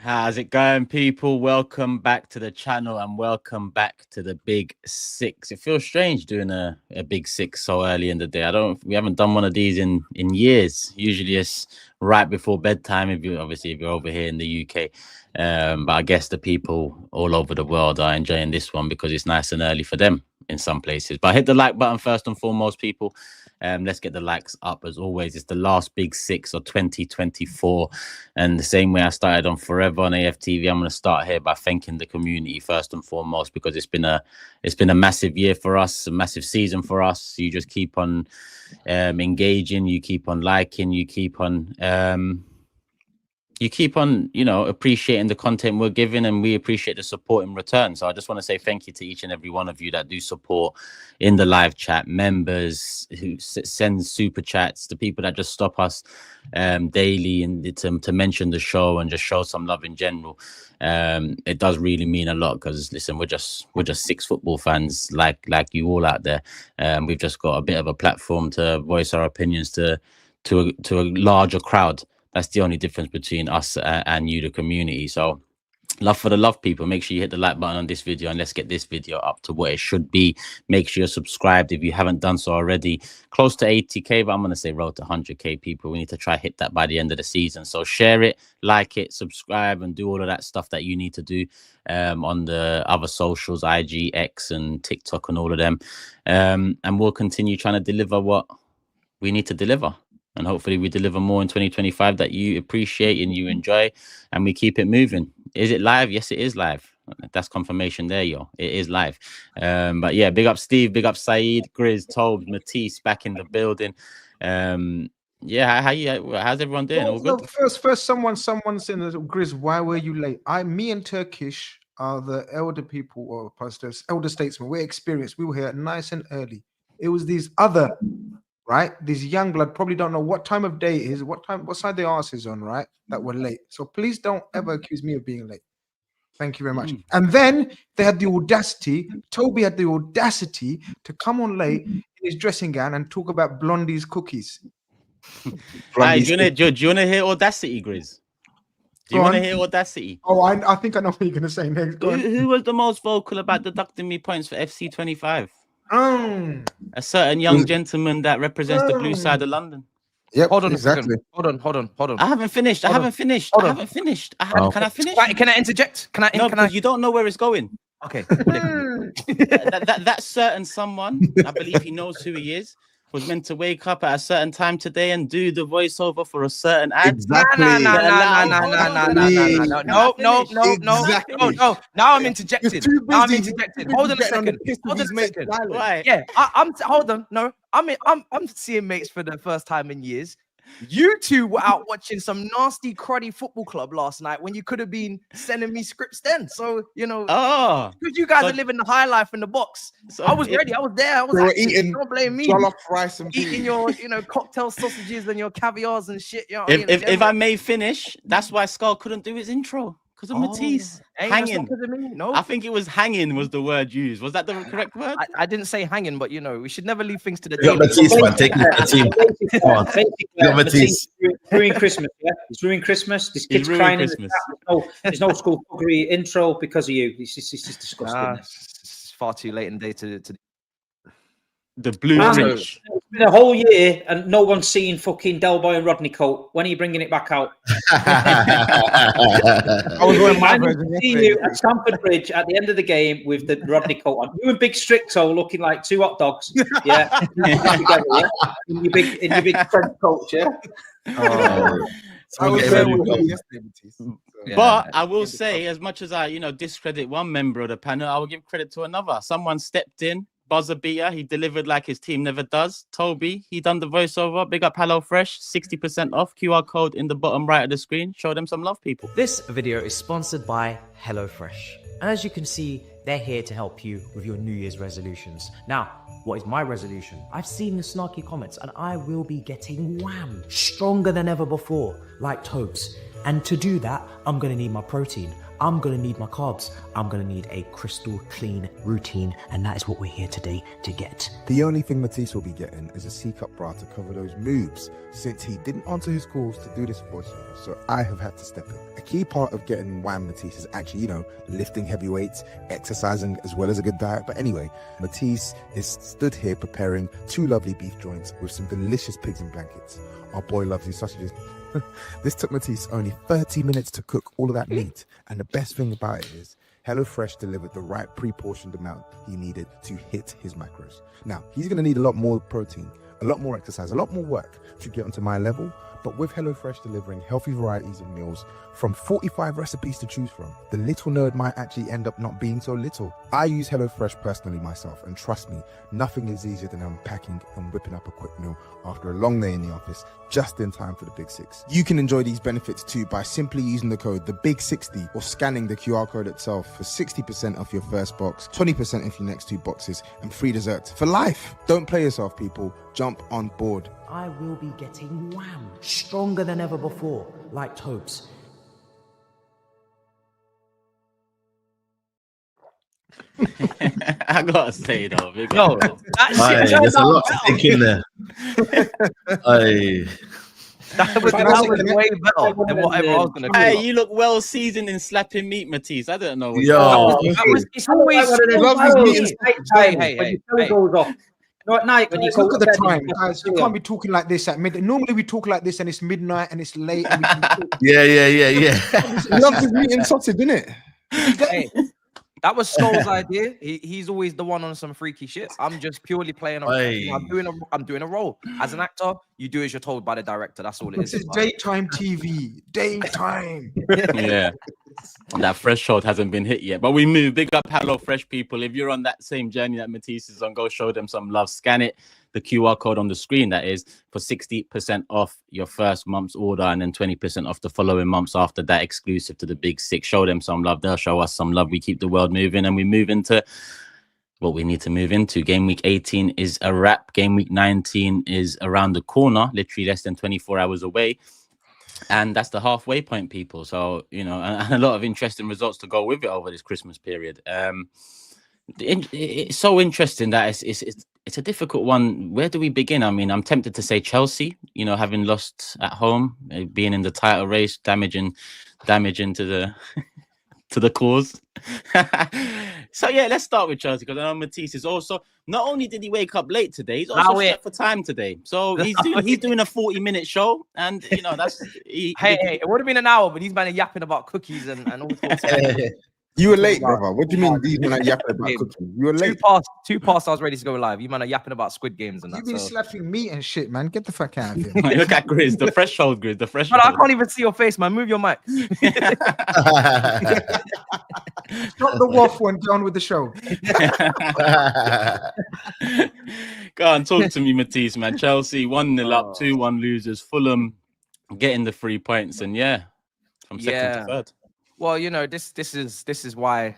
How's it going, people? Welcome back to the channel and welcome back to the Big Six. It feels strange doing a Big Six so early in the day. We haven't done one of these in years. Usually it's right before bedtime if you're over here in the UK. But I guess the people all over the world are enjoying this one because it's nice and early for them in some places. But hit the like button first and foremost, people. Let's get the likes up. As always, it's the last Big Six of 2024, and the same way I started on Forever on AFTV, I'm going to start here by thanking the community first and foremost, because it's been a massive year for us, a massive season for us. You just keep on engaging, you keep on liking, you keep on appreciating the content we're giving, and we appreciate the support in return. So I just want to say thank you to each and every one of you that do support in the live chat, members who send super chats, the people that just stop us daily and to mention the show and just show some love in general. It does really mean a lot, because listen, we're just six football fans like you all out there. We've just got a bit of a platform to voice our opinions to a larger crowd. That's the only difference between us and you, the community. So love for the love, people. Make sure you hit the like button on this video, and let's get this video up to what it should be. Make sure you're subscribed if you haven't done so already. Close to 80k, but I'm going to say road to 100k, people. We need to try hit that by the end of the season. So share it, like it, subscribe, and do all of that stuff that you need to do on the other socials, IG, X, and TikTok, and all of them. And we'll continue trying to deliver what we need to deliver. And hopefully we deliver more in 2025 that you appreciate and you enjoy, and we keep it moving. Is it live? Yes, it is live. That's confirmation there, yo. It is live. But yeah, big up Steve, big up SAEED, GRIZZ, TOBS, Matisse back in the building. Yeah, how's everyone doing? All good? First, someone's saying, GRIZZ, why were you late? Me and Turkish are the elder people, or pastors, elder statesmen. We're experienced. We were here nice and early. It was these other, right? These young blood probably don't know what time of day it is, what side the arse is on, right? That were late. So please don't ever accuse me of being late. Thank you very much. And then they had the audacity, Toby had the audacity to come on late in his dressing gown and talk about Blondie's cookies. Hey, do you want to hear audacity, GRIZZ? Do you want to hear audacity? Oh, I think I know what you're going to say next. Who was the most vocal about deducting me points for FC 25? A certain young gentleman that represents the blue side of London. Yeah, hold on exactly. Hold on. I haven't finished. Can I finish? Can I interject? No, you don't know where it's going. Okay. that certain someone, I believe he knows who he is, was meant to wake up at a certain time today and do the voiceover for a certain ad. Exactly. No. Now I'm interjected. Hold on a second. Right. Yeah. Hold on. No. I'm seeing mates for the first time in years. You two were out watching some nasty, cruddy football club last night when you could have been sending me scripts then. So, because you guys are living the high life in the box. So I was ready. I was there. I was eating. Don't blame me. Jollof rice and eating your, cocktail sausages and your caviars and shit. If I may finish, that's why Skull couldn't do his intro. Because of Matisse hanging. No, I think it was hanging was the word used. Was that the correct word? I didn't say hanging, but we should never leave things to the team. Matisse, man, take the team. Come on. Matisse. Ruin Christmas, yeah. It's ruined Christmas. This kid's crying. There's no school THUGGEry intro because of you. It's just disgusting. It's far too late in the day to the blue rich. It's been a whole year and no one's seen fucking Del Boy and Rodney Coat. When are you bringing it back out? I was wearing my version. See you at Stamford Bridge at the end of the game with the Rodney Coat on. You and Big Stricto looking like two hot dogs. Yeah. Together, yeah? In your big French coat, yeah. But I will say, as much as I, discredit one member of the panel, I will give credit to another. Someone stepped in. Buzzer beater, he delivered like his team never does. Toby, he done the voiceover. Big up HelloFresh, 60% off. QR code in the bottom right of the screen. Show them some love, people. This video is sponsored by HelloFresh. And as you can see, they're here to help you with your New Year's resolutions. Now, what is my resolution? I've seen the snarky comments and I will be getting wham stronger than ever before, like TOBS. And to do that, I'm going to need my protein. I'm going to need my carbs. I'm going to need a crystal clean routine. And that is what we're here today to get. The only thing Matisse will be getting is a C-cup bra to cover those moves, since he didn't answer his calls to do this voiceover, so I have had to step in. A key part of getting wham Matisse is actually, you know, lifting heavy weights, exercising, as well as a good diet. But anyway, Matisse is stood here preparing 2 lovely beef joints with some delicious pigs in blankets. Our boy loves his sausages. This took Matisse only 30 minutes to cook all of that meat, and the best thing about it is HelloFresh delivered the right pre-portioned amount he needed to hit his macros. Now, he's going to need a lot more protein, a lot more exercise, a lot more work to get onto my level, but with HelloFresh delivering healthy varieties of meals from 45 recipes to choose from, the little nerd might actually end up not being so little. I use HelloFresh personally myself, and trust me, nothing is easier than unpacking and whipping up a quick meal after a long day in the office, just in time for the Big 6. You can enjoy these benefits too by simply using the code THEBIG60 or scanning the QR code itself for 60% off your first box, 20% off your next 2 boxes, and free dessert for life. Don't play yourself, people. Jump on board. I will be getting wham stronger than ever before, like TOBS. I gotta say though, No, There's a lot to take in there. That was way better than whatever I was gonna do. Hey, you look well seasoned in slapping meat, Matisse. I don't know. It's always hey. Goes off. No, at night when you look at the time, guys. You can't be talking like this at midnight. Normally we talk like this, and it's midnight and it's late. And Yeah. He loves his meat and sausage, innit? Hey, that was Skull's idea. He's always the one on some freaky shit. I'm just purely playing I'm doing a role. As an actor, you do as you're told by the director. That's all it is. This is daytime TV. Daytime. Yeah. That threshold hasn't been hit yet. But we move. Big up HelloFresh people. If you're on that same journey that Matisse is on, go show them some love. Scan it. The QR code on the screen, that is, for 60% off your first month's order, and then 20% off the following months after that, exclusive to the Big 6. Show them some love. They'll show us some love. We keep the world moving, and we move into what we need to move into. Game week 18 is a wrap. Game week 19 is around the corner, literally less than 24 hours away. And that's the halfway point, people. So, you know, and a lot of interesting results to go with it over this Christmas period. It's so interesting that it's a difficult one. Where do we begin? I mean, I'm tempted to say Chelsea, you know, having lost at home, being in the title race, damaging to the to the cause. So yeah, let's start with Chelsea, because I know Matisse is also, not only did he wake up late today, he's also set for time today. So he's doing a 40-minute show, and you know that's it would have been an hour, but he's man yapping about cookies and all sorts of You were late, brother. What do you mean these men are yapping about cooking? You were late. Two past I was ready to go live. You man are yapping about Squid Games and that. You've been slapping meat and shit, man. Get the fuck out of here. Look at Grizz, the threshold, Grizz, the threshold. I can't even see your face, man. Move your mic. Stop the waffle and get on with the show. Go on, talk to me, Matisse, man. Chelsea 1-0 up, 2-1 losers. Fulham getting the 3 points, and from second to third. Well, you know, this is why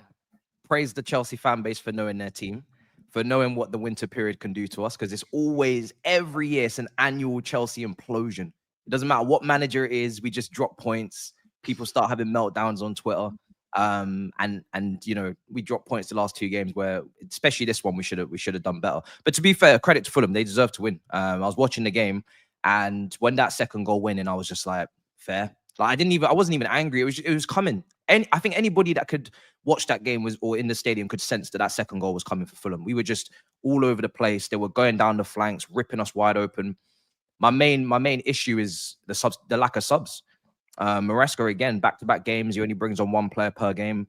praise the Chelsea fan base for knowing their team, for knowing what the winter period can do to us, because it's always, every year, it's an annual Chelsea implosion. It doesn't matter what manager it is, we just drop points. People start having meltdowns on Twitter. And you know, we dropped points the last 2 games, where especially this one we should have done better. But to be fair, credit to Fulham, they deserve to win. I was watching the game, and when that second goal went in, I was just like, fair. Like I wasn't even angry. It was coming. And I think anybody that could watch that game or in the stadium could sense that second goal was coming for Fulham. We were just all over the place. They were going down the flanks, ripping us wide open. My main issue is the lack of subs. Maresca, again, back-to-back games, he only brings on 1 player per game.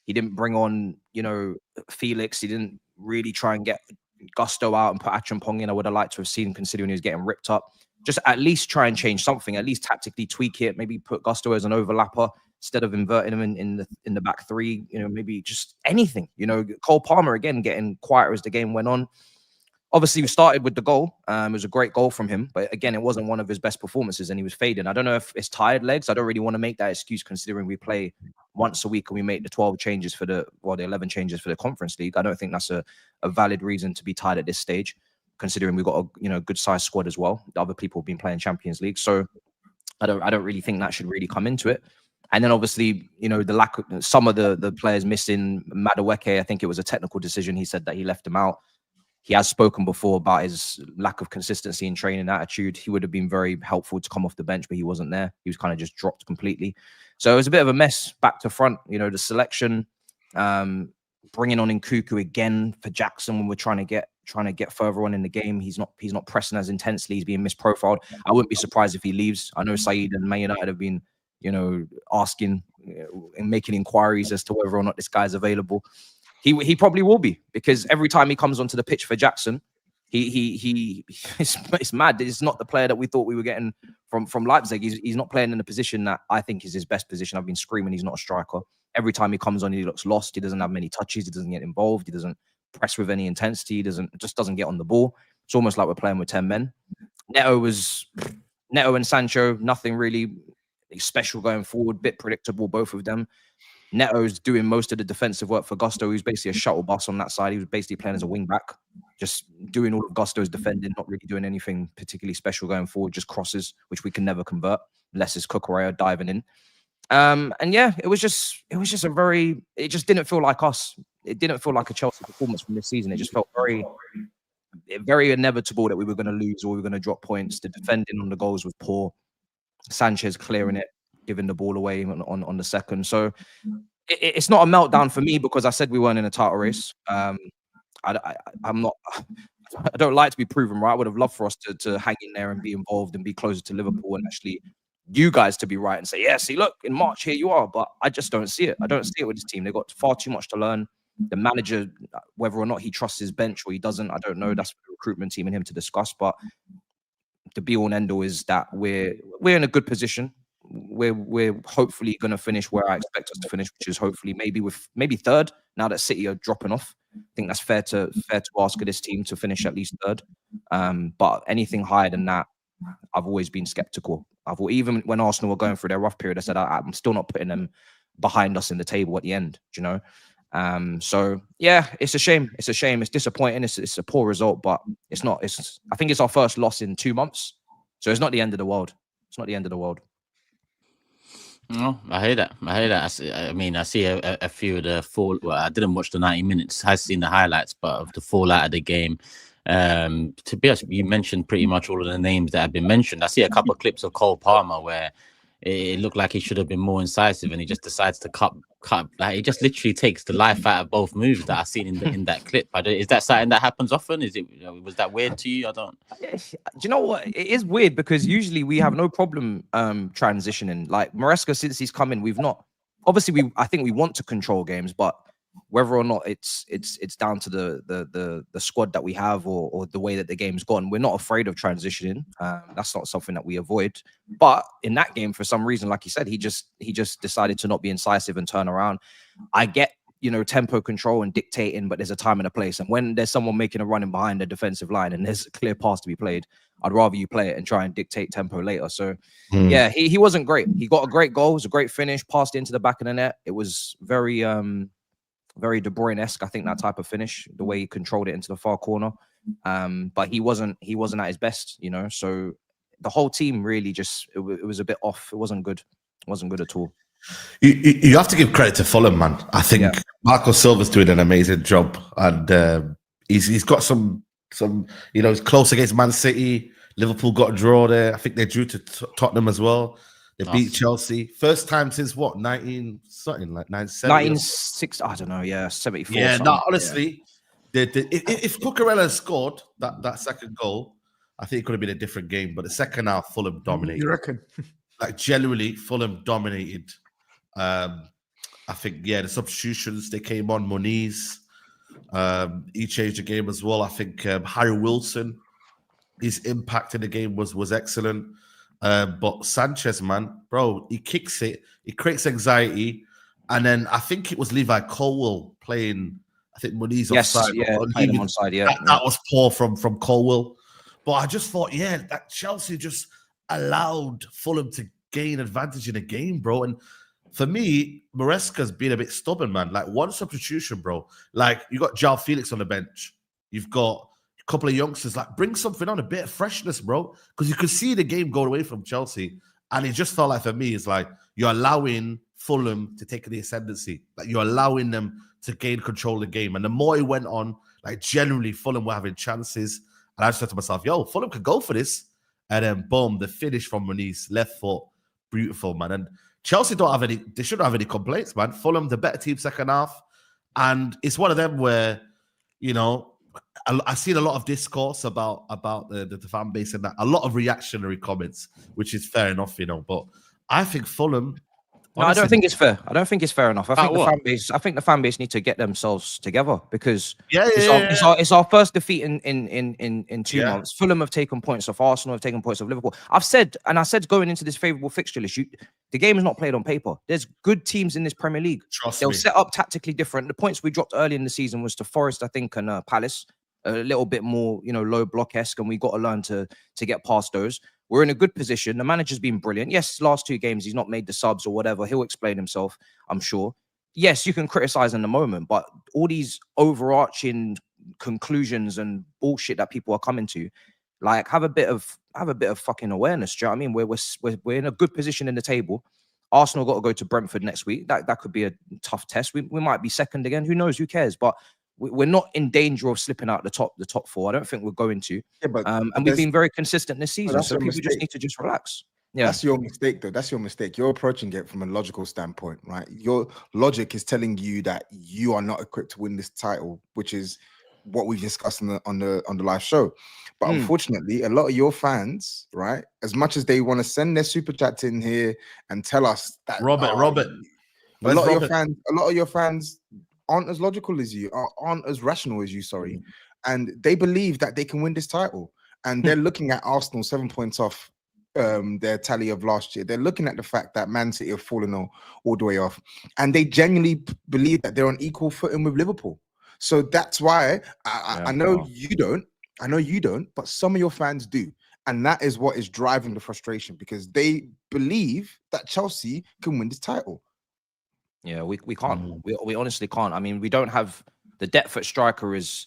He didn't bring on, you know, Felix. He didn't really try and get Gusto out and put Achampong in. I would have liked to have seen, considering he was getting ripped up. Just at least try and change something, at least tactically tweak it. Maybe put Gusto as an overlapper instead of inverting him in the back 3. You know, maybe just anything. You know, Cole Palmer, again, getting quieter as the game went on. Obviously, we started with the goal. It was a great goal from him. But again, it wasn't one of his best performances, and he was fading. I don't know if it's tired legs. I don't really want to make that excuse, considering we play once a week and we make the 12 changes for the 11 changes for the Conference League. I don't think that's a valid reason to be tired at this stage, considering we've got a good sized squad as well. The other people have been playing Champions League. So I don't really think that should really come into it. And then obviously, you know, the lack of some of the players missing. Madueke, I think it was a technical decision. He said that he left him out. He has spoken before about his lack of consistency in training attitude. He would have been very helpful to come off the bench, but he wasn't there. He was kind of just dropped completely. So it was a bit of a mess back to front. You know, the selection, bringing on Nkuku again for Jackson when we're trying to get further on in the game. He's not pressing as intensely. He's being misprofiled. I wouldn't be surprised if he leaves. I know SAEED and Man United have been, you know, asking and making inquiries as to whether or not this guy's available. He probably will be, because every time he comes onto the pitch for Jackson, it's mad. It's not the player that we thought we were getting from Leipzig. He's not playing in a position that I think is his best position. I've been screaming he's not a striker. Every time he comes on, he looks lost. He doesn't have many touches. He doesn't get involved. He doesn't press with any intensity. He just doesn't get on the ball. It's almost like we're playing with 10 men. Neto and Sancho, nothing really special going forward. Bit predictable, both of them. Neto's doing most of the defensive work for Gusto, who's basically a shuttle bus on that side. He was basically playing as a wing back, just doing all of Gusto's defending, not really doing anything particularly special going forward, just crosses, which we can never convert, unless it's Cucurella diving in. And yeah, it just didn't feel like us. It didn't feel like a Chelsea performance from this season. It just felt very inevitable that we were going to lose or we were going to drop points. The defending on the goals was poor. Sanchez clearing it, giving the ball away on the second. So it's not a meltdown for me because I said we weren't in a title race. I don't like to be proven right. I would have loved for us to hang in there and be involved and be closer to Liverpool and actually you guys to be right and say, yeah, see, look, in March, here you are. But I just don't see it. I don't see it with this team. They've got far too much to learn. The manager, whether or not he trusts his bench or he doesn't, I don't know. That's for the recruitment team and him to discuss. But the be all and end all is that we're in a good position. We're hopefully going to finish where I expect us to finish, which is hopefully maybe third. Now that City are dropping off, I think that's fair to ask of this team to finish at least third. But anything higher than that, I've always been skeptical. Even when Arsenal were going through their rough period, I said I'm still not putting them behind us in the table at the end. You know, so yeah, it's a shame. It's a shame. It's disappointing. It's a poor result, but it's not. I think it's our first loss in 2 months, so it's not the end of the world. It's not the end of the world. No, I hear that. I see a few of the fall. Well, I didn't watch the 90 minutes. I've seen the highlights, but of the fallout of the game. To be honest, you mentioned pretty much all of the names that have been mentioned. I see a couple of clips of Cole Palmer where it looked like he should have been more incisive, and he just decides to cut. Like he just literally takes the life out of both moves that I've seen in that clip. Is that something that happens often? Was that weird to you? I don't. Do you know what? It is weird because usually we have no problem transitioning. Like Maresca, since he's come in, we've not. Obviously, I think we want to control games, but whether or not it's down to the squad that we have or the way that the game's gone, we're not afraid of transitioning. That's not something that we avoid. But in that game, for some reason, like you said, he just decided to not be incisive and turn around. I get, tempo control and dictating, but there's a time and a place. And when there's someone making a running behind the defensive line and there's a clear pass to be played, I'd rather you play it and try and dictate tempo later. So yeah, he wasn't great. He got a great goal. It was a great finish, passed into the back of the net. It was very De Bruyne-esque, I think, that type of finish, the way he controlled it into the far corner. But he wasn't at his best, So the whole team really it was a bit off. It wasn't good. It wasn't good at all. You have to give credit to Fulham, man. I think Marco Silva's doing an amazing job, and he's got some. He's close against Man City. Liverpool got a draw there. I think they drew to Tottenham as well. They beat Chelsea. First time since what? 1996. I don't know. Yeah, 74. Yeah, no, honestly, if Cucurella scored that second goal, I think it could have been a different game. But the second half, Fulham dominated. You reckon? Like genuinely, Fulham dominated. I think the substitutions they came on. Moniz, he changed the game as well. I think Harry Wilson, his impact in the game was excellent. But Sanchez, man, bro, he kicks it, he creates anxiety, and then I think it was Levi Colwill playing. I think Moniz offside. That was poor from Colwill. But I just thought, that Chelsea just allowed Fulham to gain advantage in the game, bro. And for me, Maresca's been a bit stubborn, man. Like one substitution, bro. Like you got João Felix on the bench, you've got couple of youngsters, like bring something on, a bit of freshness, bro, because you could see the game going away from Chelsea, and it just felt like for me, it's like you're allowing Fulham to take the ascendancy. Like you're allowing them to gain control of the game. And the more it went on, like generally Fulham were having chances. And I just said to myself, yo, Fulham could go for this. And then boom, the finish from Muniz, left foot, beautiful, man. And Chelsea they shouldn't have any complaints, man. Fulham, the better team second half. And it's one of them where, you know, I've seen a lot of discourse about the fan base and that, a lot of reactionary comments, which is fair enough, you know. But I think Fulham. No, honestly, I don't think it's fair. I don't think it's fair enough. I think the fan base need to get themselves together because it's our first defeat in 2 months. Fulham have taken points off Arsenal, have taken points off Liverpool. I said going into this favourable fixture list, the game is not played on paper. There's good teams in this Premier League. They'll set up tactically different. The points we dropped early in the season was to Forest, I think, and Palace. A little bit more, you know, low block-esque, and we got to learn to get past those. We're in a good position. The manager's been brilliant. Yes, last 2 games, he's not made the subs or whatever. He'll explain himself, I'm sure. Yes, you can criticize in the moment, but all these overarching conclusions and bullshit that people are coming to, like, have a bit of fucking awareness. Do you know what I mean? We're in a good position in the table. Arsenal got to go to Brentford next week. That could be a tough test. We might be second again. Who knows? Who cares? But we're not in danger of slipping out the top 4. I don't think we're going to. Yeah, but and we've been very consistent this season, so people just need to just relax. Yeah, that's your mistake, though. That's your mistake. You're approaching it from a logical standpoint, right? Your logic is telling you that you are not equipped to win this title, which is what we've discussed on the live show. But unfortunately, a lot of your fans, right, as much as they want to send their super chats in here and tell us that Robert, a lot of your fans aren't as logical as you, aren't as rational as you, and they believe that they can win this title. And they're looking at Arsenal 7 points off their tally of last year. They're looking at the fact that Man City have fallen all the way off, and they genuinely believe that they're on equal footing with Liverpool. So that's why I know you don't, but some of your fans do. And that is what is driving the frustration, because they believe that Chelsea can win this title. Yeah, we can't. We honestly can't. I mean, we don't have the depth at striker is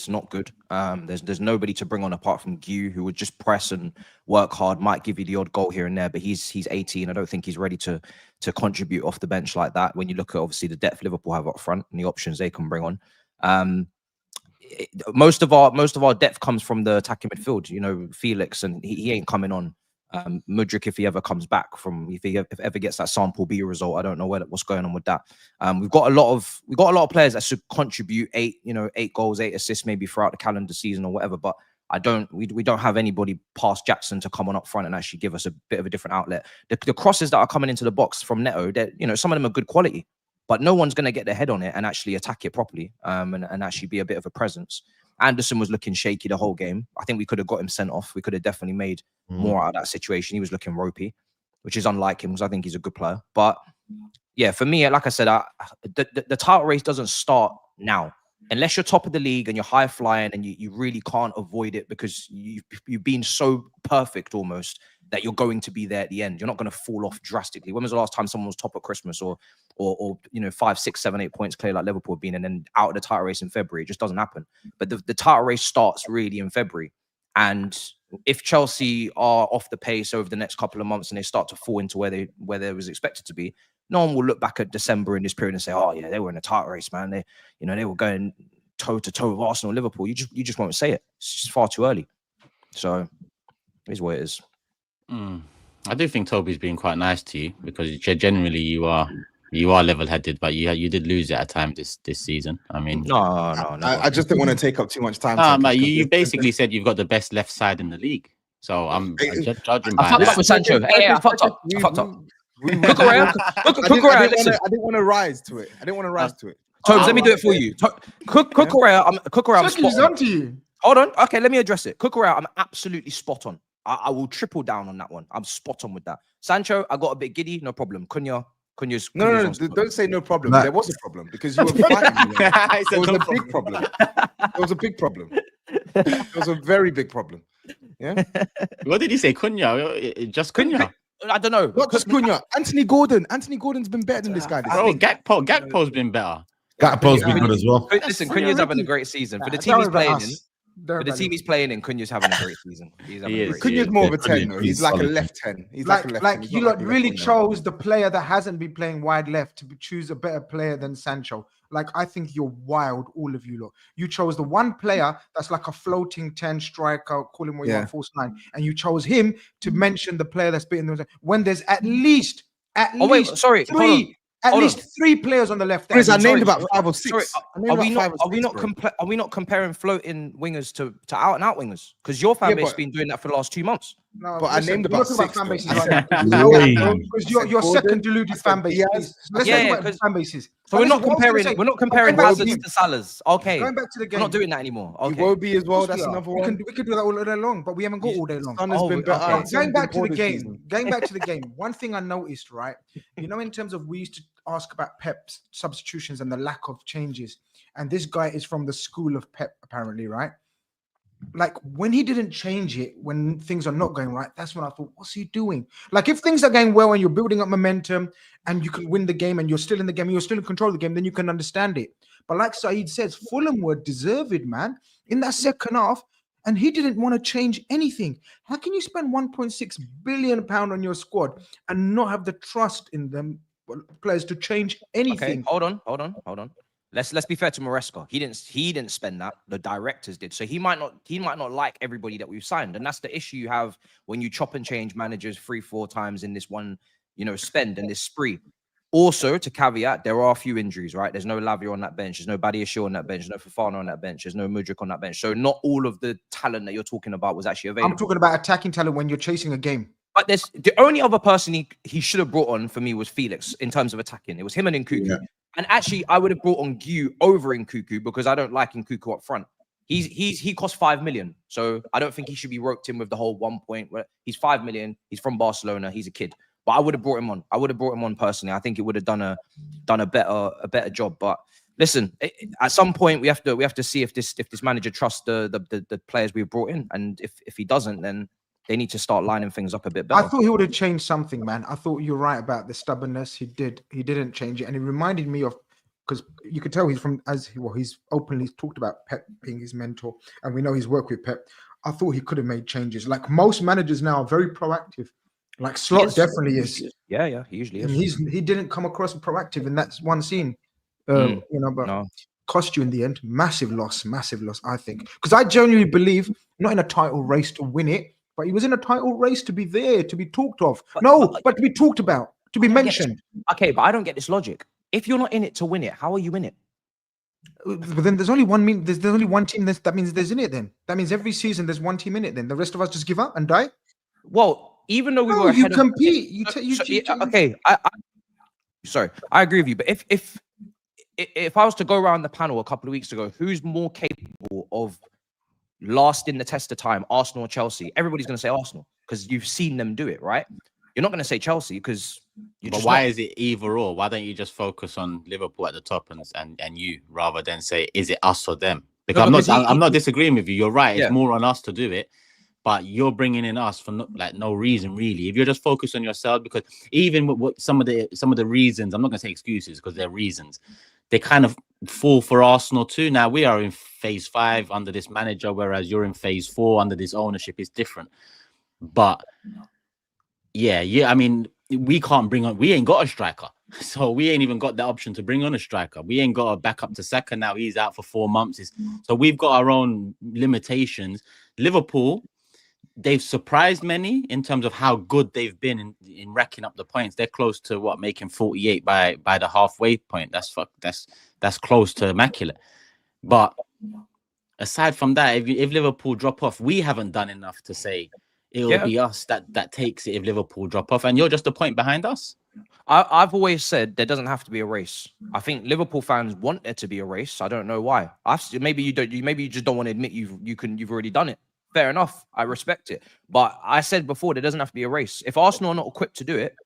not good. There's nobody to bring on apart from Gu, who would just press and work hard, might give you the odd goal here and there, but he's 18. I don't think he's ready to contribute off the bench like that. When you look at obviously the depth Liverpool have up front and the options they can bring on. Most of our depth comes from the attacking midfield. You know, Felix, and he ain't coming on. Mudryk, if he ever comes back if he ever gets that sample B result, I don't know what's going on with that. We've got a lot of players that should contribute 8 goals, 8 assists maybe throughout the calendar season or whatever. But we don't have anybody past Jackson to come on up front and actually give us a bit of a different outlet. The crosses that are coming into the box from Neto, some of them are good quality, but no one's going to get their head on it and actually attack it properly and actually be a bit of a presence. Anderson was looking shaky the whole game. I think we could have got him sent off. We could have definitely made more out of that situation. He was looking ropey, which is unlike him because I think he's a good player. But yeah, for me, like I said, the title race doesn't start now. Unless you're top of the league and you're high flying and you really can't avoid it because you've been so perfect almost that you're going to be there at the end. You're not going to fall off drastically. When was the last time someone was top at Christmas or 5, 6, 7, 8 points clear like Liverpool have been and then out of the title race in February? It just doesn't happen. But the title race starts really in February. And if Chelsea are off the pace over the next couple of months and they start to fall into where they was expected to be, no one will look back at December in this period and say, "Oh yeah, they were in a title race, man. They were going toe to toe with Arsenal, Liverpool." You just won't say it. It's just far too early. So it is what it is. I do think Toby's been quite nice to you because generally you are level-headed, but you did lose it at a time this season. I mean, no. I just didn't want to take up too much time. But you basically said you've got the best left side in the league, so I'm judging by that. I fucked up with Sancho. I fucked up. Look around. I didn't want to rise to it. Tobes, let me do it for you. Cook around. I'm spot on. To you. Hold on. Okay, let me address it. Cook around. I'm absolutely spot on. I will triple down on that one. I'm spot on with that. Sancho, I got a bit giddy. No problem. Cunha's no. Don't say no problem. There was a problem because you were fighting. It was a big problem. It was a big problem. It was a very big problem. Yeah. What did he say? Cunha? Just Cunha? I don't know. Not just Cunha. Anthony Gordon's been better than this guy. Gakpo's been better. Gakpo's been good as well. Listen, Cunha's having a great season. For the team he's playing in, But the team he's playing in, Cunha's having a great season. He's having a great Cunha's season. more of a 10, though. He's like a solid. left 10. He's like a left 10. like He's you not lot like a really left winger. chose the player that hasn't been playing wide left to choose a better player than Sancho. Like, I think you're wild, all of you lot. You chose the one player that's like a floating 10 striker, call him what you want, false 9, and you chose him to mention the player that's beating them when there's at least three players on the left. Chris, I named about 5 or 6. Sorry, are we not comparing floating wingers to out and out wingers? Because your fan base has been doing that for the last 2 months. No, but I named about 6. Fan bases right now. Because your second deluded fan base. Let's talk about fan bases. So we're not comparing Hazards to Salahs. Okay. Going back to the game. We're not doing that anymore. Okay. Iwobi as well. That's another one. We could do that all day long, but we haven't got all day long. Going back to the game. One thing I noticed, right? You know, in terms of we used to ask about Pep's substitutions and the lack of changes, and this guy is from the school of Pep, apparently, right? Like, when he didn't change it when things are not going right, that's when I thought, what's he doing? Like, if things are going well and you're building up momentum and you can win the game and you're still in the game, you're still in control of the game, then you can understand it. But like SAEED says, Fulham were deserved, man, in that second half, and he didn't want to change anything. How can you spend £1.6 billion on your squad and not have the trust in them players to change anything? Okay, hold on. Let's be fair to Maresca. He didn't spend that. The directors did. So he might not like everybody that we've signed. And that's the issue you have when you chop and change managers 3-4 times in this one, spend and this spree. Also, to caveat, there are a few injuries, right? There's no Lavia on that bench. There's no Badiashile on that bench. There's no Fofana on that bench. There's no Mudryk on that bench. So not all of the talent that you're talking about was actually available. I'm talking about attacking talent when you're chasing a game. But there's the only other person he should have brought on for me was Felix in terms of attacking. It was him and Nkuku. Yeah. And actually, I would have brought on Gu over Nkuku because I don't like Nkuku up front. He cost 5 million, so I don't think he should be roped in with the whole 1 point. He's 5 million. He's from Barcelona. He's a kid, but I would have brought him on. I would have brought him on personally. I think it would have done a better job. But listen, at some point we have to see if this manager trusts the players we've brought in, and if he doesn't, then they need to start lining things up a bit better. I thought he would have changed something, man. I thought you're right about the stubbornness. He didn't change it, and it reminded me of, because you could tell he's openly talked about Pep being his mentor, and we know his work with Pep. I thought he could have made changes. Like, most managers now are very proactive. Like, Slot definitely is. Yeah, he usually is. And he didn't come across proactive in that one scene. But cost you in the end. Massive loss, I think. Because I genuinely believe, not in a title race to win it, but he was in a title race to be there, to be talked of. But to be talked about, to be mentioned. Okay, but I don't get this logic. If you're not in it to win it, how are you in it? But then there's only one. There's only one team. That means there's in it. Then that means every season there's one team in it. Then the rest of us just give up and die. Well, even though we were ahead compete. Sorry, I agree with you. But if I was to go around the panel a couple of weeks ago, who's more capable of lasting the test of time, Arsenal or Chelsea? Everybody's going to say Arsenal because you've seen them do it, right? You're not going to say Chelsea because why is it either or? Why don't you just focus on Liverpool at the top and you, rather than say, is it us or them? Because I'm not disagreeing with you. You're right. It's more on us to do it, but you're bringing in us for no reason really. If you're just focused on yourself, because even with what some of the reasons, I'm not going to say excuses because they're reasons, they kind of fall for Arsenal too. Now we are in phase 5 under this manager, whereas you're in phase 4 under this ownership. It's different, but yeah. I mean, we ain't got a striker, so we ain't even got the option to bring on a striker. We ain't got a backup to Saka now. He's out for 4 months. So we've got our own limitations. Liverpool, they've surprised many in terms of how good they've been in racking up the points. They're close to making 48 by the halfway point. That's close to immaculate. But aside from that, if Liverpool drop off, we haven't done enough to say it'll be us that takes it if Liverpool drop off, and you're just a point behind us. I've always said there doesn't have to be a race. I think Liverpool fans want there to be a race. I don't know why. Maybe you don't. Maybe you just don't want to admit you've already done it. Fair enough. I respect it. But I said before, there doesn't have to be a race. If Arsenal are not equipped to do it,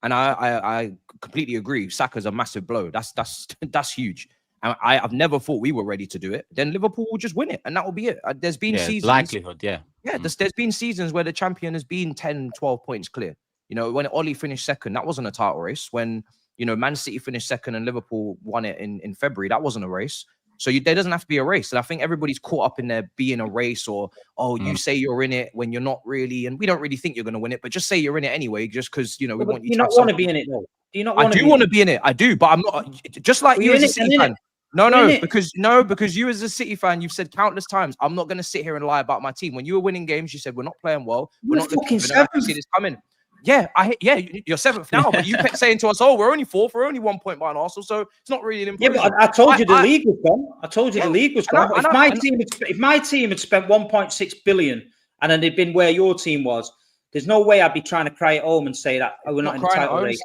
and I completely agree, Saka's a massive blow. That's huge. And I've never thought we were ready to do it. Then Liverpool will just win it, and that will be it. There's been seasons. Likelihood, there's been seasons where the champion has been 10, 12 points clear. When Oli finished second, that wasn't a title race. When Man City finished second and Liverpool won it in February, that wasn't a race. So there doesn't have to be a race. And I think everybody's caught up in there being a race, or you say you're in it when you're not really, and we don't really think you're going to win it, but just say you're in it anyway, just because we want you to. You not want to be in it though. Do you not want to? I do want to be in it. I do, but I'm not. Just like you as a City fan. Because you as a City fan, you've said countless times, I'm not going to sit here and lie about my team. When you were winning games, you said we're not playing well. We're not fucking seventh. See this coming. Yeah, you're seventh now, but you kept saying to us, "Oh, we're only fourth. We're only 1 point behind Arsenal, so it's not really an improvement." Yeah, but I told you the league was gone. I told you the league was gone. If my team had spent 1.6 billion and then they'd been where your team was, there's no way I'd be trying to cry at home and say that we're not in the title race.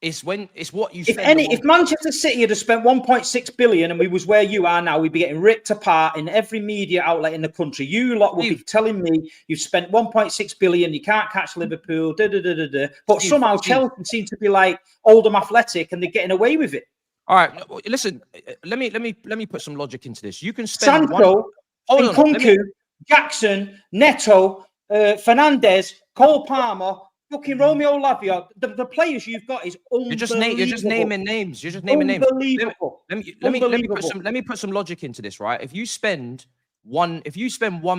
It's what you. If Manchester City had spent 1.6 billion and we was where you are now, we'd be getting ripped apart in every media outlet in the country. You lot would be telling me you've spent 1.6 billion, you can't catch Liverpool, but somehow Chelsea seem to be like Oldham Athletic and they're getting away with it. All right, listen. Let me put some logic into this. You can spend Sancho, Nkunku, Jackson, Neto, Fernandes, Cole Palmer. Fucking Romeo Lavia, the players you've got is unbelievable. You're just naming names. You're just naming names. Unbelievable. Let me put some logic into this, right? If you spend 1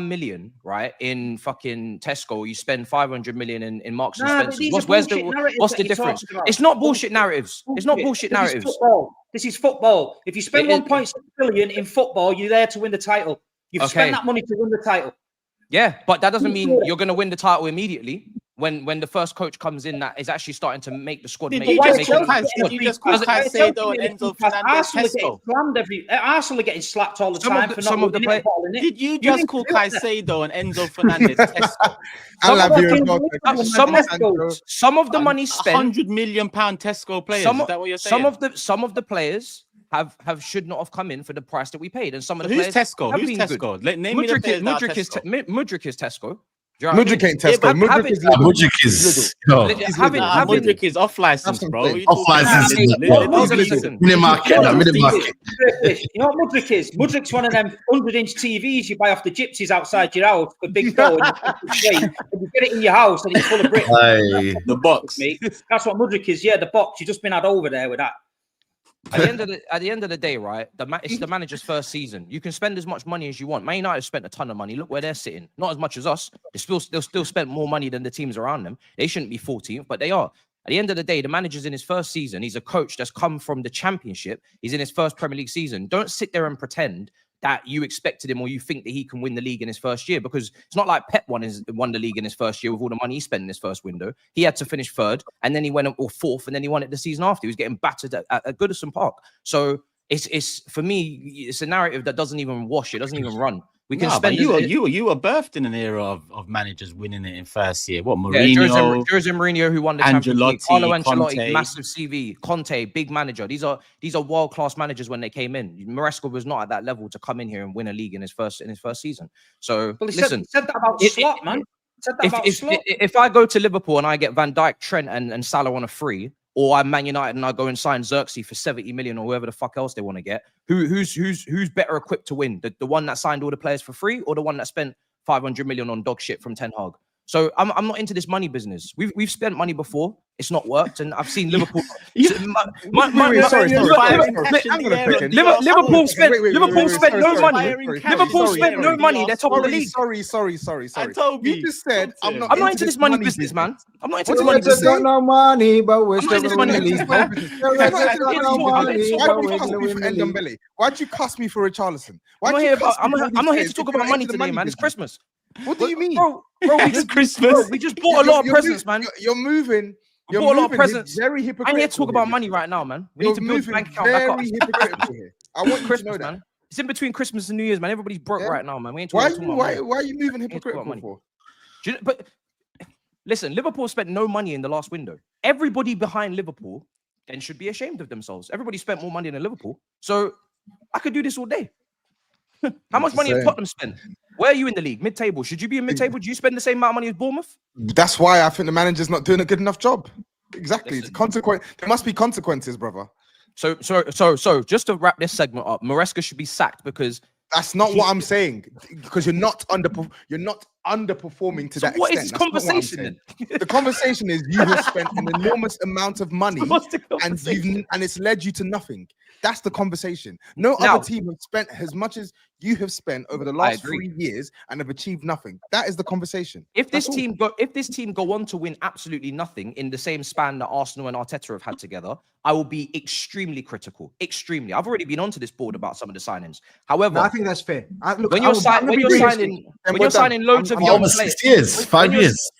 million, right, in fucking Tesco, you spend 500 million in Marks and Spencer. What's the difference? It's not bullshit narratives. It's not bullshit narratives. This is football. If you spend 1.6 billion in football, you're there to win the title. You've spent that money to win the title. Yeah, but that doesn't mean you're going to win the title immediately. When the first coach comes in, that is actually starting to make the squad. Did you just call Caicedo and Enzo Fernandez? Arsenal are getting slapped all the time for not winning the ball, innit? Did you just call Caicedo and Enzo Fernandez Tesco? Some of the money spent, £100 million Tesco players. Is that what you're saying? Some of the players should not have come in for the price that we paid, and some of the Who's players Tesco? Who's Tesco? Name me the players that are Tesco. Mudryk is Tesco. Mudryk ain't Tesco. Mudryk is Mudryk is off license, bro. Off license. Mini market. You know what Mudryk is? Mudryk's one of them 100-inch TVs you buy off the gypsies outside your house for big dough. And you get it in your house and it's full of bricks. The box. That's what Mudryk is. Yeah, the box. You've just been had over there with that. At the end of the day, right? It's the manager's first season. You can spend as much money as you want. Man United have spent a ton of money. Look where they're sitting. Not as much as us. They'll still spend more money than the teams around them. They shouldn't be 14th, but they are. At the end of the day, the manager's in his first season. He's a coach that's come from the Championship. He's in his first Premier League season. Don't sit there and pretend that you expected him or you think that he can win the league in his first year, because it's not like Pep won the league in his first year with all the money he spent in his first window. He had to finish third, and then he went or fourth, and then he won it the season after. He was getting battered at Goodison Park. So it's for me, it's a narrative that doesn't even wash. It doesn't even run. We can spend. You were birthed in an era of managers winning it in first year. What, Mourinho? Jose Mourinho, who won the Champions League. Carlo Ancelotti, massive CV. Conte, big manager. These are world-class managers when they came in. Maresca was not at that level to come in here and win a league in his first season. So listen, said that about Slot, man. If I go to Liverpool and I get Van Dijk, Trent, and Salah on a free, or I'm Man United and I go and sign Xerxes for 70 million or whoever the fuck else they want to get, who's better equipped to win? The one that signed all the players for free, or the one that spent 500 million on dog shit from Ten Hag? So I'm not into this money business. We've spent money before. It's not worked, and I've seen Liverpool. Liverpool spent no money. Liverpool spent no money. They're top of the league. Sorry. You just said I'm not into this money business, man. I'm not into this money business. Got no money, but we're still this money business, man. Why'd you cuss me for Richarlison? I'm not here to talk about money today, man. It's Christmas. What do you mean, bro? We just bought a lot of presents, man. You're moving. We bought a lot of presents. Very hypocritical. I'm here to talk about money right now, man. We need to build the bank account back up. Hypocritical here. I want Christmas, man. It's in between Christmas and New Year's, man. Everybody's broke right now, man. We ain't why talking are you moving hypocritical for? But listen, Liverpool spent no money in the last window. Everybody behind Liverpool then should be ashamed of themselves. Everybody spent more money than Liverpool. So I could do this all day. How much money has Tottenham spent? Where are you in the league? Mid-table. Should you be in mid-table? Do you spend the same amount of money as Bournemouth? That's why I think the manager's not doing a good enough job. Exactly. It's consequence. There must be consequences, brother. So just to wrap this segment up, Maresca should be sacked because that's not what I'm saying. Because you're not underperforming to that extent. What is this conversation then? The conversation is you have spent an enormous amount of money and it's led you to nothing. That's the conversation. No other team have spent as much as you have spent over the last 3 years and have achieved nothing. That is the conversation. If this team go on to win absolutely nothing in the same span that Arsenal and Arteta have had together, I will be extremely critical. Extremely. I've already been onto this board about some of the signings. However, I think that's fair. When you're signing loads of young players, 6 years, 5 years,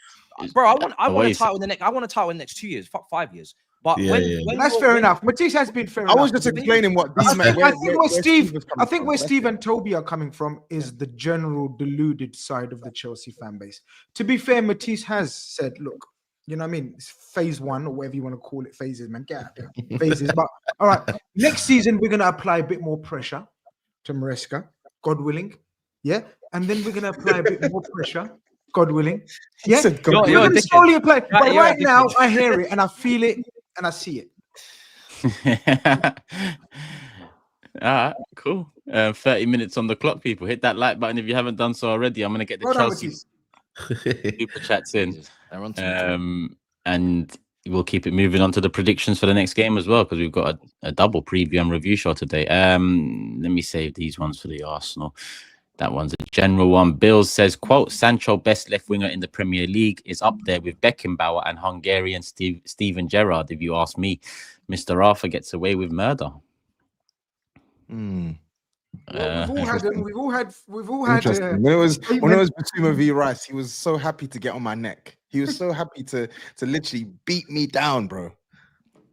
bro. I want a title in the next. I want a title in the next 2 years. Fuck 5 years. But when that's fair enough. Matisse has been fair enough. I was just explaining what these men. I think where Steve and Toby are coming from is the general deluded side of the Chelsea fan base. To be fair, Matisse has said, look, you know what I mean? It's phase 1 or whatever you want to call it. Phases, man. Get out there. Phases. But all right, next season, we're going to apply a bit more pressure to Maresca, God willing. Yeah. And then we're going to apply a bit more pressure, God willing. Yeah. You're slowly apply. But right now, I hear it and I feel it and I see it. All right, cool. 30 minutes on the clock, people. Hit that like button if you haven't done so already. I'm going to get the Chelsea super chats in. And we'll keep it moving on to the predictions for the next game as well, because we've got a double preview and review show today. Let me save these ones for the Arsenal. That one's a general one. Bills says, quote, Sancho, best left winger in the Premier League, is up there with Beckenbauer and Hungarian Steven Gerrard. If you ask me, Mr. Arthur gets away with murder. We've all had. When it was Basuma v Rice, he was so happy to get on my neck. He was so happy to literally beat me down, bro.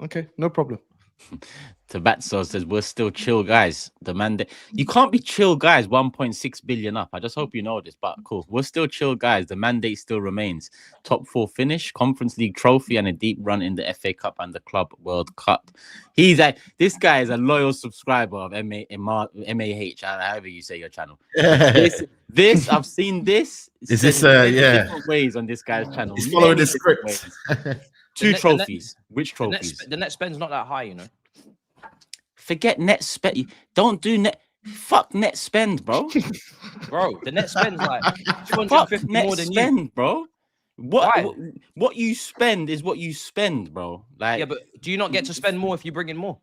Okay, no problem. Tabatso says we're still chill guys. The mandate, you can't be chill guys. 1.6 billion up. I just hope you know this, but cool. We're still chill guys. The mandate still remains. Top 4 finish, Conference League trophy, and a deep run in the FA Cup and the Club World Cup. This guy is a loyal subscriber of MAH, however you say your channel. This I've seen this. Is this different ways on this guy's channel? He's following the script. 2 trophies. Which trophies? The net spend's not that high, you know. Forget net spend. Don't do net. Fuck net spend, bro. Bro, the net spend's like 250 more than spend, you, bro. What you spend is what you spend, bro. Like, yeah, but do you not get to spend more if you bring in more?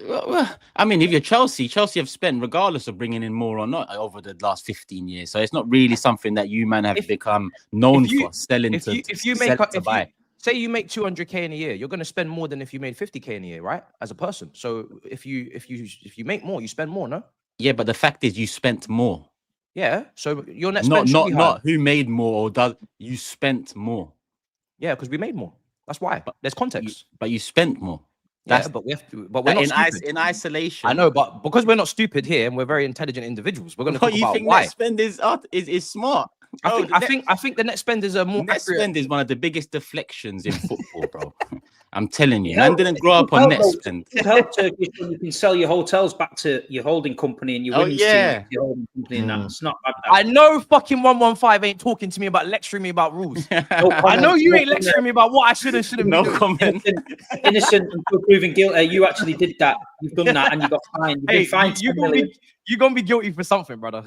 Well, I mean, if you're Chelsea have spent regardless of bringing in more or not over the last 15 years. So it's not really something that you man have become known for selling to buy. Say you make 200k in a year, you're going to spend more than if you made 50k in a year, right? As a person. So if you make more, you spend more, no? Yeah, but the fact is you spent more. Yeah. So your net spend not who made more or does you spent more. Yeah, because we made more. That's why. But there's context. But you spent more. But we're not in isolation. I know, but because we're not stupid here and we're very intelligent individuals, we're going to talk about why. Net spend is smart. I think the net spend is a more net spend is one of the biggest deflections in football, bro. I'm telling you, man didn't grow up on net spend. It helps Turkish when you can sell your hotels back to your holding company and your women's team, your holding company, and that. It's not bad. I know fucking 115 ain't talking to me about lecturing me about rules. I know you ain't lecturing me about what I should and shouldn't. No comment. Innocent until proven guilty. You actually did that. You've done that, and you got fined. You're gonna be guilty for something, brother.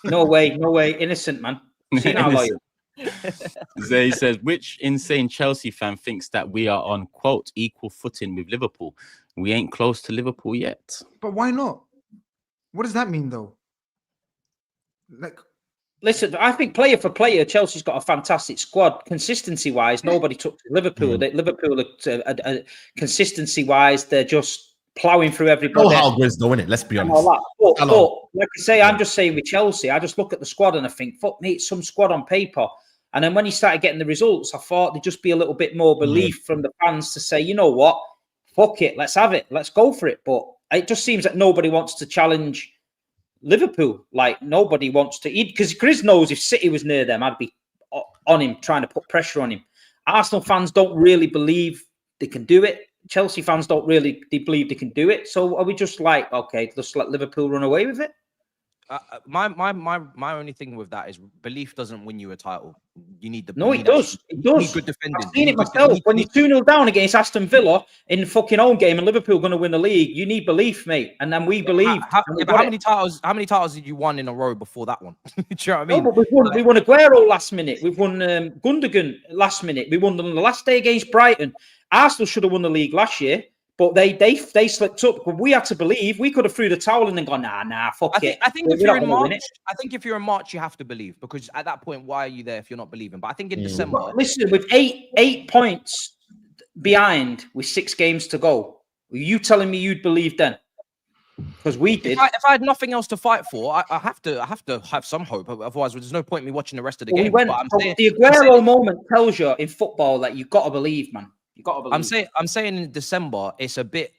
No way. Innocent, man. See now, lawyer. Zay says, which insane Chelsea fan thinks that we are on, quote, equal footing with Liverpool? We ain't close to Liverpool yet. But why not? What does that mean, though? Listen, I think player for player, Chelsea's got a fantastic squad. Consistency-wise, nobody took Liverpool. Liverpool, consistency-wise, they're just ploughing through everybody. No how GRIZZ though, innit? Let's be honest. But like I say, I'm just saying with Chelsea, I just look at the squad and I think, fuck me, it's some squad on paper. And then when he started getting the results, I thought there'd just be a little bit more belief from the fans to say, you know what, fuck it, let's have it, let's go for it. But it just seems that nobody wants to challenge Liverpool. Like nobody wants to, because GRIZZ knows if City was near them, I'd be on him, trying to put pressure on him. Arsenal fans don't really believe they can do it. Chelsea fans don't really believe they can do it. So are we just like, okay, let's let Liverpool run away with it? My only thing with that is belief doesn't win you a title. You need the it does. It does. Need good defending. I've seen it myself. When you're 2-0 down against Aston Villa in the fucking home game and Liverpool going to win the league, you need belief, mate. And then we believe. How many titles did you won in a row before that one? Do you know what I mean? No, but we won Aguero last minute. We've won Gundogan last minute. We won them on the last day against Brighton. Arsenal should have won the league last year. But they slipped up. We had to believe. We could have threw the towel in and gone, nah, fuck it. I think if you're in March, you have to believe, because at that point, why are you there if you're not believing? But I think in December, listen, with eight points behind with 6 games to go, were you telling me you'd believe then? Because we did. If I had nothing else to fight for, I have to have some hope. Otherwise, there's no point in me watching the rest of the game. But the Aguero moment tells you in football that you've got to believe, man. You got to believe. I'm saying in December, it's a bit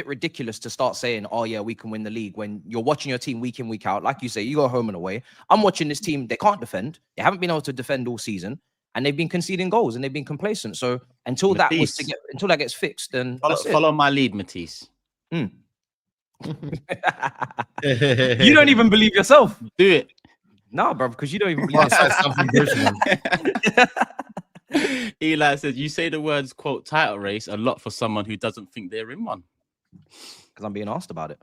ridiculous to start saying, oh yeah, we can win the league when you're watching your team week in, week out. Like you say, you go home and away. I'm watching this team, they can't defend. They haven't been able to defend all season, and they've been conceding goals and they've been complacent. So until that gets fixed, then follow my lead, Matisse. You don't even believe yourself. Do it. No, bro, because you don't even believe yourself. Eli says, you say the words, quote, title race a lot for someone who doesn't think they're in one. Because I'm being asked about it.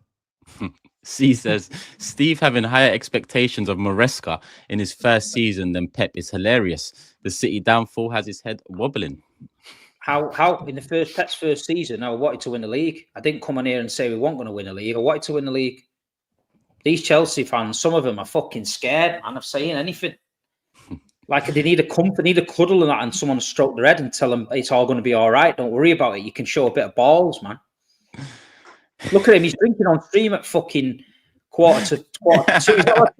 C says, Steve having higher expectations of Maresca in his first season than Pep is hilarious. The City downfall has his head wobbling. How in Pep's first season, I wanted to win the league. I didn't come on here and say we weren't going to win the league. I wanted to win the league. These Chelsea fans, some of them are fucking scared, man, of saying anything. Like they need a comfort, need a cuddle and that, and someone to stroke their head and tell them it's all going to be all right. Don't worry about it. You can show a bit of balls, man. Look at him. He's drinking on stream at fucking quarter to 2. He's not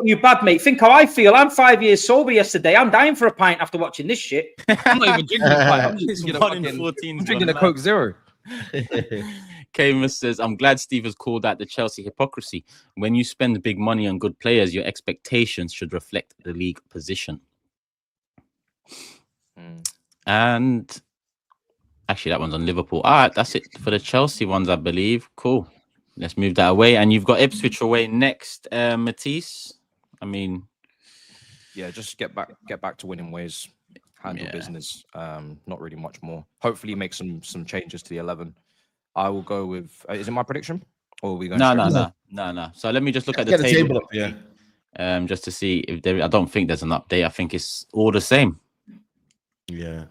you bad, mate. Think how I feel. I'm 5 years sober yesterday. I'm dying for a pint after watching this shit. I'm not even drinking a pint. I'm drinking a Coke Zero. Kamus says, I'm glad Steve has called out the Chelsea hypocrisy. When you spend big money on good players, your expectations should reflect the league position. And actually, that one's on Liverpool. All right, that's it for the Chelsea ones, I believe. Cool. Let's move that away. And you've got Ipswich away next, Matisse. I mean, yeah, just get back to winning ways, handle business. Not really much more. Hopefully, make some changes to the 11. I will go with. Is it my prediction, or are we going? No. So let me just look at the table up, just to see if there. I don't think there's an update. I think it's all the same. Yeah,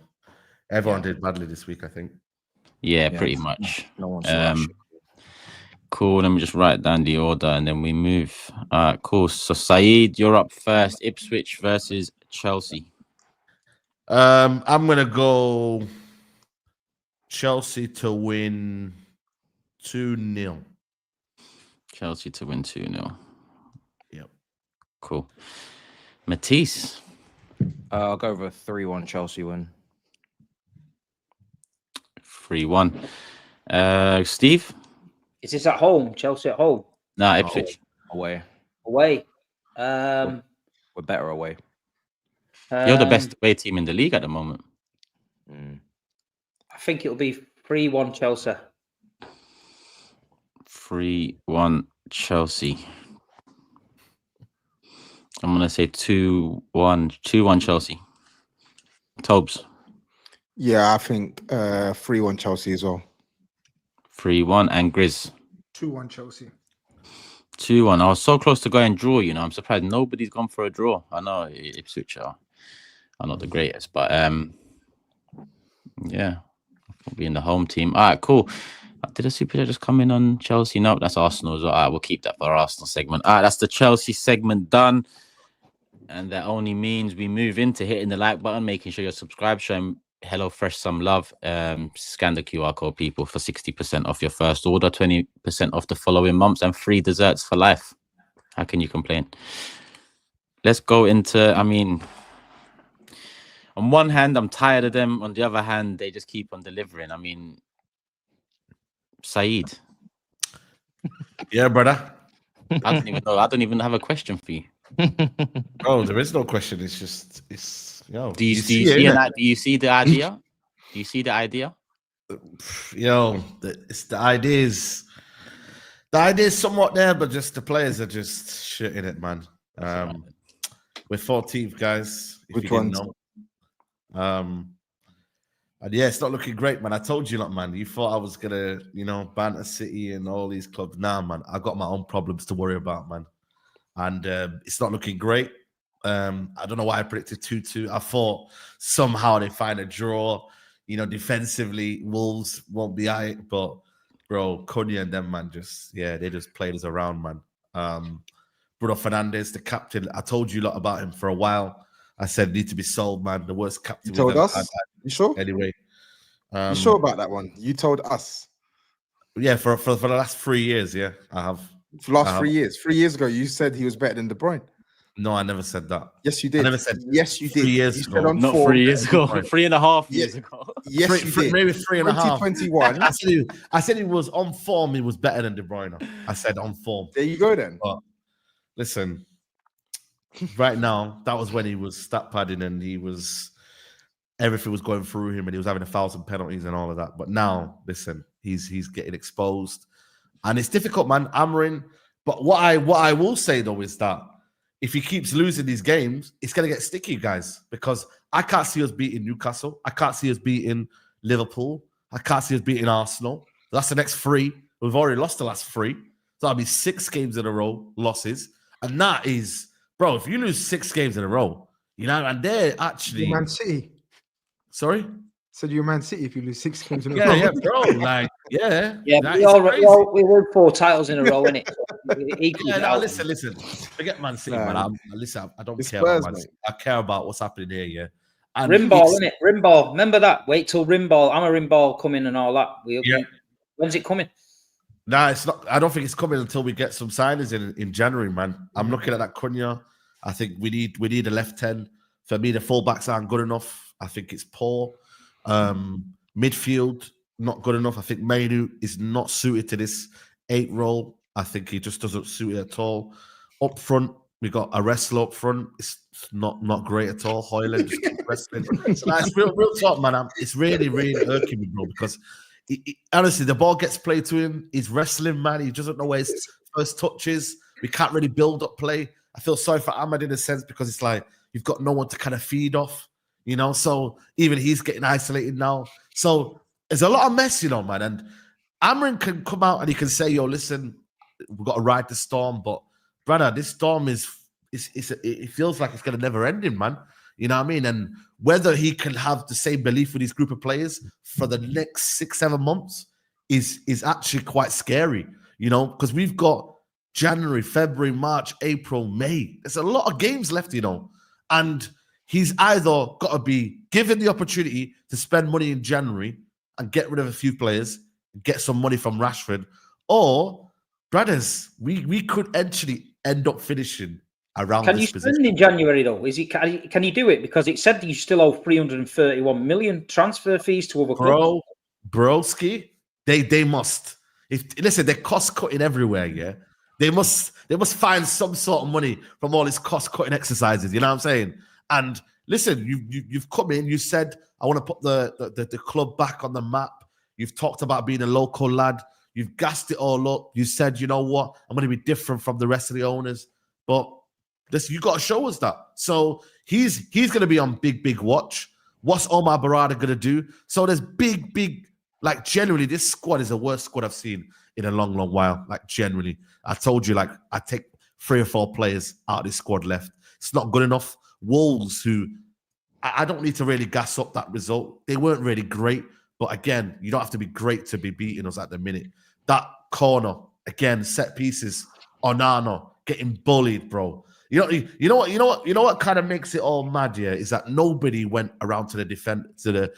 everyone did badly this week, I think. Yeah, pretty much. No one cool. Let me just write down the order and then we move. Cool. So Saeed, you're up first. Ipswich versus Chelsea. I'm gonna go Chelsea to win 2-0. Chelsea to win 2-0. Yep. Cool. Matisse. I'll go over 3-1 Chelsea win. 3-1. Steve? Is this at home? Chelsea at home? No, Ipswich. Away. We're better away. You're the best away team in the league at the moment. I think it'll be 3-1 Chelsea. 3-1 Chelsea. I'm going to say 2-1 Chelsea. Tobs. Yeah, I think 3-1 Chelsea as well. 3-1 and GRIZZ. 2-1 Chelsea. 2-1. I was so close to going draw, you know. I'm surprised nobody's gone for a draw. I know Ipswich are not the greatest, but yeah, we'll be in the home team. All right, cool. Did a super just come in on Chelsea? No, that's Arsenal. All right, we'll keep that for our Arsenal segment. All right, that's the Chelsea segment done. And that only means we move into hitting the like button, making sure you're subscribed, showing HelloFresh some love. Scan the QR code, people, for 60% off your first order, 20% off the following months, and free desserts for life. How can you complain? Let's go into, I mean, on one hand, I'm tired of them. On the other hand, they just keep on delivering. I mean, Saeed. Yeah, brother. I don't even know. I don't even have a question for you. Oh, there is no question. It's just, Do you see the idea? Do you see the idea? The idea is somewhat there, but just the players are just shit in it, man. We're 14th, guys. Which ones? And yeah, it's not looking great, man. I told you, man. You thought I was gonna, banter City and all these clubs. Nah, man. I got my own problems to worry about, man. And it's not looking great. I don't know why I predicted 2-2. I thought somehow they find a draw. You know, defensively, Wolves won't be it, but bro, Cunha and them, man, they just played us around, man. Bruno Fernandes, the captain, I told you a lot about him for a while. I said, need to be sold, man. The worst captain You told we've ever us? had. You sure? Anyway. You sure about that one? You told us. Yeah, for the last 3 years, yeah, I have. For the last 3 years. 3 years ago, you said he was better than De Bruyne. No, I never said that. Yes, you did. I never said yes, you did. 3 years you ago. said on Not form, 3 years ago, 3.5 years ago. Yes, you did. Maybe 3.5. 2021. I said he was on form. He was better than De Bruyne. I said on form. There you go then. But listen, right now, that was when he was stat padding and everything was going through him and he was having 1,000 penalties and all of that. But now, listen, he's getting exposed. And it's difficult, man. Amorim. But what I will say, though, is that if he keeps losing these games, it's going to get sticky, guys, because I can't see us beating Newcastle. I can't see us beating Liverpool. I can't see us beating Arsenal. That's the next 3. We've already lost the last 3. So that'll be 6 games in a row, losses. And that is, bro, if you lose 6 games in a row, you know, and they're actually... Man City. Sorry? So you're Man City if you lose 6 games in a row. Yeah, bro. Like, yeah. We won 4 titles in a row, innit? Listen. Forget Man City, man. I don't care Spurs, about Man City. I care about what's happening here, yeah. And Rimball, innit? Rimball. Remember that? Wait till Rimball. I'm a Rimball coming and all that. When's it coming? Nah, it's not. I don't think it's coming until we get some signings in January, man. I'm looking at that Cunha. I think we need a left 10. For me, the fullbacks aren't good enough. I think it's poor. Midfield, not good enough. I think Mainu is not suited to this 8 role. I think he just doesn't suit it at all. Up front, we got a wrestler up front. It's not great at all. Hoyland just keeps wrestling. So it's real talk, man. It's really, really irking me, bro, because honestly, the ball gets played to him. He's wrestling, man. He doesn't know where his first touch is. We can't really build up play. I feel sorry for Ahmad in a sense because it's like you've got no one to kind of feed off. You know, so even he's getting isolated now. So there's a lot of mess, you know, man. And Amorim can come out and he can say, yo, listen, we've got to ride the storm. But, brother, this storm it feels like it's going to never end, man. You know what I mean? And whether he can have the same belief with his group of players for the next 6-7 months is actually quite scary, you know, because we've got January, February, March, April, May. There's a lot of games left, you know. And he's either got to be given the opportunity to spend money in January and get rid of a few players, get some money from Rashford, or, brothers, we could actually end up finishing around Can this you position. spend in January, though? Can you do it? Because it said you still owe 331 million transfer fees to other clubs. Broski, they must. Listen, they're cost-cutting everywhere, yeah? They must find some sort of money from all these cost-cutting exercises, you know what I'm saying? And listen, you've come in, you said, I want to put the club back on the map. You've talked about being a local lad. You've gassed it all up. You said, you know what, I'm going to be different from the rest of the owners. But you got to show us that. So he's going to be on big watch. What's Omar Barada going to do? So there's big, like generally, this squad is the worst squad I've seen in a long while. Like generally, I told you, like I take 3 or 4 players out of this squad left. It's not good enough. Wolves, who I don't need to really gas up that result. They weren't really great, but again, you don't have to be great to be beating us at the minute. That corner, again, set pieces, Onana getting bullied, bro. You know what kind of makes it all mad, yeah, is that nobody went around to the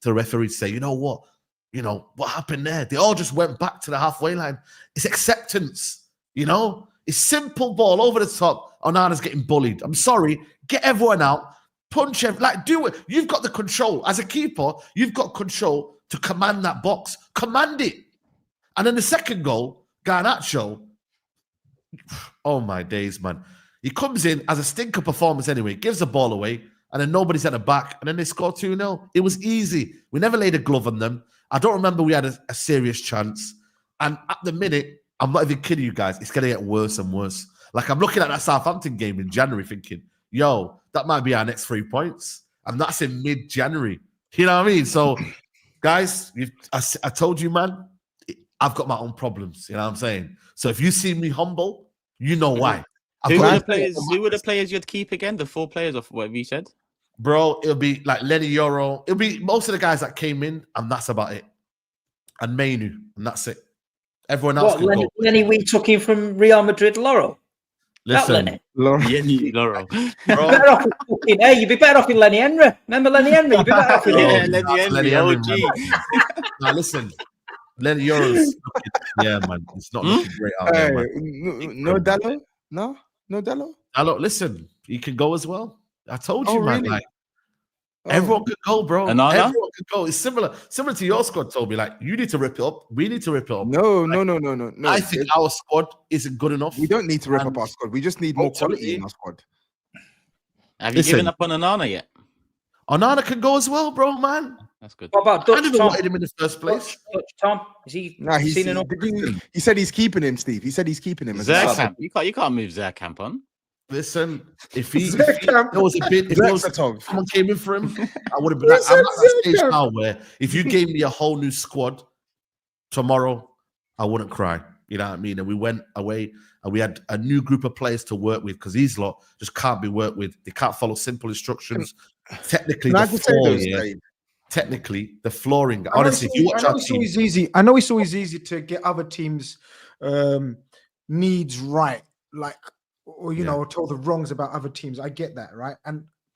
referee to say, you know what happened there? They all just went back to the halfway line. It's acceptance, you know. It's simple ball over the top. Onana's getting bullied. I'm sorry. Get everyone out. Punch him. Like, do it. You've got the control. As a keeper, you've got control to command that box. Command it. And then the second goal, Garnacho. Oh, my days, man. He comes in as a stinker performance anyway. Gives the ball away. And then nobody's at the back. And then they score 2-0. It was easy. We never laid a glove on them. I don't remember we had a serious chance. And at the minute, I'm not even kidding you guys. It's going to get worse and worse. Like, I'm looking at that Southampton game in January thinking, yo, that might be our next 3 points. And that's in mid-January. You know what I mean? So, guys, I told you, man, I've got my own problems. You know what I'm saying? So if you see me humble, you know why. Who were the players you'd keep again? The 4 players of whatever you said? bro, it'll be like Lenny Yoro. It'll be most of the guys that came in, and that's about it. And Mainu, and that's it. Everyone else can go. Lenny, we took him from Real Madrid, Laurel. Listen, Laurel. Hey, you'd be better off in Lenny Henry. Remember Lenny Henry? You'd be better off in Lenny Henry. OG. Now listen, Lenny Yoro's yeah, man, it's not looking great out there, man. No Dallo? No Dallo? Dallo, listen, he can go as well. I told you, man. Really? Like everyone could go, bro. Anana? Everyone could go. It's similar to your squad. Told me like you need to rip it up. We need to rip it up. No. I think our squad isn't good enough. We don't need to rip up our squad. We just need more quality in our squad. Have you given up on Anana yet? Onana can go as well, bro, man. That's good. What about I Dutch never Tom? wanted him in the first place. Dutch Tom? Is he He's seen enough? He said he's keeping him, Steve. He said he's keeping him. Zerkamp. You can't move Zerkamp on. Listen, if there was a bit, if someone came in for him, I would have been like, I'm at that stage now where if you gave me a whole new squad tomorrow, I wouldn't cry. You know what I mean? And we went away and we had a new group of players to work with because these lot just can't be worked with. They can't follow simple instructions. Technically, the flooring. Honestly, if you watch our team, I know it's always easy to get other teams' needs right, like, or you know, tell the wrongs about other teams. I get that, right?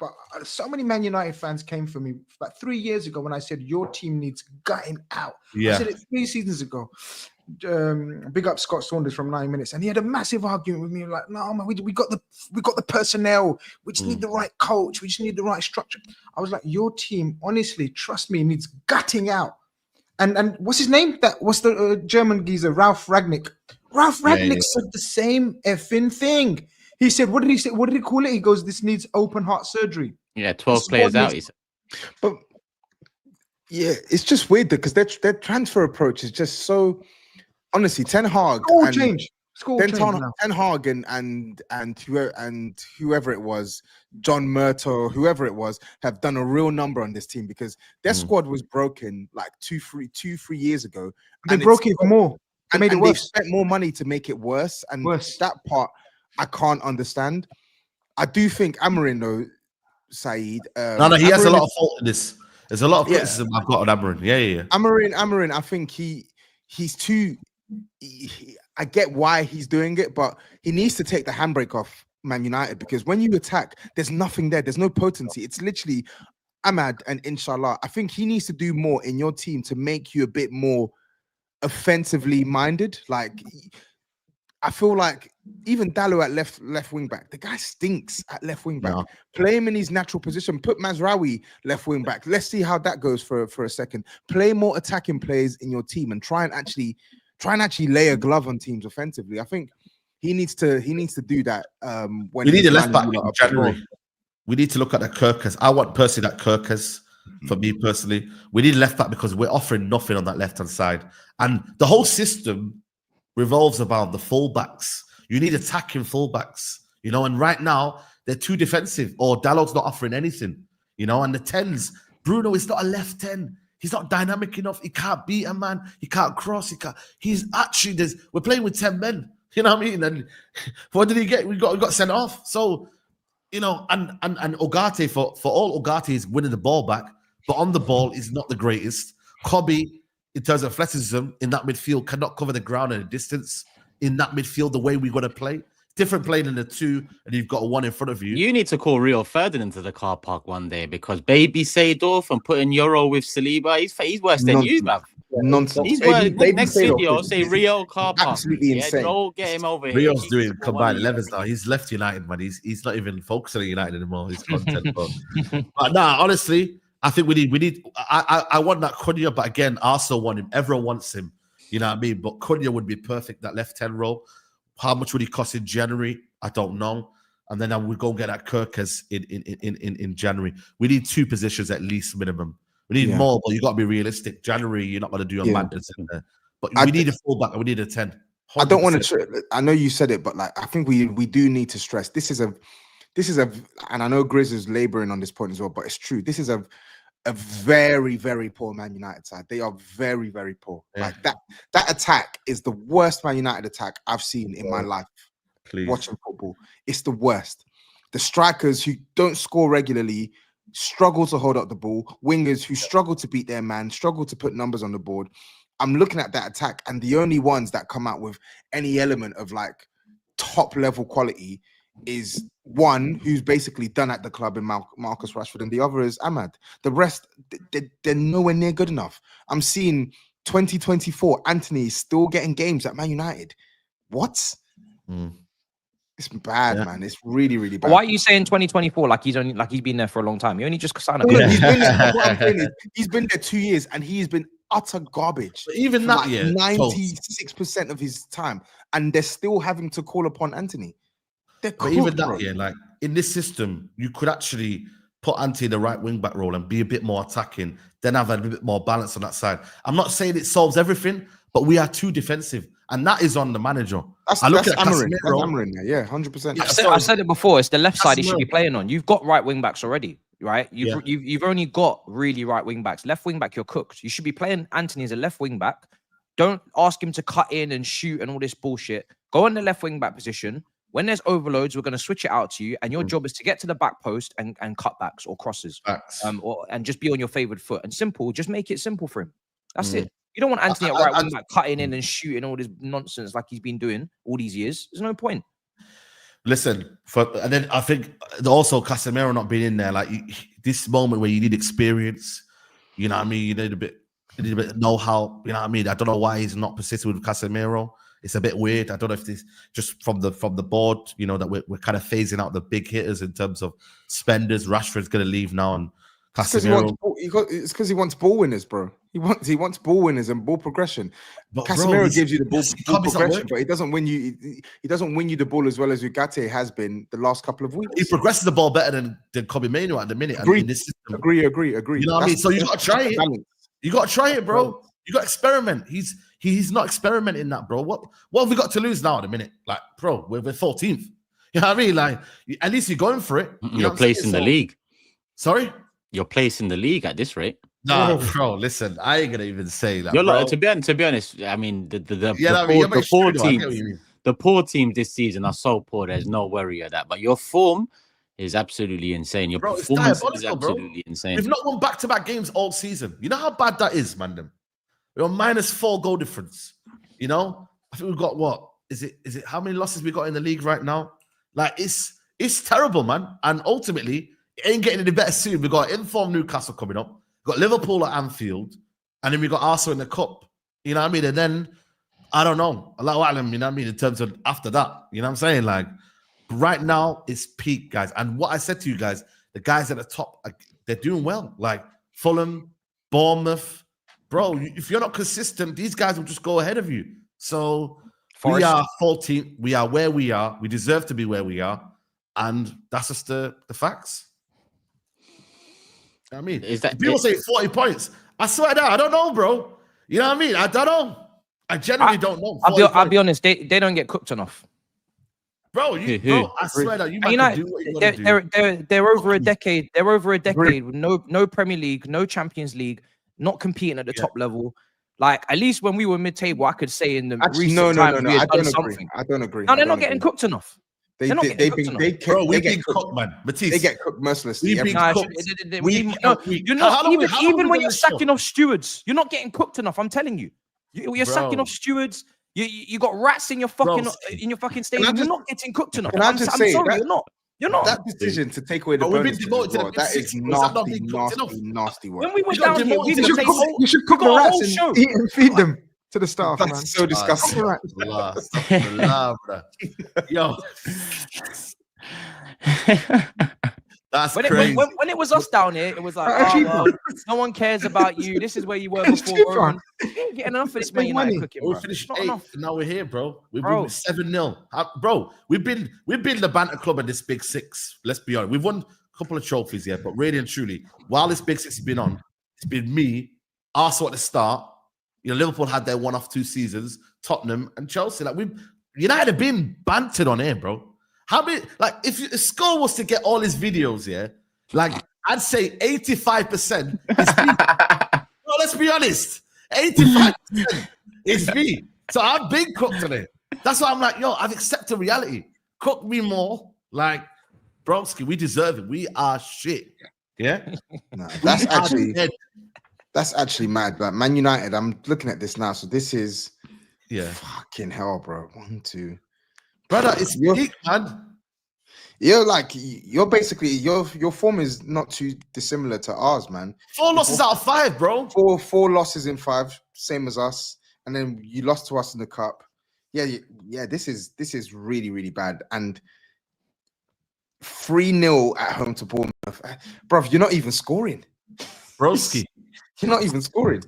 But so many Man United fans came for me about 3 years ago when I said your team needs gutting out. I said it 3 seasons ago. Big up Scott Saunders from 9 Minutes, and he had a massive argument with me. Like, no, man, we got the personnel. We just need the right coach. We just need the right structure. I was like, your team, honestly, trust me, needs gutting out. And what's his name? What's the German geezer? Ralf Rangnick. Ralf Rangnick said the same effing thing. He said, what did he say? What did he call it? He goes, this needs open heart surgery. Yeah, 12 players out. He said. But yeah, it's just weird because their transfer approach is just so. Honestly, Ten Hag Ten Hag and whoever it was, John Murto, whoever it was, have done a real number on this team because their squad was broken like two, 3 years ago. They broke it more. They made it worse. They spent more money to make it worse. And that part I can't understand. I do think Amorim though, SAEED. No, he has a lot of fault in this. There's a lot of criticism I've got on Amorim. Yeah. Amorim, I think he's too. I get why he's doing it, but he needs to take the handbrake off Man United because when you attack, there's nothing there. There's no potency. It's literally Ahmad and Inshallah. I think he needs to do more in your team to make you a bit more offensively minded. Like, I feel like even Dallo at left wing back, the guy stinks at left wing back. No. Play him in his natural position. Put Mazraoui left wing back. Let's see how that goes for a second. Play more attacking players in your team and try and actually lay a glove on teams offensively. I think he needs to do that. When we need a left back in January. We need to look at the Kirkers. I want personally that Kirkers. For me personally, we need left back because we're offering nothing on that left hand side, and the whole system revolves around the fullbacks. You need attacking fullbacks, you know. And right now they're too defensive, or Dalot's not offering anything, you know. And the 10s, Bruno is not a left 10. He's not dynamic enough. He can't beat a man. He can't cross. He's actually we're playing with 10 men. You know what I mean? And what did he get? We got sent off. So, you know, and Ugarte for all Ugarte is winning the ball back, but on the ball is not the greatest. Kobe, in terms of athleticism in that midfield, cannot cover the ground at a distance in that midfield the way we're going to play. Different playing in the 2, and you've got a 1 in front of you. You need to call Rio Ferdinand to the car park one day because baby Seedorf and putting Euro with Saliba, he's worse than you, man. Nonsense. He's worse. Next video, say Rio car park. Absolutely insane. Don't get him over here. Rio's doing combined 11s now. He's left United, man. He's not even focusing on United anymore. His content, but nah, honestly, I think we need. I want that Cunha, but again, Arsenal want him. Everyone wants him. You know what I mean? But Cunha would be perfect, that left 10 role. How much would he cost in January? I don't know. And then I would go get that Kirkers in January. We need 2 positions at least minimum. We need more, but you got to be realistic. January, you're not going to do a madness in there. But we need a fullback and we need a 10. 100%. I don't want to. I know you said it, but like I think we do need to stress this is a, and I know GRIZZ is laboring on this point as well, but it's true. This is a very, very poor Man United side. They are very, very poor. Yeah. Like that attack is the worst Man United attack I've seen in my life. Watching football, it's the worst. The strikers who don't score regularly struggle to hold up the ball, wingers who struggle to beat their man, struggle to put numbers on the board. I'm looking at that attack, and the only ones that come out with any element of like top level quality is one who's basically done at the club in Marcus Rashford, and the other is Ahmad. The rest, they're nowhere near good enough. I'm seeing 2024 Anthony is still getting games at Man United. What? It's bad, man. It's really, really bad. Why are you saying 2024 like he's been there for a long time? He only just signed a He's been there, what I'm saying is, he's been there 2 years and he's been utter garbage. But even that, like 96% of his time, and they're still having to call upon Anthony. But even that, like in this system, you could actually put Anthony in the right wing back role and be a bit more attacking, then have a bit more balance on that side. I'm not saying it solves everything, but we are too defensive, and that is on the manager. That's Amarin there, yeah, 100%. I've said it before. It's the left side he should be playing on. You've got right wing backs already, right? You've only got really right wing backs. Left wing back, you're cooked. You should be playing Anthony as a left wing back. Don't ask him to cut in and shoot and all this bullshit. Go in the left wing back position. When there's overloads, we're going to switch it out to you, and your job is to get to the back post and cutbacks or crosses, and just be on your favored foot. And simple, just make it simple for him. That's it. You don't want Anthony at right wing back cutting in and shooting all this nonsense like he's been doing all these years. There's no point. Listen, and then I think also Casemiro not being in there, like this moment where you need experience, you know what I mean? You need a bit of know-how, you know what I mean? I don't know why he's not persistent with Casemiro. It's a bit weird. I don't know if this just from the board, you know, that we're kind of phasing out the big hitters in terms of spenders. Rashford's going to leave now, and Casemiro. It's because he wants ball winners, bro. He wants ball winners and ball progression. But Casemiro gives you the ball progression, but he doesn't win you. He doesn't win you the ball as well as Ugarte has been the last couple of weeks. He progresses the ball better than Kobe Mainoo at the minute. Agree. In this system. Agree. You know what I mean? So you got to try it. You got to try it, bro. You got to experiment. He's not experimenting that, bro. What have we got to lose now at the minute? Like, bro, we're 14th. You know what I mean? Like, at least you're going for it. You're placing the league. Sorry? You're placing the league at this rate. No, bro, listen, I ain't gonna even say that. To be honest, I mean, the poor teams this season are so poor. There's no worry of that. But your form is absolutely insane. Your performance is absolutely insane. We've not won back-to-back games all season. You know how bad that is, man. We're on -4 goal difference. You know, I think we've got what is it? How many losses we got in the league right now? Like it's terrible, man. And ultimately, it ain't getting any better soon. We got informed Newcastle coming up. Got Liverpool at Anfield, and then we got Arsenal in the cup. You know what I mean? And then I don't know. Allahu A'lam, you know what I mean? In terms of after that, you know what I'm saying? Like right now, it's peak, guys. And what I said to you guys, the guys at the top, they're doing well. Like Fulham, Bournemouth, bro. If you're not consistent, these guys will just go ahead of you. So we are 14th. We are where we are. We deserve to be where we are, and that's just the facts. I mean, people say 40 points. I swear that I don't know, bro. You know what I mean? I don't know. I generally don't know. I'll be honest. They don't get cooked enough, bro. I swear that you might do what you want to do. They're over a decade. They're over a decade with no Premier League, no Champions League, not competing at the top level. Like at least when we were mid-table, I could say in the recent times we had done something. I don't agree. No, they're not getting cooked enough. We've been cooked, man. Matisse, they get cooked mercilessly. Even when you're sacking off stewards, you're not getting cooked enough. I'm telling you, you're sacking off stewards. You got rats in your fucking stadium. You're not getting cooked enough. I'm sorry, you're not. You're not. That decision to take away the bonus, that is nasty work. When we went down here, you should cook the rats and eat and feed them to the staff. That's man. So disgusting. Yo. That's crazy. When it was us down here, it was like, no one cares about you. This is where you were before. You ain't getting enough of this Man United cooking, bro. We finished 8th, and now we're here, bro. We've been 7-0. Bro, we've been the banter club in this Big Six. Let's be honest. We've won a couple of trophies here, but really and truly, while this Big Six has been on, it's been me, Arsenal at the start. You know, Liverpool had their 1 off 2 seasons, Tottenham and Chelsea. Like United have been bantered on here, bro. How many? Like, if Skull was to get all his videos, like I'd say 85% is me. Bro, let's be honest, 85% is me. So I've been cooked today. That's why I'm like, yo, I've accepted reality. Cook me more, like, broski. We deserve it. We are shit. Yeah, No, that's actually mad. But Man United, I'm looking at this now. So this is fucking hell, bro. 1, 2, brother, it's peak, man. You're basically your form is not too dissimilar to ours, man. 4 losses out of 5, bro. Four losses in 5, same as us, and then you lost to us in the cup. Yeah. This is really, really bad. And 3-0 at home to Bournemouth, bro. You're not even scoring, broski. You're not even scoring.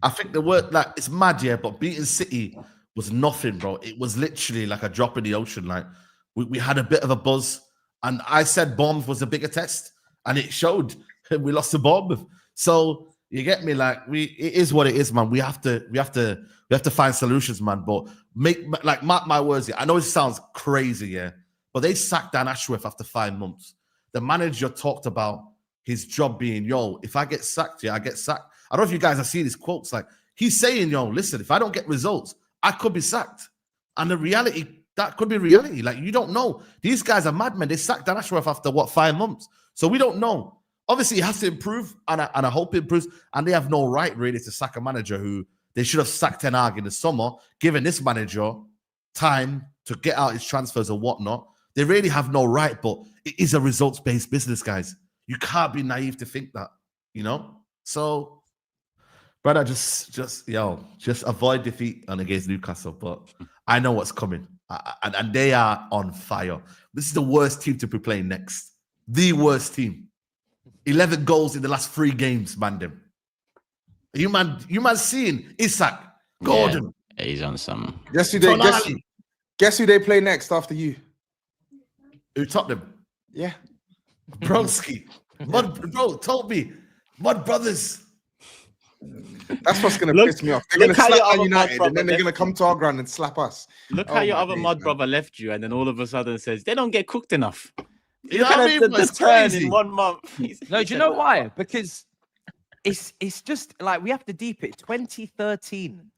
I think the word it's mad, yeah. But beating City was nothing, bro. It was literally like a drop in the ocean. Like we had a bit of a buzz. And I said Bournemouth was a bigger test, and it showed. We lost to Bournemouth. So you get me? Like it is what it is, man. We have to find solutions, man. But mark my words here. I know it sounds crazy, yeah, but they sacked Dan Ashworth after 5 months. The manager talked about his job being, if I get sacked, I get sacked. I don't know if you guys have seen his quotes. Like he's saying, listen, if I don't get results, I could be sacked. And the reality. That could be reality. Like, you don't know. These guys are madmen. They sacked Dan Ashworth after, 5 months? So we don't know. Obviously, it has to improve, and I hope it improves. And they have no right, really, to sack a manager who they should have sacked Ten Hag in the summer, given this manager time to get out his transfers and whatnot. They really have no right, but it is a results-based business, guys. You can't be naive to think that, So, brother, just avoid defeat against Newcastle. But I know what's coming. And they are on fire. This is the worst team to be playing next. The worst team. 11 goals in the last 3 games, man. You man seeing Isak, Gordon. Yeah, he's on some. Guess who they play next after you? Who Tottenham? Yeah. Broski. Bro, told me. Mud Brothers. That's what's going to piss me off. They're going to slap United, and then they're going to come to our ground and slap us. Look how your other mud brother left you, and then all of a sudden says they don't get cooked enough. You know what I mean? The turn in 1 month. No, do you know why? Because it's just like we have to deep it. 2013,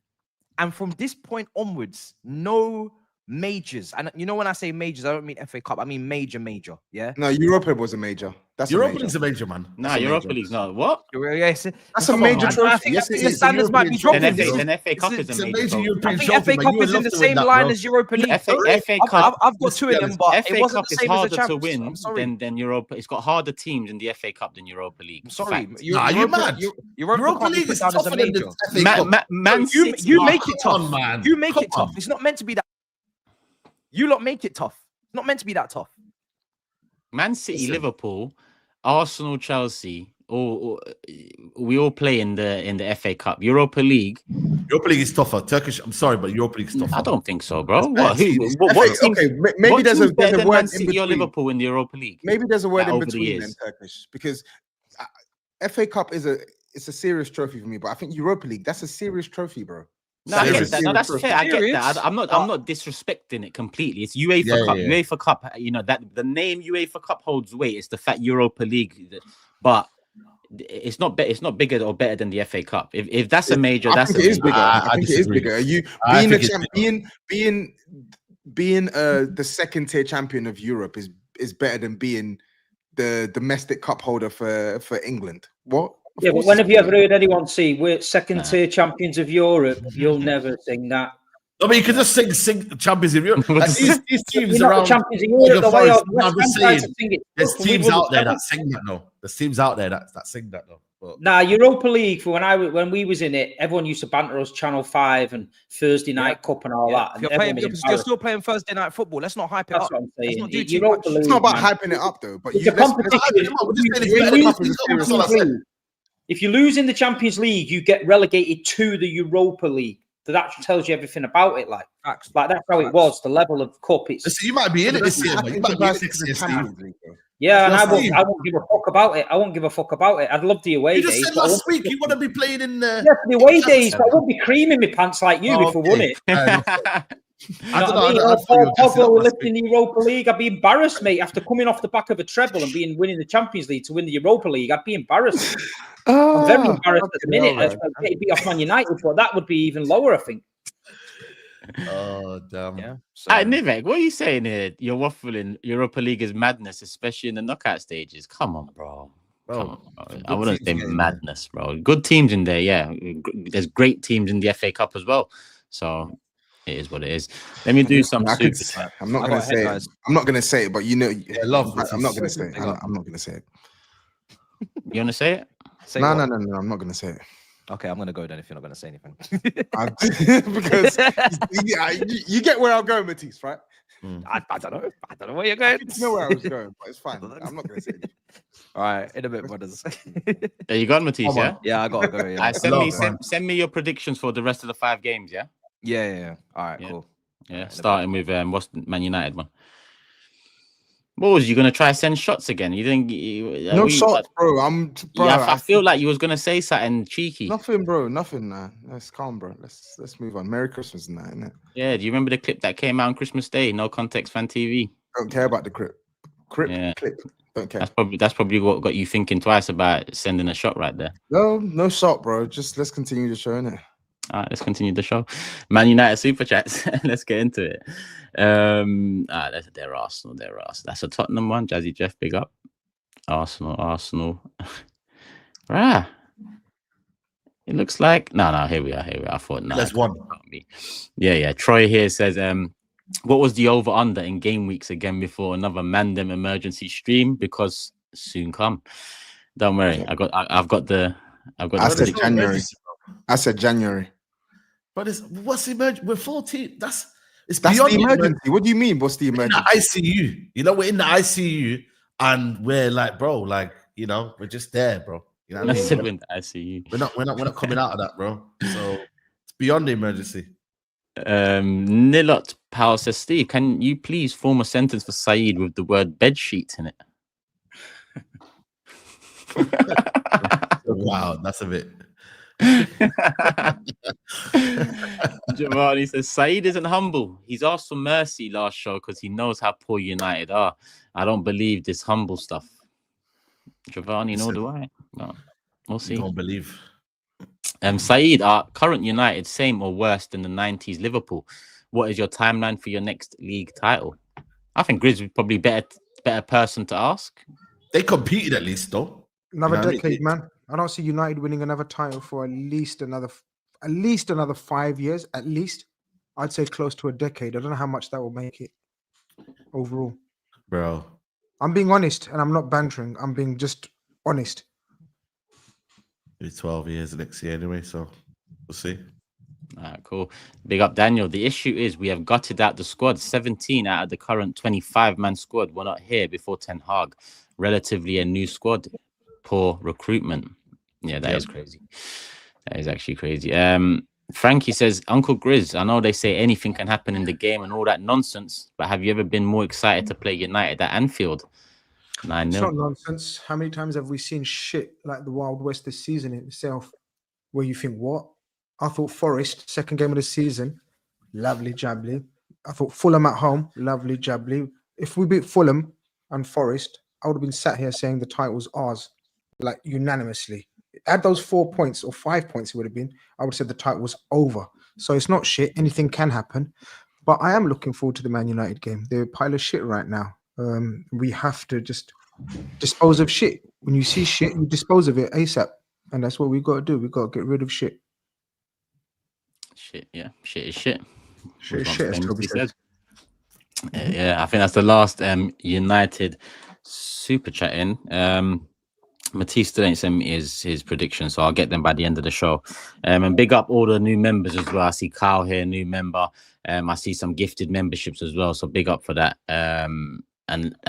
and from this point onwards, no majors. And when I say majors, I don't mean FA Cup. I mean major. Yeah. No, Europa was a major. That's Europa League's a major, man. Nah, Europa League's not. What? Yes, that's a major trophy. I think the standards might be dropping. Then FA Cup is a major I think FA Cup is in the same line as Europa League. FA Cup. I've got 2 of them, but FA it wasn't Cup the is same as harder the to win than Europa. It's got harder teams in the FA Cup than Europa League. I'm sorry, you mad? Europa League is tougher than the FA Cup. You make it tough, man. You make it tough. It's not meant to be that. You lot make it tough. It's not meant to be that tough. Man City, Liverpool, Arsenal, Chelsea, we all play in the FA Cup. Europa League is tougher. Turkish, I'm sorry, but Europa League is tougher. I don't think so, bro. Maybe there's a word Man in City between. or Liverpool in the Europa League. Maybe there's a word in between in Turkish, because FA Cup it's a serious trophy for me, but I think Europa League, that's a serious trophy, bro. No, I get that. No, that's fair. I get that. I'm not disrespecting it completely. It's UEFA Cup. UEFA Cup. That the name UEFA Cup holds weight. It's the fact Europa League, but it's not bigger or better than the FA Cup. If that's a major, I think it is bigger. I think it is bigger. You being a champion, being the second tier champion of Europe is better than being the domestic cup holder for England. What? Yeah, but when have you ever heard anyone say we're second tier champions of Europe? You'll never sing that. I mean, you can just sing champions of Europe. Like these teams You're around not champions of Europe. The way there's teams out there that sing that though. There's teams out there that sing that though. But... Nah, Europa League. For when we was in it, everyone used to banter us Channel 5 and Thursday night cup and all that. And you're still playing Thursday night football. Let's not hype it up. What I'm saying. It's not about hyping it up though. But if you lose in the Champions League, you get relegated to the Europa League. So that tells you everything about it. Like that's how it was. The level of cup. So you might be in it this year. Yeah, and I won't give a fuck about it. I won't give a fuck about it. I'd love the away days. You just said last week you want to be playing in the... Yeah, the away days, but I won't be creaming my pants like you if we won it. I don't know. Pogba were lifting the Europa League. I'd be embarrassed, mate. After coming off the back of a treble and winning the Champions League to win the Europa League, I'd be embarrassed. I'm very embarrassed at the minute. I'd get beat off Man United, but that would be even lower, I think. Oh damn! Yeah. Nivek, what are you saying here? You're waffling. Europa League is madness, especially in the knockout stages. Come on, bro. Bro, Come on, bro. some I good wouldn't teams say getting there. madness, bro. Good teams in there, yeah. There's great teams in the FA Cup as well. So it is what it is. Let me do some I could. super chat. I'm not I gonna got ahead, say it. guys. I'm not gonna say it, but you know, love I'm not gonna Matisse. say it. I'm not gonna say it. You want to say it? Say No, what? no. I'm not gonna say it. Okay, I'm gonna go then if you're not gonna say anything. Because you get where I'm going, Matisse, right? I don't know. I don't know where you're going. You know where I was going, but it's fine. I'm not gonna say it. All right, in a bit, brothers. There you go, Matisse, Come yeah? on. Yeah, I gotta go. Yeah, Send me your predictions for the rest of the 5 games, yeah? yeah. All right, Yeah. cool. Yeah, starting with what's the Man United one? What was you gonna try send shots again? You didn't. No shots, bro. Bro. Yeah, I feel like you was gonna say something cheeky. Nothing, bro. Nothing. Nah. Let's calm, bro. Let's move on. Merry Christmas and that, innit? Yeah, do you remember the clip that came out on Christmas Day? No Context Fan TV. Don't care about the clip. Yeah. Clip. Don't care. That's probably what got you thinking twice about sending a shot right there. No shot, bro. Just let's continue the show, innit? All right, let's continue the show. Man United super chats. Let's get into it. They're Arsenal. That's a Tottenham one. Jazzy Jeff, big up. Arsenal. Rah. It looks like no. Here we are. I thought no. That's one. Yeah. Troy here says, what was the over under in game weeks again before another Mandem emergency stream? Because soon come. Don't worry. I've got the. I said January. I said January. But what's the emergency? We're 14. That's beyond the emergency. What do you mean? What's the emergency? In the ICU. You know, we're in the ICU and we're like, bro, like, you know, we're just there, bro. You know what I mean? In the ICU. We're not coming out of that, bro. So it's beyond the emergency. Nilot Powell says, Steve, can you please form a sentence for SAEED with the word bed sheet in it? Wow, that's a bit. Giovanni says SAEED isn't humble. He's asked for mercy last show because he knows how poor United are. I don't believe this humble stuff. Giovanni, nor do I. No, we'll see. Don't believe. SAEED, are current United same or worse than the 90s Liverpool? What is your timeline for your next league title? I think GRIZZ would probably better person to ask. They competed at least, though. Another decade, man. I don't see United winning another title for at least another 5 years. At least, I'd say close to a decade. I don't know how much that will make it overall. Bro, I'm being honest, and I'm not bantering. I'm being just honest. It's 12 years next year anyway, so we'll see. All right, cool. Big up, Daniel. The issue is we have gutted out the squad. 17 out of the current 25-man squad were not here before Ten Hag. Relatively a new squad. Poor recruitment. Yeah, that is crazy. That is actually crazy. Frankie says, Uncle GRIZZ, I know they say anything can happen in the game and all that nonsense, but have you ever been more excited to play United at Anfield? 9-0. It's not nonsense. How many times have we seen shit like the Wild West this season itself where you think, what? I thought Forest, second game of the season, lovely jabbly. I thought Fulham at home, lovely jabbly. If we beat Fulham and Forest, I would have been sat here saying the title's ours, like unanimously. Add those 4 points or 5 points, it would have been. I would have said the title was over. So it's not shit. Anything can happen. But I am looking forward to the Man United game. They're a pile of shit right now. We have to just dispose of shit. When you see shit, you dispose of it ASAP. And that's what we've got to do. We've got to get rid of shit. Shit, yeah. Shit is shit. Shit is shit, as Toby says. Yeah, I think that's the last United super chat in. Matisse didn't send me his prediction, so I'll get them by the end of the show. And big up all the new members as well. I see Kyle here, new member. I see some gifted memberships as well, so big up for that. And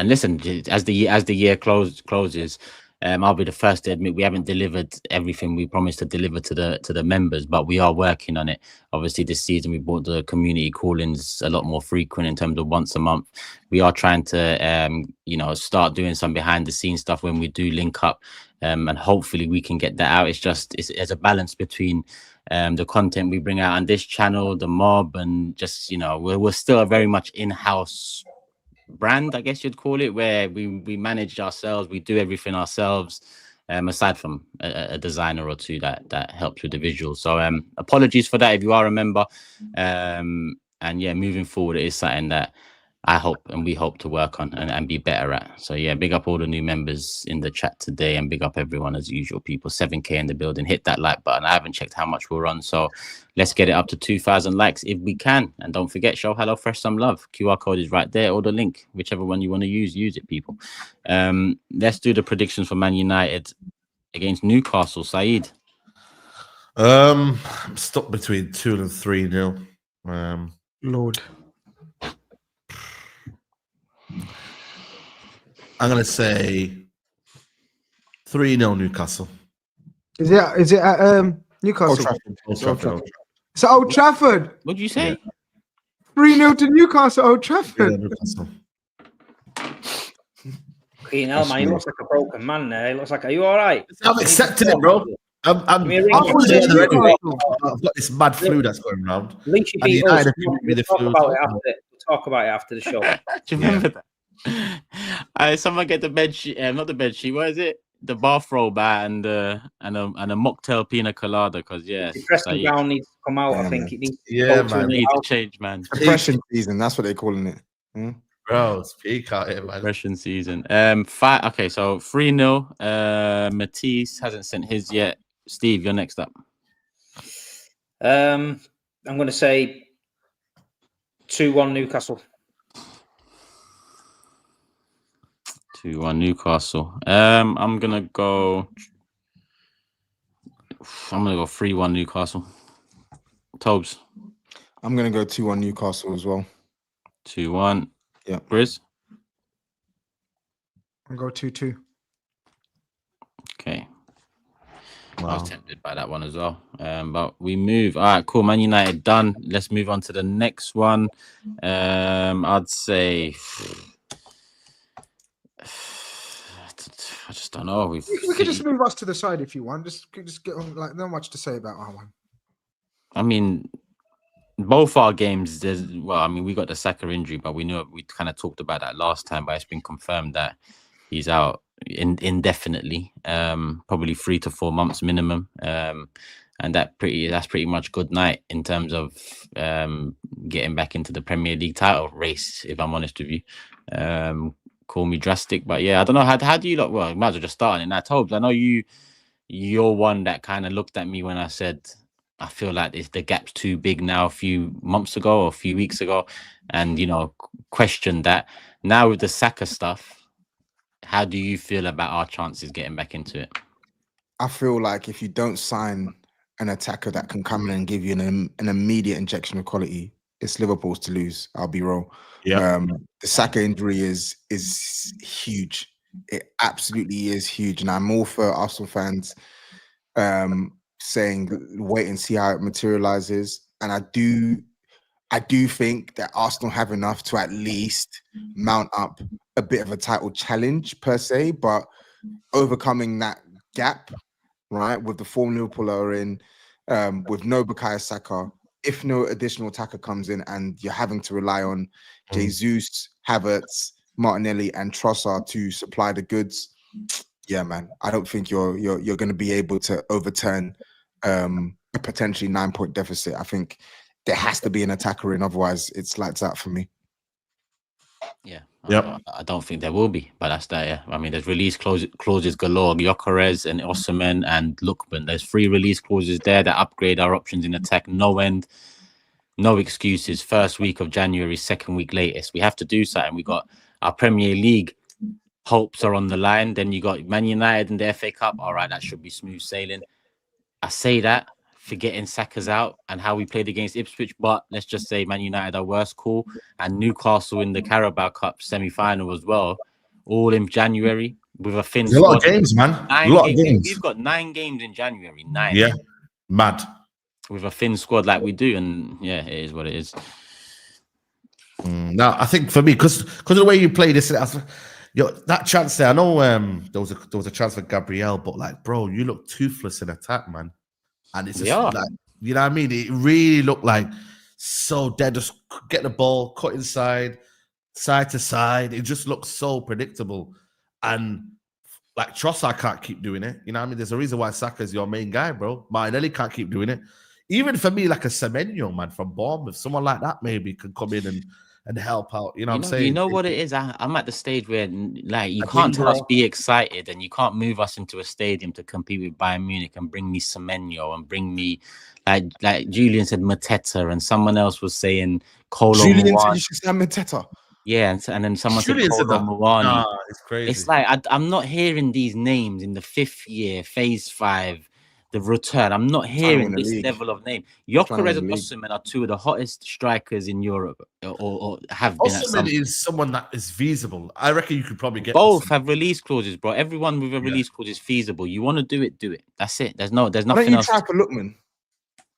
listen, as the year closes, I'll be the first to admit we haven't delivered everything we promised to deliver to the members, but we are working on it. Obviously, this season we brought the community call-ins a lot more frequent in terms of once a month. We are trying to, start doing some behind-the-scenes stuff when we do link up, and hopefully we can get that out. It's a balance between the content we bring out on this channel, the mob, and just we're still a very much in-house brand, I guess you'd call it, where we manage ourselves, we do everything ourselves, aside from a designer or two that helps with the visuals. So apologies for that if you are a member. And yeah, moving forward, it is something that I hope and we hope to work on and be better at. So yeah, big up all the new members in the chat today and big up everyone as usual, people. 7K in the building. Hit that like button. I haven't checked how much we're on, so let's get it up to 2,000 likes if we can. And don't forget, show HelloFresh some love. QR code is right there, or the link, whichever one you want to use it, people. Let's do the predictions for Man United against Newcastle. Saeed. I'm stuck between 2 and 3-0. Lord. I'm going to say 3-0 Newcastle. Is it at Newcastle? Old Trafford. It's at Old Trafford. What did you say? 3-0 to Newcastle, Old Trafford. Yeah, Newcastle. You know, man, he looks like a broken man there. He looks like, are you all right? I'm accepting it, bro. I've got this mad flu that's going around. At least you beat us. We'll talk about it after the show. Do you remember that? Someone get the bed sheet, not the bed sheet. What is it? The bathrobe and a mocktail pina colada. Because yeah, the dressing gown needs to come out. I think it needs. Yeah, man. Need to change, man. Depression season. That's what they're calling it. Bro, speak out here, man. Depression season. Okay, so 3-0. Matisse hasn't sent his yet. Steve, you're next up. I'm going to say 2-1 Newcastle. 2-1 Newcastle. I'm gonna go 3-1 Newcastle. Tobes. I'm gonna go 2-1 Newcastle as well. 2-1. Yeah. Grizz. I'll go 2-2. Okay. Wow. I was tempted by that one as well. But we move. All right, cool. Man United done. Let's move on to the next one. I'd say I just don't know. We could just move us to the side if you want. Just get on. Like, not much to say about our one. I mean, both our games. We got the Saka injury, but we kind of talked about that last time. But it's been confirmed that he's out indefinitely, probably 3 to 4 months minimum. And that's pretty much good night in terms of getting back into the Premier League title race. If I'm honest with you, call me drastic, but yeah, I don't know how do you look. Well, might as well just start it now. Tobes, I know you're one that kind of looked at me when I said I feel like the gap's too big now a few months ago or a few weeks ago, and questioned that. Now with the Saka stuff, how do you feel about our chances getting back into it? I feel like if you don't sign an attacker that can come in and give you an immediate injection of quality, it's Liverpool's to lose. I'll be real. Yeah. The Saka injury is huge. It absolutely is huge, and I'm all for Arsenal fans saying wait and see how it materializes. And I do think that Arsenal have enough to at least mount up a bit of a title challenge per se, but overcoming that gap, right, with the form Liverpool are in, with no Bukayo Saka, if no additional attacker comes in and you're having to rely on Jesus, Havertz, Martinelli and Trossard to supply the goods, yeah, man, I don't think you're going to be able to overturn a potentially 9-point deficit. I think there has to be an attacker in, otherwise it's lights out for me. Yeah. Yep. I don't think there will be, but that's that. Yeah. I mean, there's release clauses galore. Gyökeres and Osimhen and Lookman. There's 3 release clauses there that upgrade our options in attack. No end, no excuses. First week of January, second week latest. We have to do something. We got our Premier League hopes are on the line. Then you got Man United and the FA Cup. All right, that should be smooth sailing. I say that, forgetting Saka's out and how we played against Ipswich, but let's just say Man United are worse call, and Newcastle in the Carabao Cup semi-final as well, all in January with a Finn squad. A lot of games, man. A lot of games. We've got 9 games in January. 9. Yeah, mad. With a Finn squad like we do, and yeah, it is what it is. Now, I think for me, because of the way you play this, that chance there, I know there was a chance for Gabriel, but like, bro, you look toothless in attack, man. And it's just like, you know what I mean? It really looked like so dead. Just get the ball, cut inside, side to side. It just looks so predictable. And like Trossard can't keep doing it. You know what I mean? There's a reason why Saka's your main guy, bro. Martinelli can't keep doing it. Even for me, like a Semenyo, man, from Bournemouth, someone like that maybe could come in and help out. You know what I'm You saying? know what it is? I'm at the stage where, like, you I can't think, tell us bro- be excited, and you can't move us into a stadium to compete with Bayern Munich and bring me Semenyo and bring me, like Julian said, Mateta, and someone else was saying Kolo Julian said Muani. you should stand Mateta. Yeah, and then someone Julian said said Kolo that. Muani. Nah, it's crazy. It's like I'm not hearing these names in the 5th year, phase 5, the return. I'm not Trying to hearing win the this league. level of name. Trying to Gyökeres win and the league. Osimhen are 2 of the hottest strikers in Europe, or have been at some. Osimhen is someone that is feasible. I reckon you could probably get Both Osimhen. have release clauses, bro. Everyone with a release clause is feasible. You want to do it, do it. That's it. There's Why nothing don't you else. try for Lookman?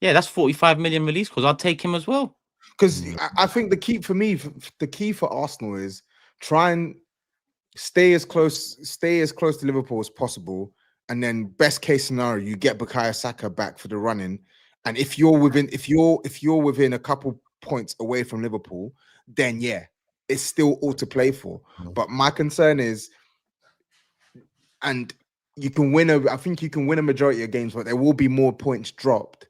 Yeah, that's 45 million release clause. I'll take him as well. Because I think the key for me, the key for Arsenal is try and stay as close to Liverpool as possible, and then best case scenario, you get Bukayo Saka back for the running. And if you're within a couple points away from Liverpool, then yeah, it's still all to play for. But my concern is, and you can win I think you can win a majority of games, but there will be more points dropped,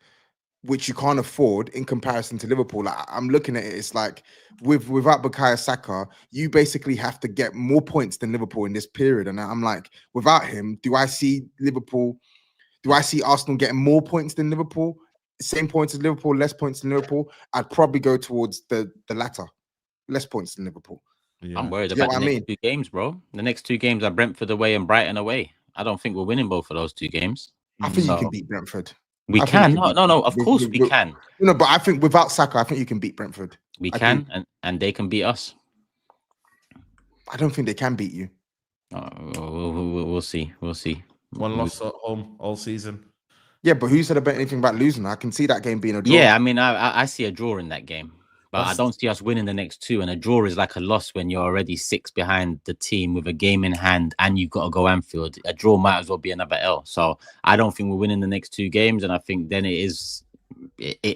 which you can't afford in comparison to Liverpool. Like, I'm looking at it, it's like without Bukayo Saka, you basically have to get more points than Liverpool in this period. And I'm like, without him, do I see Arsenal getting more points than Liverpool? Same points as Liverpool, less points than Liverpool? I'd probably go towards the latter, less points than Liverpool. Yeah. I'm worried You get about the what I next 2 games, bro. The next 2 games are Brentford away and Brighton away. I don't think we're winning both of those 2 games. I think So- you can beat Brentford. We I think can. you can No, beat- of course we can. No, but I think without Saka, I think you can beat Brentford. We I can, do. and they can beat us. I don't think they can beat you. We'll see. We'll see. One loss at home all season. Yeah, but who said about anything about losing? I can see that game being a draw. Yeah, I mean, I see a draw in that game, but That's- I don't see us winning the next 2. And a draw is like a loss when you're already 6 behind the team with a game in hand, and you've got to go Anfield. A draw might as well be another L. So I don't think we're winning the next 2 games, and I think then it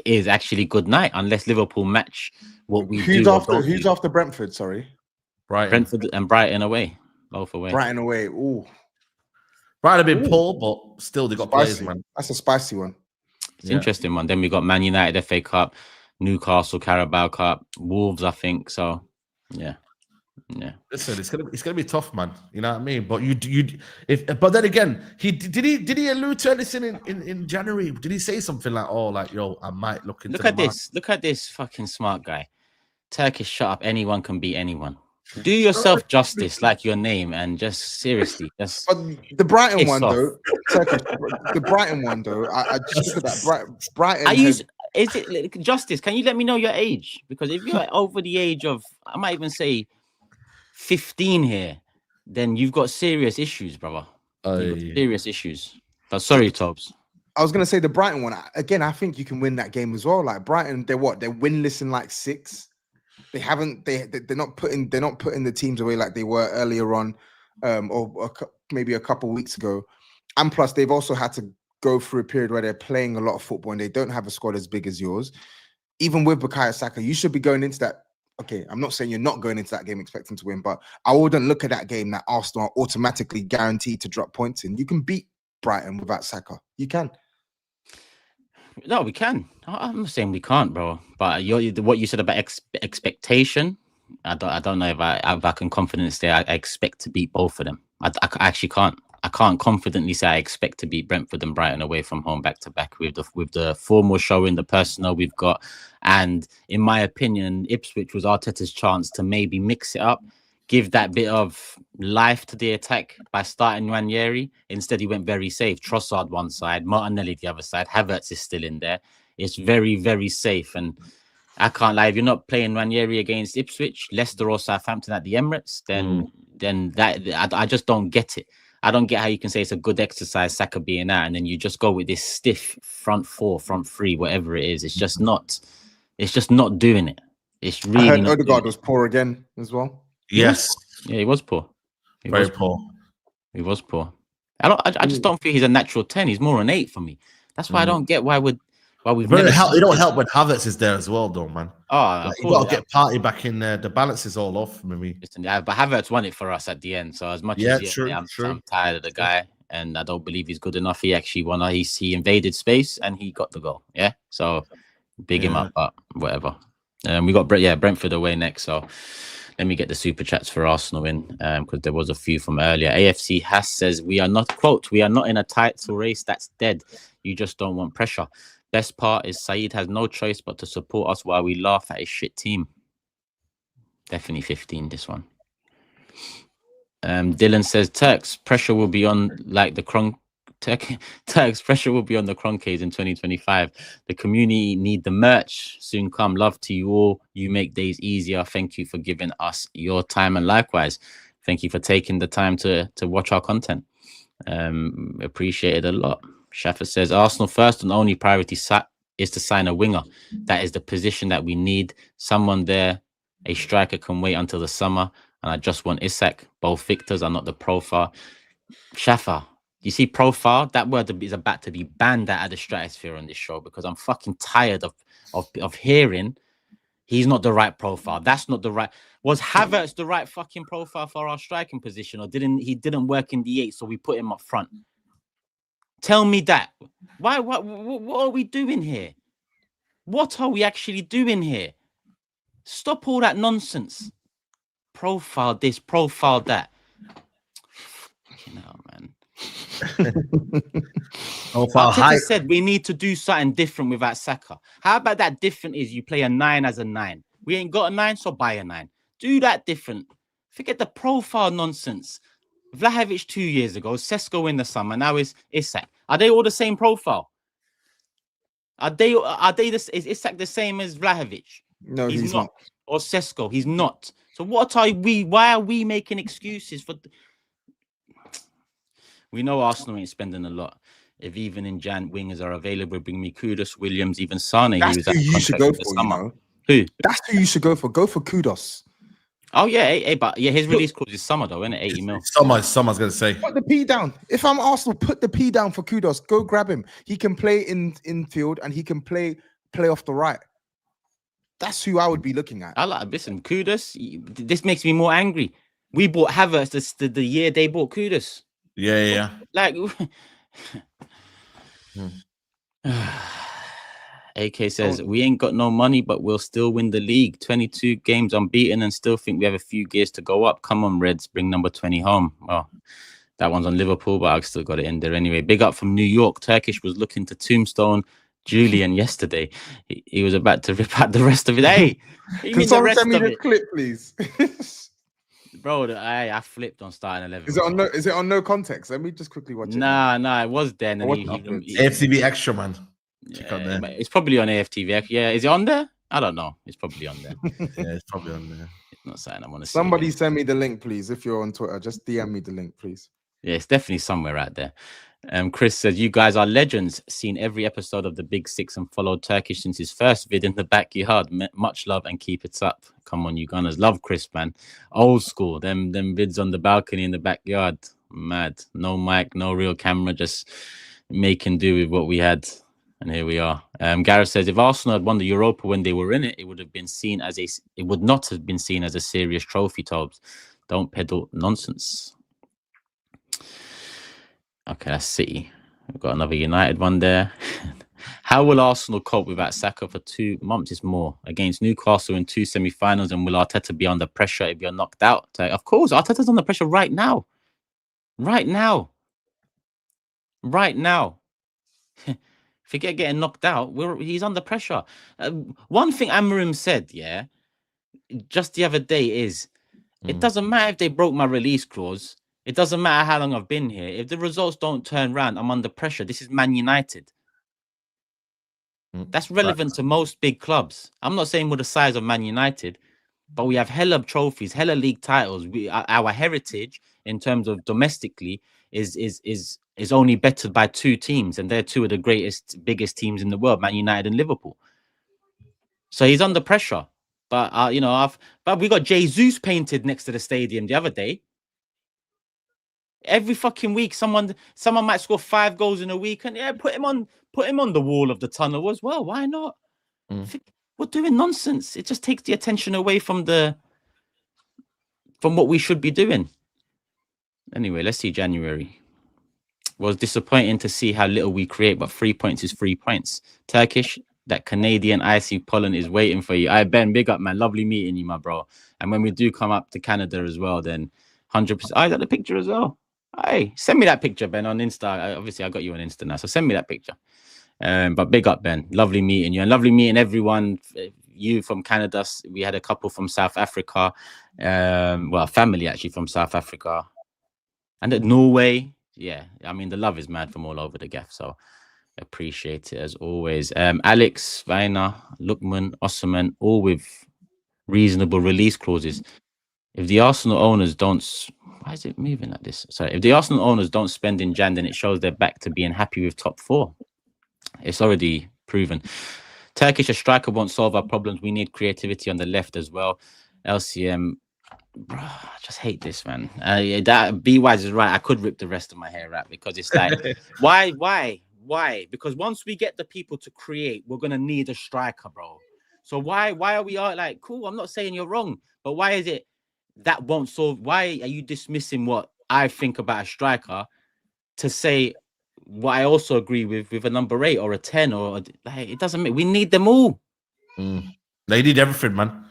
is actually good night unless Liverpool match what we Who's do. after after Brentford? Sorry, Brighton and Brighton away, both away. Brighton away. Ooh, have been poor, but still they got players, spicy. man. That's a spicy one. It's interesting one. Then we got Man United FA Cup, Newcastle Carabao Cup, Wolves, I think. So yeah. Listen, it's gonna be tough, man. You know what I mean? But but then again, did he allude to anything in January? Did he say something like, "Oh, like yo, I might look into"? Look at this fucking smart guy. Turkish, shut up. Anyone can beat anyone. Do yourself justice, like your name, and just seriously, just. But the Brighton piss one off. though, the Brighton one though, I just look at that. Brighton. Is it justice? Can you let me know your age? Because if you're over the age of, I might even say 15 here, then you've got serious issues, brother. Serious issues. But sorry, Tobs. I was gonna say the Brighton one again. I think you can win that game as well. Like Brighton, they're winless in like 6. They haven't. They're not putting the teams away like they were earlier on, or maybe a couple weeks ago. And plus, they've also had to go through a period where they're playing a lot of football and they don't have a squad as big as yours. Even with Bukayo Saka, you should be going into that. Okay, I'm not saying you're not going into that game expecting to win, but I wouldn't look at that game that Arsenal are automatically guaranteed to drop points in. You can beat Brighton without Saka. You can. No, we can. I'm not saying we can't, bro. But what you said about expectation, I don't know if I can confidently say I expect to beat both of them. I actually can't. I can't confidently say I expect to beat Brentford and Brighton away from home back to back with the form we're showing, the personnel we've got, and in my opinion, Ipswich was Arteta's chance to maybe mix it up, give that bit of life to the attack by starting Ranieri. Instead, he went very safe. Trossard one side, Martinelli the other side. Havertz is still in there. It's very, very safe. And I can't lie, if you're not playing Ranieri against Ipswich, Leicester or Southampton at the Emirates, then that I just don't get it. I don't get how you can say it's a good exercise, Saka being out, and then you just go with this stiff front 4, front 3, whatever it is. It's just not doing it. It's really. I heard Odegaard was poor again as well. Yes. Yeah, he was poor. Very poor. He was poor. I just don't feel he's a natural 10. He's more an 8 for me. That's why I don't get why we've never. It don't help when Havertz is there as well, though, man. Oh, you got to get Party back in there. The balance is all off, maybe. Listen, yeah, but Havertz won it for us at the end. So as much as I'm tired of the guy, and I don't believe he's good enough. He actually won. He invaded space and he got the goal. Yeah, so big him up, but whatever. We got Brentford away next. So let me get the super chats for Arsenal in, because there was a few from earlier. AFC Haas says, we are not in a title race that's dead. You just don't want pressure. Best part is SAEED has no choice but to support us while we laugh at a shit team. Definitely 15, this one. Dylan says, Turks pressure will be on like the Turks pressure will be on the Cronkies in 2025. The community need the merch. Soon come. Love to you all. You make days easier. Thank you for giving us your time, and likewise, thank you for taking the time to watch our content. Appreciate it a lot. Shaffer says, Arsenal first and only priority is to sign a winger. That is the position that we need. Someone there. A striker can wait until the summer, and I just want Isak. Both victors are not the profile. Shaffer, you see profile? That word is about to be banned out of the stratosphere on this show, because I'm fucking tired of hearing he's not the right profile. That's not the right. Was Havertz the right fucking profile for our striking position, or didn't work in the 8, so we put him up front? Tell me that. Why? What are we doing here? What are we actually doing here? Stop all that nonsense. Profile this, profile that. You know, man. Arteta said we need to do something different without Saka. How about that different is you play a 9 as a 9. We ain't got a 9, so buy a 9. Do that different. Forget the profile nonsense. Vlahovic 2 years ago, Sesko in the summer, now is Isak. Are they all the same profile? Is Isak the same as Vlahovic? No, he's not. Or Sesko, he's not. So why are we making excuses for? We know Arsenal ain't spending a lot. If even in Jan wingers are available, bring me Kudus, Williams, even Sane. That's who you should go for, you know? Who? That's who you should go for. Go for Kudus. Oh yeah, but his release clause is summer though, isn't it? 80 mil. Summer's gonna say. Put the P down. If I'm Arsenal, put the P down for Kudus. Go grab him. He can play in field and he can play off the right. That's who I would be looking at. I like listen, Kudus. This makes me more angry. We bought Havertz the year they bought Kudus. Yeah. Like AK says, we ain't got no money, but we'll still win the league. 22 games unbeaten and still think we have a few gears to go up. Come on, Reds, bring number 20 home. Well, that one's on Liverpool, but I've still got it in there anyway. Big up from New York. Turkish was looking to tombstone Julian yesterday. He was about to rip out the rest of it. Hey, can someone send me the clip, please? Bro, I flipped on starting 11. Is it on no context? Let me just quickly watch it. Nah, it was then. AFTV Extra, man. Check out there. It's probably on AFTV. Yeah, is it on there? I don't know. It's probably on there. Yeah, it's probably on there. It's not saying I want to see. Somebody send me the link, please. If you're on Twitter, just DM me the link, please. Yeah, it's definitely somewhere out there. Chris says, you guys are legends. Seen every episode of the Big Six and followed Turkish since his first vid in the backyard. Much love and keep it up. Come on, you Gunners. Love Chris, man. Old school. Them vids on the balcony in the backyard. Mad. No mic, no real camera, just making do with what we had. And here we are. Gareth says, if Arsenal had won the Europa when they were in it, it would not have been seen as a serious trophy, Tobs. Don't peddle nonsense. Okay, that's City. We've got another United one there. How will Arsenal cope without Saka for 2 months? It's more against Newcastle in 2 semi-finals, and will Arteta be under pressure if you're knocked out? Of course, Arteta's under pressure right now. Right now. Forget getting knocked out. He's under pressure. One thing Amorim said, just the other day is, it doesn't matter if they broke my release clause. It doesn't matter how long I've been here. If the results don't turn around, I'm under pressure. This is Man United. That's relevant to most big clubs. I'm not saying we're the size of Man United, but we have hella trophies, hella league titles. Our heritage in terms of domestically is only bettered by 2 teams, and they're 2 of the biggest teams in the world, Man United and Liverpool. So he's under pressure. But but we got Jesus painted next to the stadium the other day. Every fucking week, someone might score 5 goals in a week, and put him on the wall of the tunnel as well. Why not? We're doing nonsense. It just takes the attention away from what we should be doing. Anyway, let's see January. Was disappointing to see how little we create, but 3 points is 3 points. Turkish, That Canadian icy pollen is waiting for you. Ben, big up, man. Lovely meeting you, my bro. And when we do come up to Canada as well, then 100%. I got the picture as well. Hey, send me that picture, Ben, on Insta. Obviously, I got you on Insta now, so send me that picture. But big up, Ben. Lovely meeting you, and lovely meeting everyone. You from Canada. We had a couple from South Africa. Well, family actually from South Africa, and at Norway. Yeah, I mean the love is mad from all over the gaff. So. Appreciate it as always. Alex, Vaina, Lukman, Osman, all with reasonable release clauses. If the Arsenal owners don't, why is it moving like this? Sorry, if the Arsenal owners don't spend in Jan, then it shows they're back to being happy with top 4. It's already proven. Turkish, a striker won't solve our problems. We need creativity on the left as well. LCM, bro, I just hate this, man. That B-Wise is right. I could rip the rest of my hair out because it's like, why? Because once we get the people to create, we're gonna need a striker, bro. So why are we all like, cool? I'm not saying you're wrong, but why is it that won't solve? Why are you dismissing what I think about a striker to say what I also agree with a number 8 or a 10 or like it doesn't make. We need them all. They need everything, man.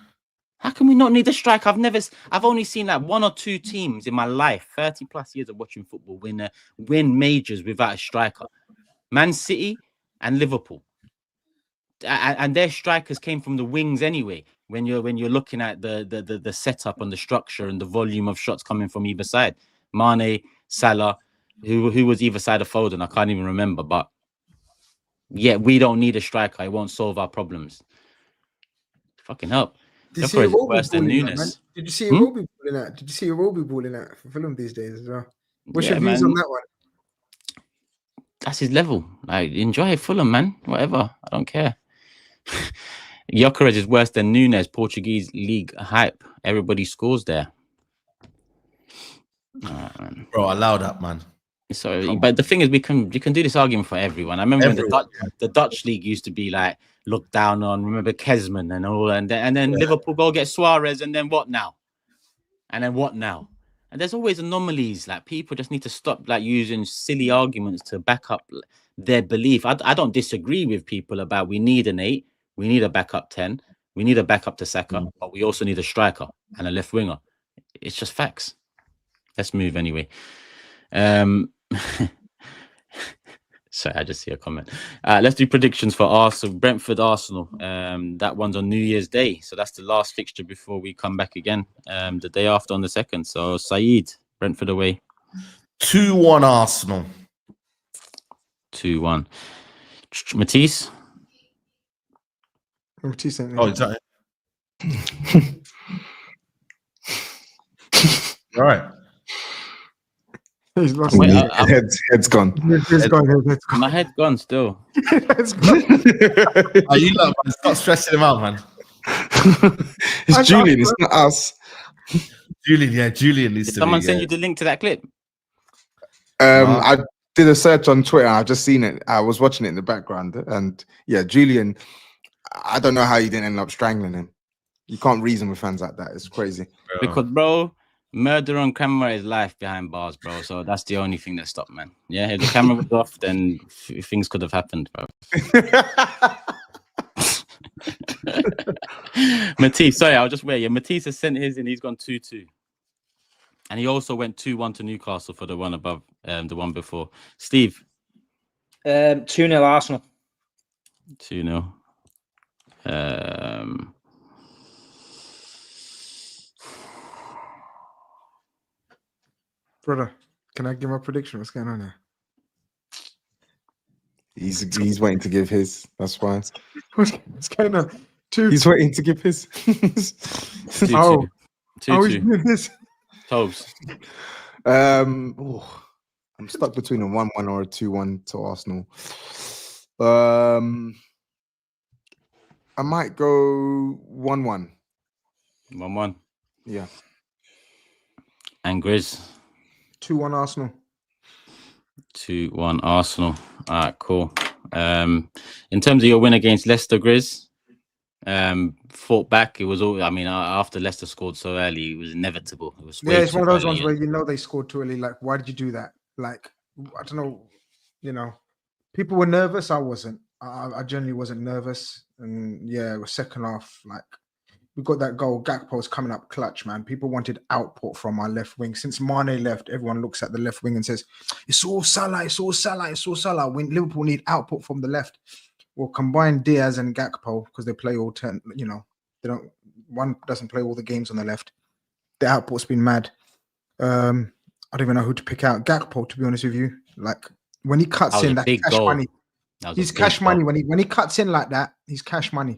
How can we not need a striker? I've only seen like 1 or 2 teams in my life, 30 plus years of watching football, win majors without a striker. Man City and Liverpool, and their strikers came from the wings anyway. When you're looking at the setup and the structure and the volume of shots coming from either side, Mane, Salah, who was either side of Foden, I can't even remember. But yeah, we don't need a striker. It won't solve our problems. Fucking help. Did you see worse than Nunes. Did you see Iwobi balling out? Did you see Iwobi balling out for Fulham these days as well? What's your views on that one? That's his level. Like, enjoy Fulham, man. Whatever. I don't care. Gyökeres is worse than Nunes. Portuguese league hype. Everybody scores there. Bro, allow that, man. Sorry, but the thing is, you can do this argument for everyone. I remember when the Dutch league used to be like looked down on. Remember Kesman and all, and then Liverpool go get Suarez, and then what now? And then what now? And there's always anomalies. Like people just need to stop like using silly arguments to back up their belief. I don't disagree with people about we need an 8, we need a backup 10, we need a backup to Saka, but we also need a striker and a left winger. It's just facts. Let's move anyway. Sorry, I just see a comment. Let's do predictions for Arsenal, Brentford, Arsenal. That one's on New Year's Day, so that's the last fixture before we come back again. The day after on the 2nd. So SAEED, Brentford away. 2-1 Arsenal. 2-1. Matisse. Matisse. Oh, exactly. All right. He's lost. Wait, head's gone. Head's gone. My head's gone still. Head's gone. Oh, you lot, man, stop stressing him out, man. It's Julian, it's not us. Julian needs Did to someone send you the link to that clip? I did a search on Twitter. I've just seen it. I was watching it in the background, and yeah, Julian. I don't know how you didn't end up strangling him. You can't reason with fans like that. It's crazy. Because, bro, murder on camera is life behind bars, bro. So that's the only thing that stopped, man. Yeah, if the camera was off, then things could have happened, bro. Matisse, sorry, I'll just wait. Yeah, Matisse has sent his and he's gone 2-2. And he also went 2-1 to Newcastle for the one above, the one before. Steve? 2-0 Arsenal. 2-0. Brother, can I give my prediction? What's going on here? He's waiting to give his. That's why. What's going on? He's waiting to give his. 2-2. Oh, 2-2. he's doing this. TOBS. I'm stuck between a 1-1 or a 2-1 to Arsenal. I might go 1-1. 1-1. Yeah. And GRIZZ. 2-1 Arsenal. 2-1 Arsenal. All right, cool. In terms of your win against Leicester, GRIZZ, fought back. It was all. I mean, after Leicester scored so early, it was inevitable. It was it's one of those ones where you know they scored too early. Like, why did you do that? Like, I don't know. You know, people were nervous. I wasn't. I genuinely wasn't nervous, and yeah, it was second half. Like we got that goal. Gakpo's coming up clutch, man. People wanted output from our left wing. Since Mane left, everyone looks at the left wing and says, "It's all Salah. It's all Salah. It's all Salah." When Liverpool need output from the left, well, combine Diaz and Gakpo because they play all turn. You know, they don't. One doesn't play all the games on the left. The output's been mad. I don't even know who to pick out. Gakpo, to be honest with you, like when he cuts in, that cash goal. money. He's cash money when he cuts in like that. He's cash money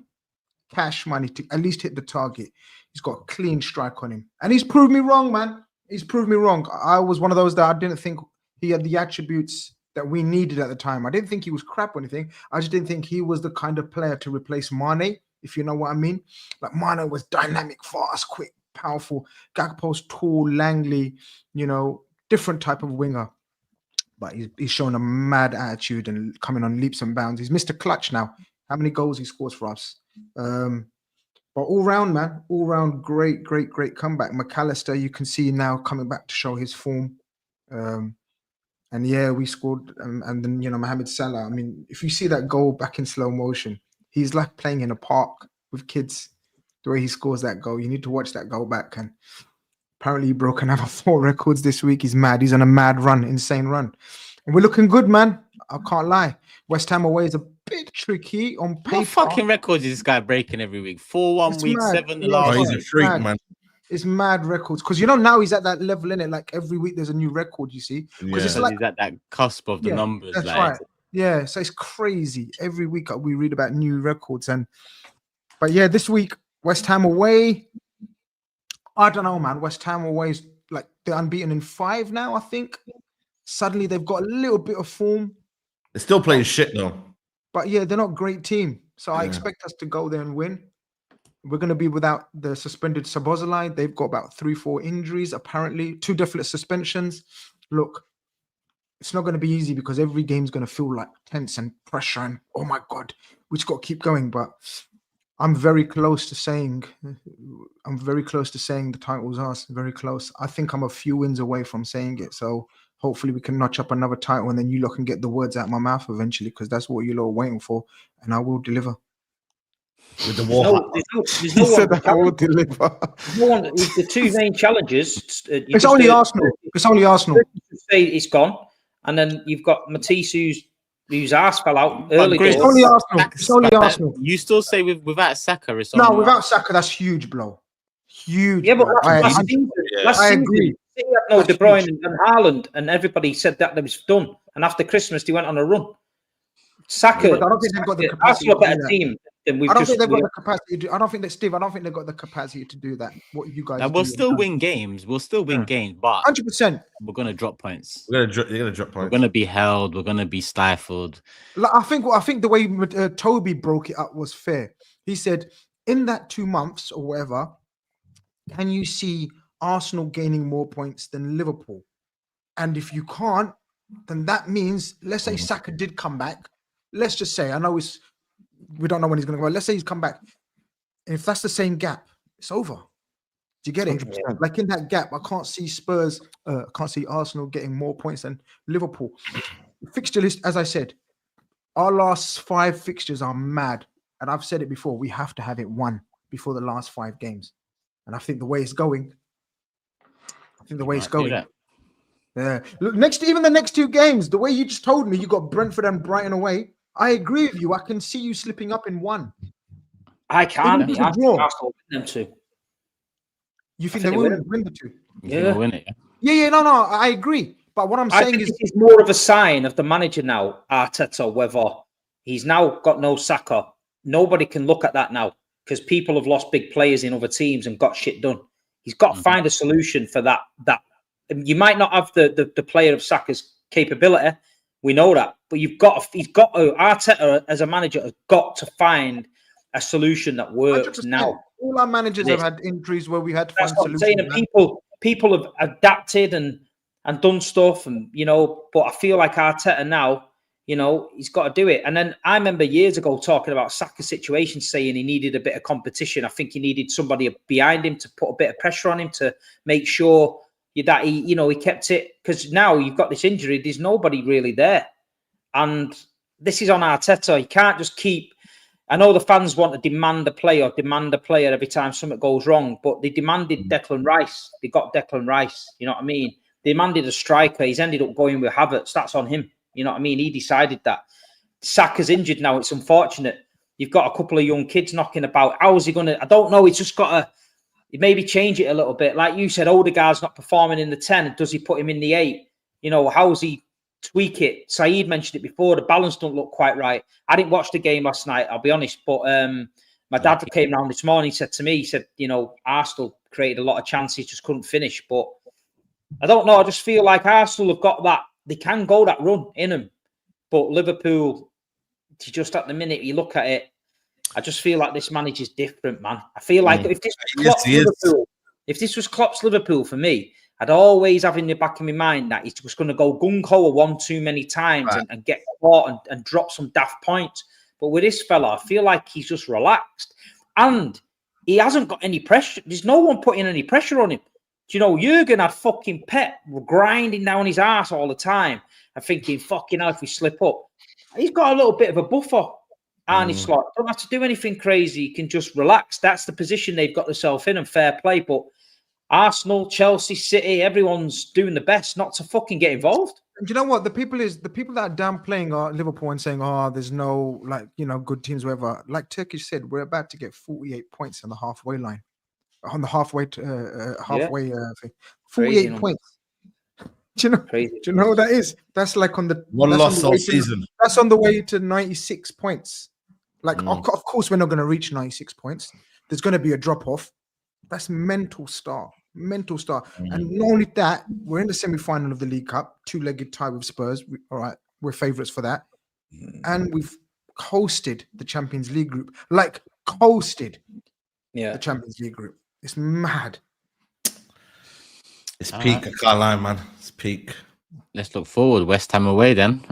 to at least hit the target. He's got a clean strike on him, and he's proved me wrong, man. He's proved me wrong. I was one of those that I didn't think he had the attributes that we needed at the time. I didn't think he was crap or anything. I just didn't think he was the kind of player to replace Mane, if you know what I mean. Like Mane was dynamic, fast, quick, powerful. Gakpo's tall, Langley, you know, different type of winger. But he's shown a mad attitude and coming on leaps and bounds. He's Mr. Clutch now. How many goals he scores for us? But all round, man, all round, great comeback. McAllister, you can see now coming back to show his form. And yeah, we scored. And then, you know, Mohamed Salah. I mean, if you see that goal back in slow motion, he's like playing in a park with kids. The way he scores that goal, you need to watch that goal back. And apparently he broke another 4 records this week. He's mad. He's on a mad run, insane run. And we're looking good, man. I can't lie. West Ham away is a bit tricky on paper. What fucking records is this guy breaking every week? 4 1 week, mad. 7 the last. Oh, he's a freak, mad. man. It's mad records. Because, you know, now he's at that level, in it. Like, every week there's a new record, you see. Because it's like, he's at that cusp of the numbers. That's like. right. Yeah, so it's crazy. Every week we read about new records. But yeah, this week, West Ham away. I don't know, man. West Ham away is like they're unbeaten in 5 now, I think. Suddenly they've got a little bit of form. They're still playing shit though. But yeah, they're not a great team. So I expect us to go there and win. We're going to be without the suspended Sabozalai. They've got about 3-4 injuries, apparently. 2 definite suspensions. Look, it's not going to be easy because every game's going to feel like tense and pressure and, oh my God, we just got to keep going. But I'm very close to saying the title's ours. Very close. I think I'm a few wins away from saying it. So hopefully we can notch up another title and then you lot can get the words out of my mouth eventually because that's what you lot are waiting for. And I will deliver. With the war. There's no one. I will deliver. No one with the 2 main challenges. It's only Arsenal. It's only Arsenal. Say it's gone. And then you've got Matisse whose arse fell out early. It's only Arsenal. It's only Arsenal. You still say without Saka? It's no, without Saka, that's huge blow. Huge. Yeah, but last season, agree. No, De Bruyne and Haaland, and everybody said that was done. And after Christmas, they went on a run. Saka, I don't think they've got the capacity. Arsenal a better team than we've I don't think they've got the capacity. I don't think they've got the capacity to do that. What you guys? We'll still win games. We'll still win games, but 100%. We're gonna drop points. You're gonna drop points. We're gonna be held. We're gonna be stifled. Like, I think the way Toby broke it up was fair. He said, in that 2 months or whatever, can you see Arsenal gaining more points than Liverpool? And if you can't, then that means, let's say Saka did come back. Let's just say, I know we don't know when he's going to go. Let's say he's come back. And if that's the same gap, it's over. Do you get it? 100%. Like in that gap, I can't see Spurs, I can't see Arsenal getting more points than Liverpool. Fixture list, as I said, our last 5 fixtures are mad. And I've said it before, we have to have it won before the last 5 games. And I think the way it's going, yeah. Look, even the next 2 games, the way you just told me, you got Brentford and Brighton away. I agree with you. I can see you slipping up in 1. I can't. I Arsenal win them 2. You think they will win the 2? Yeah, win it. Yeah. No. I agree. But what I'm saying is, it's more of a sign of the manager now, Arteta, whether he's now got no Saka. Nobody can look at that now because people have lost big players in other teams and got shit done. He's got to find a solution for that. You might not have the player of Saka's capability. We know that, but he's got to, Arteta as a manager has got to find a solution that works 100%. Now. All our managers have had injuries where we had to find solutions. Saying, people have adapted and done stuff, and but I feel like Arteta now, he's got to do it. And then I remember years ago talking about Saka's situation, saying he needed a bit of competition. I think he needed somebody behind him to put a bit of pressure on him to make sure that he kept it, because now you've got this injury. There's nobody really there, and this is on Arteta. You can't just keep. I know the fans want to demand a player every time something goes wrong, but they demanded Declan Rice. They got Declan Rice. You know what I mean? They demanded a striker. He's ended up going with Havertz. That's on him. You know what I mean? He decided that. Saka's injured now. It's unfortunate. You've got a couple of young kids knocking about. How's he going to? I don't know. He's just got to maybe change it a little bit. Like you said, Odegaard's not performing in the 10. Does he put him in the 8? You know, how's he tweak it? SAEED mentioned it before. The balance don't look quite right. I didn't watch the game last night, I'll be honest. But my dad came round this morning. He said to me, you know, Arsenal created a lot of chances, just couldn't finish. But I don't know. I just feel like Arsenal have got that. They can go that run in them. But Liverpool, just at the minute, you look at it, I just feel like this manager's different, man. I feel like if this was Klopp's Liverpool for me, I'd always have in the back of my mind that he's just going to go gung-ho one too many times and get caught and drop some daft points. But with this fella, I feel like he's just relaxed. And he hasn't got any pressure. There's no one putting any pressure on him. Do you know, Jurgen had fucking Pep grinding down his ass all the time and thinking, fucking hell, if we slip up. He's got a little bit of a buffer. And he's like, don't have to do anything crazy. He can just relax. That's the position they've got themselves in, and fair play. But Arsenal, Chelsea, City, everyone's doing the best not to fucking get involved. And you know what? The people that are downplaying Liverpool and saying, "Oh, there's no good teams, whatever." Like Turkish said, we're about to get 48 points on the halfway line, on the halfway thing. 48 points. Do you know what that is? That's like on the one loss all season. That's on the way to 96 points. Like, of course, we're not going to reach 96 points. There's going to be a drop off. That's mental star. And not only that, we're in the semi-final of the League Cup, 2-legged tie with Spurs. All right, we're favourites for that. And we've coasted the Champions League group. Like, coasted the Champions League group. It's mad. It's peak. I can't lie, man. It's peak. Let's look forward. West Ham away then.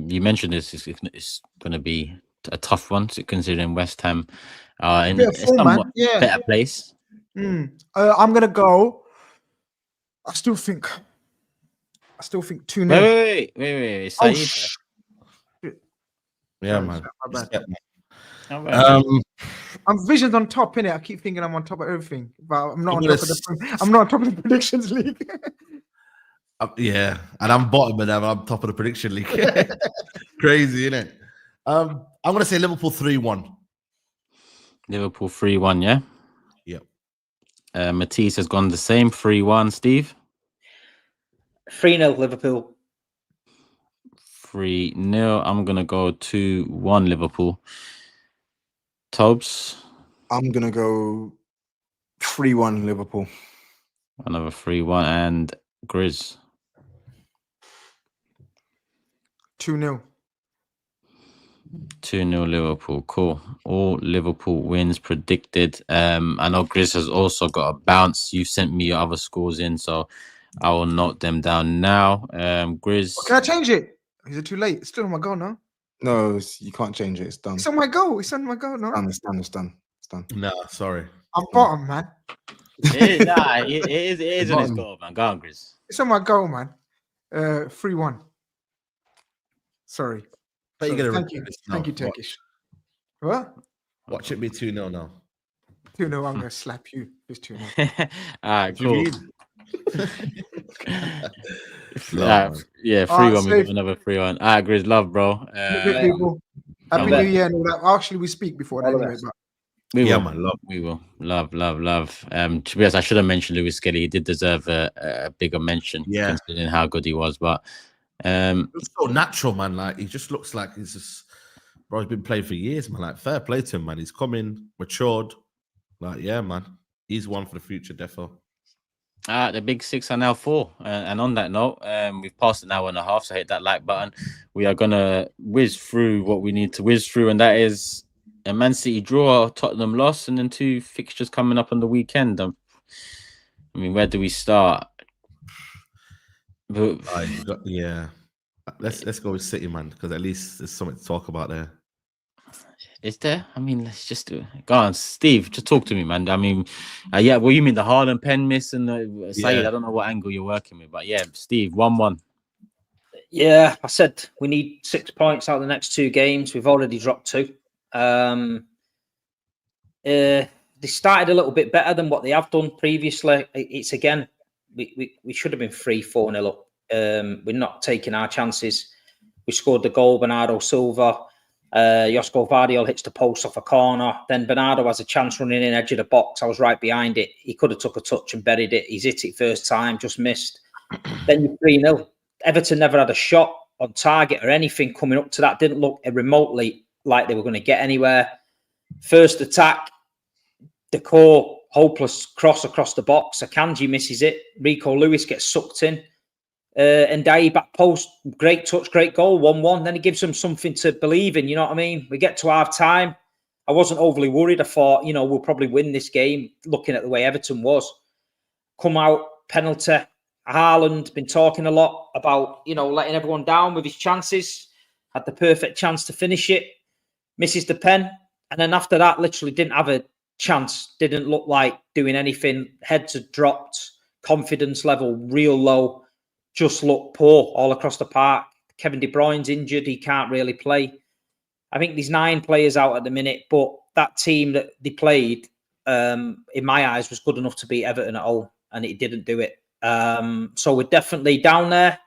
You mentioned this. It's going to be a tough one, considering West Ham are in a somewhat better place. I'm gonna go. I still think 2-0. Wait. SAEED. Yeah, man. I'm visions on top, innit? I keep thinking I'm on top of everything, but I'm not on top of the predictions league. Yeah, and I'm bottom of them. I'm top of the prediction league. Crazy, innit? I'm gonna say Liverpool 3-1. Liverpool 3-1, yeah? Yep. Matisse has gone the same, 3-1. Steve? 3-0 Liverpool. 3-0. I'm going to go 2-1 Liverpool. Tobs? I'm going to go 3-1 Liverpool. Another 3-1. And GRIZZ? 2-0. 2-0 Liverpool. Cool. All Liverpool wins predicted. I know GRIZZ has also got a bounce. You sent me your other scores in, so I will note them down now. GRIZZ. Can I change it? Is it too late? It's still on my go now. No, you can't change it. It's done. It's on my go. It's on my go now. It's done. No, sorry. I'm bottom, man. It is on his goal, man. Go on, GRIZZ. It's on my go, man. 3-1. Sorry. But you're gonna Thank you, Turkish. What? Watch it be 2-0 now. 2-0, I'm going to slap you. It's 2-0. All right, cool. 3-1. We got another 3-1. All right, GRIZZ, love, bro. People. Happy New Year and all that. Actually, we speak before that anyway. But... We will. Love. To be honest, I should have mentioned Lewis Skelly. He did deserve a bigger mention, considering how good he was. But it's so natural, man. Like, he just looks like he's been playing for years, man. Like, fair play to him, man. He's coming, matured. Like, yeah, man. He's one for the future, defo. The big six are now 4. And on that note, we've passed an hour and a half, so hit that like button. We are gonna whiz through what we need to whiz through, and that is a Man City draw, Tottenham loss, and then 2 fixtures coming up on the weekend. I mean, where do we start? Yeah, let's go with City, man, because at least there's something to talk about there. Is there? I mean, let's just do it. Go on, Steve. Just talk to me, man. I mean, well, you mean the Haaland pen miss and SAEED? I don't know what angle you're working with, but yeah, Steve, 1-1. Yeah, I said we need 6 points out of the next 2 games. We've already dropped 2. They started a little bit better than what they have done previously. It's again, we should have been 3-4-0 up. We're not taking our chances. We scored the goal, Bernardo Silva. Josko Vardiol hits the post off a corner. Then Bernardo has a chance running in edge of the box. I was right behind it. He could have took a touch and buried it. He's hit it first time, just missed. Then you're 3-0. Everton never had a shot on target or anything coming up to that. Didn't look remotely like they were going to get anywhere. First attack, the core hopeless cross across the box. Akanji misses it. Rico Lewis gets sucked in. And Dai back post, great touch, great goal, 1-1. Then it gives them something to believe in, you know what I mean? We get to half time. I wasn't overly worried. I thought, we'll probably win this game, looking at the way Everton was. Come out, penalty. Haaland been talking a lot about, letting everyone down with his chances. Had the perfect chance to finish it. Misses the pen. And then after that, literally didn't have a chance. Didn't look like doing anything. Heads had dropped. Confidence level real low. Just looked poor all across the park. Kevin De Bruyne's injured. He can't really play. I think there's 9 players out at the minute, but that team that they played, in my eyes, was good enough to beat Everton at home, and it didn't do it. So we're definitely down there.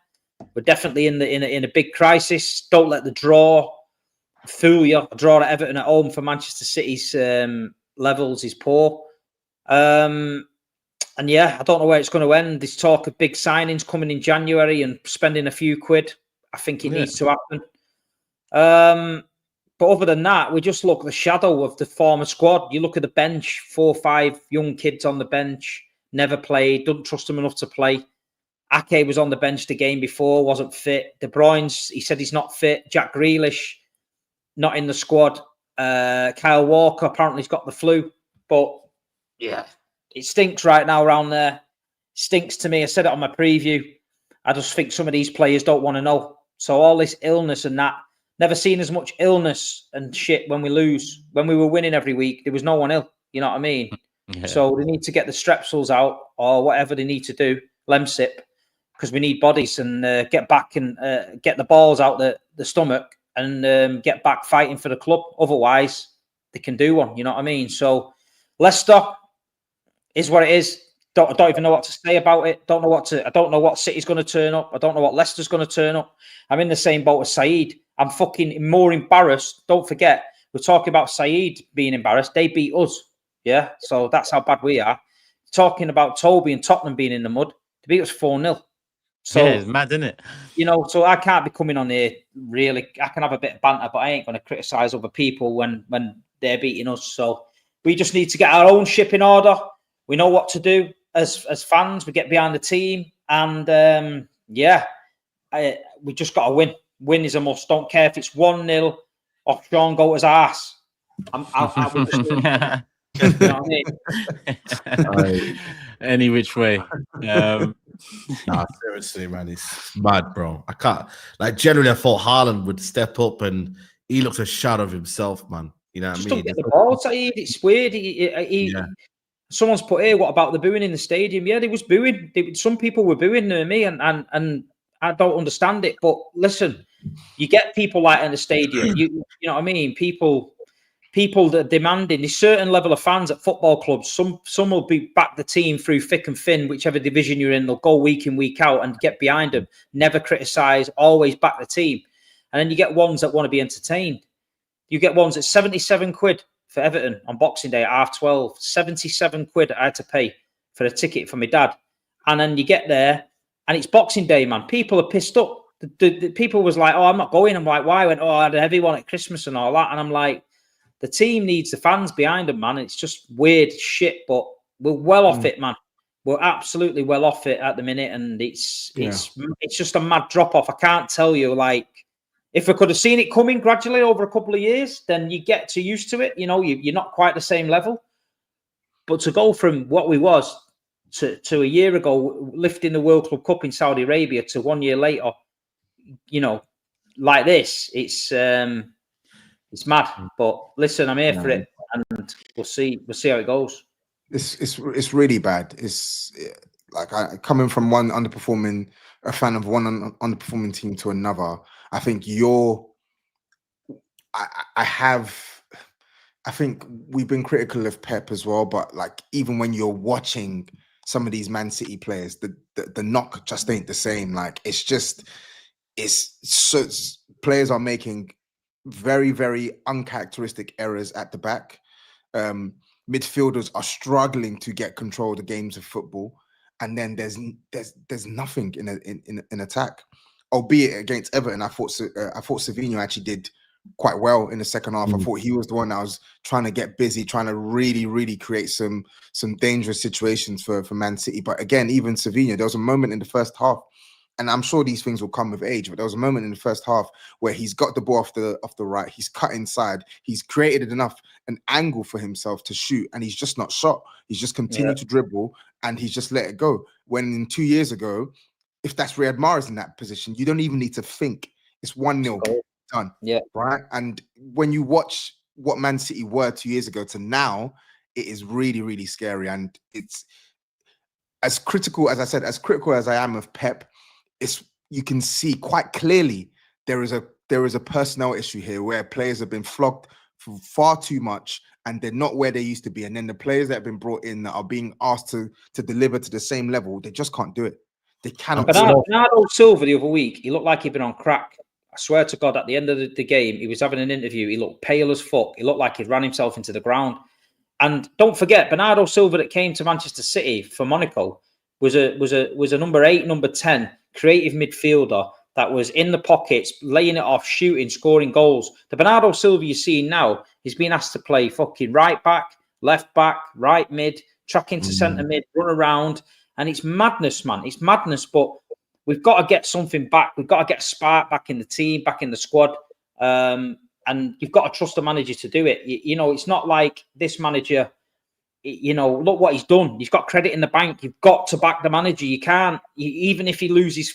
We're definitely in a big crisis. Don't let the draw fool you. A draw at Everton at home for Manchester City's levels is poor. And yeah, I don't know where it's going to end. There's talk of big signings coming in January and spending a few quid. I think it needs to happen. But other than that, we just look the shadow of the former squad. You look at the bench, 4 or 5 young kids on the bench, never played, don't trust them enough to play. Ake was on the bench the game before, wasn't fit. De Bruyne's, he said he's not fit. Jack Grealish, not in the squad. Kyle Walker apparently has got the flu. But yeah, it stinks right now around there. Stinks to me. I said it on my preview. I just think some of these players don't want to know. So all this illness and that, never seen as much illness and shit when we lose. When we were winning every week, there was no one ill. You know what I mean? Yeah. So they need to get the strepsils out or whatever they need to do, Lemsip, because we need bodies and get back and get the balls out the stomach and get back fighting for the club. Otherwise, they can do one. You know what I mean? So Leicester is what it is. I don't even know what to say about it. I don't know what City's going to turn up. I don't know what Leicester's going to turn up. I'm in the same boat as SAEED. I'm fucking more embarrassed. Don't forget, we're talking about SAEED being embarrassed. They beat us. Yeah. So that's how bad we are. Talking about Toby and Tottenham being in the mud. They beat us 4-0. So yeah, it's mad, isn't it? So I can't be coming on here really. I can have a bit of banter, but I ain't going to criticize other people when they're beating us. So we just need to get our own ship in order. We know what to do as fans. We get behind the team, and we just got to win. Win is a must. Don't care if it's 1-0 off Sean Goater's ass. I would just win. You know what I mean? Any which way. Nah, seriously, man, it's mad, bro. I can't. Generally, I thought Haaland would step up, and he looks a shadow of himself, man. You know what I mean? Don't get the ball, SAEED. It's weird. Someone's put here, what about the booing in the stadium? Yeah, there was booing. Some people were booing me, and I don't understand it. But listen, you get people like in the stadium. You know what I mean? People that are demanding. There's certain level of fans at football clubs. Some will back the team through thick and thin, whichever division you're in. They'll go week in, week out and get behind them. Never criticise, always back the team. And then you get ones that want to be entertained. You get ones at 77 quid for Everton on Boxing Day at 12:30. 77 quid I had to pay for a ticket for my dad. And then you get there and it's Boxing Day, man. People are pissed up. The people was like, oh, I'm not going. I'm like, why? I went, oh, I had a heavy one at Christmas and all that. And I'm like, the team needs the fans behind them, man. It's just weird shit, but we're well off it, man. We're absolutely well off it at the minute. And it's just a mad drop off. I can't tell you, if we could have seen it coming gradually over a couple of years, then you get used to it. You're not quite the same level. But to go from what we was to a year ago, lifting the World Club Cup in Saudi Arabia to 1 year later, like this, it's mad. But listen, I'm here for it, and we'll see how it goes. It's really bad. It's like coming from a fan of one underperforming team to another. I think I think we've been critical of Pep as well, but like even when you're watching some of these Man City players, the knock just ain't the same. Like players are making very, very uncharacteristic errors at the back. Midfielders are struggling to get control of the games of football, and then there's nothing in attack. Albeit against Everton, I thought Savinho actually did quite well in the second half. I thought he was the one that was trying to get busy, trying to really, really create some dangerous situations for Man City. But again, even Savinho, there was a moment in the first half, and I'm sure these things will come with age, but there was a moment in the first half where he's got the ball off the right, he's cut inside, he's created an angle for himself to shoot, and he's just not shot. He's just continued to dribble, and he's just let it go. When 2 years ago, if that's Riyad Mahrez in that position, you don't even need to think. It's 1-0 done. Yeah. Right. And when you watch what Man City were 2 years ago to now, it is really, really scary. And it's as critical as I am of Pep, you can see quite clearly there is a personnel issue here where players have been flogged for far too much and they're not where they used to be. And then the players that have been brought in that are being asked to deliver to the same level, they just can't do it. They cannot. Bernardo Silva the other week, he looked like he'd been on crack. I swear to God, at the end of the game, he was having an interview. He looked pale as fuck. He looked like he'd ran himself into the ground. And don't forget, Bernardo Silva that came to Manchester City for Monaco was a number 8, number 10 creative midfielder that was in the pockets, laying it off, shooting, scoring goals. The Bernardo Silva you're seeing now, he's being asked to play fucking right back, left back, right mid, track into centre mid, run around. And it's madness, man. It's madness, but we've got to get something back. We've got to get a spark back in the team, back in the squad. And you've got to trust the manager to do it. You know, it's not like this manager, you know, look what he's done. He's got credit in the bank. You've got to back the manager. You can't, even if he loses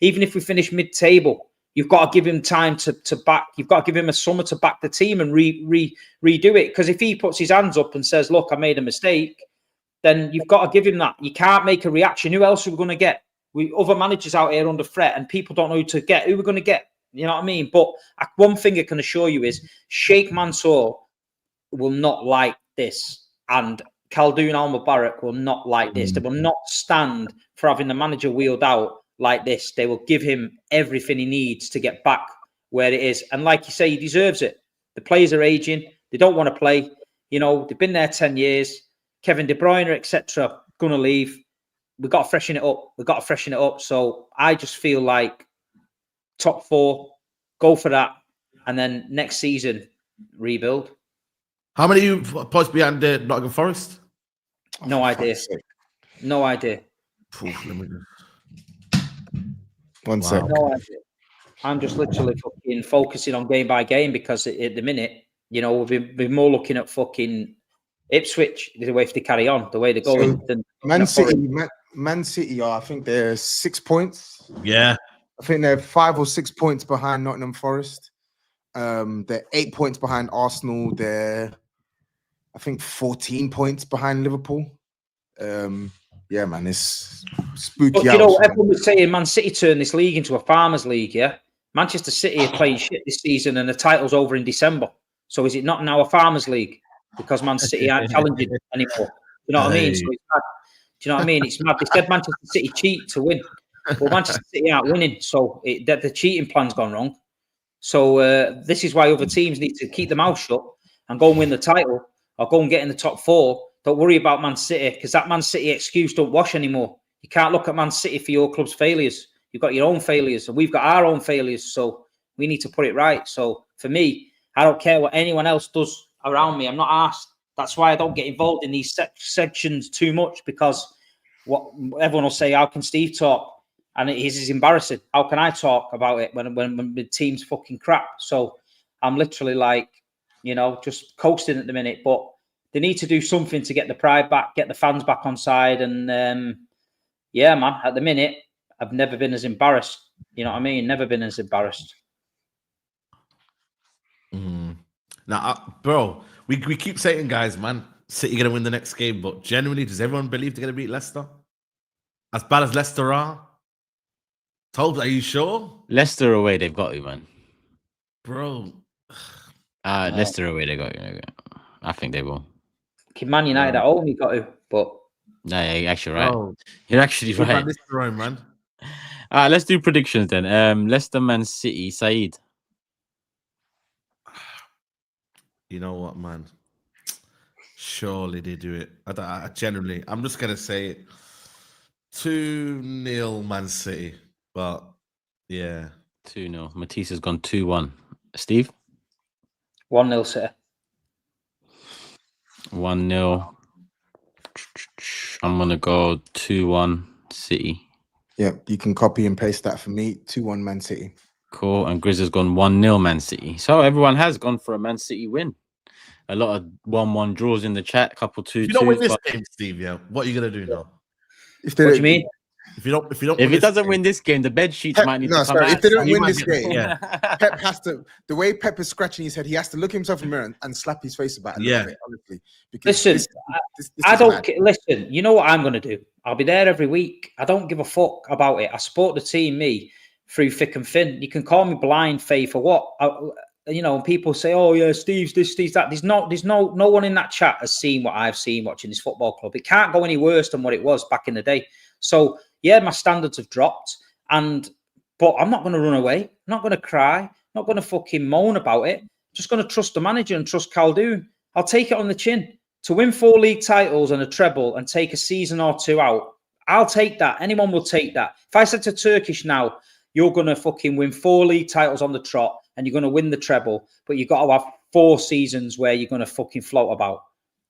even if we finish mid-table, you've got to give him time to back. You've got to give him a summer to back the team and redo it. Because if he puts his hands up and says, look, I made a mistake, then you've got to give him that. You can't make a reaction. Who else are we going to get? Other managers out here under threat and people don't know who to get. Who we're going to get? You know what I mean? But one thing I can assure you is Sheikh Mansour will not like this. And Khaldoon Al-Mubarak will not like this. They will not stand for having the manager wheeled out like this. They will give him everything he needs to get back where it is. And like you say, he deserves it. The players are aging. They don't want to play. You know, they've been there 10 years. Kevin De Bruyne, etc., going to leave. We've got to freshen it up. We've got to freshen it up. So I just feel like top 4, go for that. And then next season, rebuild. How many points behind Nottingham Forest? No idea. No idea. One sec. No idea. I'm just literally fucking focusing on game by game because at the minute, you know, we've been more looking at fucking Ipswich, the way they carry on, the way they're going. So Man City are, I think they're 6 points. Yeah. I think they're 5 or 6 points behind Nottingham Forest. They're 8 points behind Arsenal. They're, I think, 14 points behind Liverpool. Yeah, man, it's spooky. But, you know, everyone was saying Man City turned this league into a farmers' league, yeah? Manchester City are playing shit this season and the title's over in December. So is it not now a farmers' league? Because Man City aren't challenging anymore. You know what I mean? So it's mad. Do you know what I mean? It's mad. They said Manchester City cheat to win. Well, Manchester City aren't winning. So the cheating plan's gone wrong. So this is why other teams need to keep their mouth shut and go and win the title or go and get in the top 4. Don't worry about Man City because that Man City excuse don't wash anymore. You can't look at Man City for your club's failures. You've got your own failures and we've got our own failures. So we need to put it right. So for me, I don't care what anyone else does around me. I'm not asked. That's why I don't get involved in these sections too much because what everyone will say, how can Steve talk? And it is embarrassing. How can I talk about it when the team's fucking crap? So I'm literally like, you know, just coasting at the minute. But they need to do something to get the pride back, get the fans back on side. And yeah, man, at the minute, I've never been as embarrassed. You know what I mean? Never been as embarrassed. Now, bro, we keep saying, guys, man, City going to win the next game. But genuinely, does everyone believe they're going to beat Leicester? As bad as Leicester are? TOBS, are you sure? Leicester away, they've got you, man. Bro. Leicester away, they got you. I think they will. Man United at home, you got to, but... No, yeah, you're actually right. Oh. You're actually right. Leicester, man. Let's do predictions then. Leicester, Man City, SAEED. You know what, man? Surely they do it. I generally, I'm just going to say it. 2-0 Man City. But, yeah. 2-0. Matisse has gone 2-1. Steve? 1-0 City. 1-0. I'm going to go 2-1 City. Yeah, you can copy and paste that for me. 2-1 Man City. Cool. And Grizz has gone 1-0 Man City. So everyone has gone for a Man City win. A lot of 1-1 draws in the chat. Couple 2-2. If you don't win this game, Steve, yeah, what are you going to do now? What do you mean? If it doesn't win this game, the bed sheets might need to come out. If they don't win this game, yeah. Pep has to. The way Pep is scratching his head, he has to look himself in the mirror and slap his face about it. A little bit, honestly. Because listen, I don't listen. You know what I'm going to do? I'll be there every week. I don't give a fuck about it. I support the team, me, through thick and thin. You can call me blind, faith, or what. You know, people say, "Oh yeah, Steve's this, Steve's that." There's no one in that chat has seen what I've seen watching this football club. It can't go any worse than what it was back in the day. So yeah, my standards have dropped, but I'm not going to run away. I'm not going to cry. I'm not going to fucking moan about it. I'm just going to trust the manager and trust Khaldoon. I'll take it on the chin to win 4 league titles and a treble and take a season or 2 out. I'll take that. Anyone will take that. If I said to Turkish now, you're going to fucking win 4 league titles on the trot and you're going to win the treble, but you've got to have 4 seasons where you're going to fucking float about.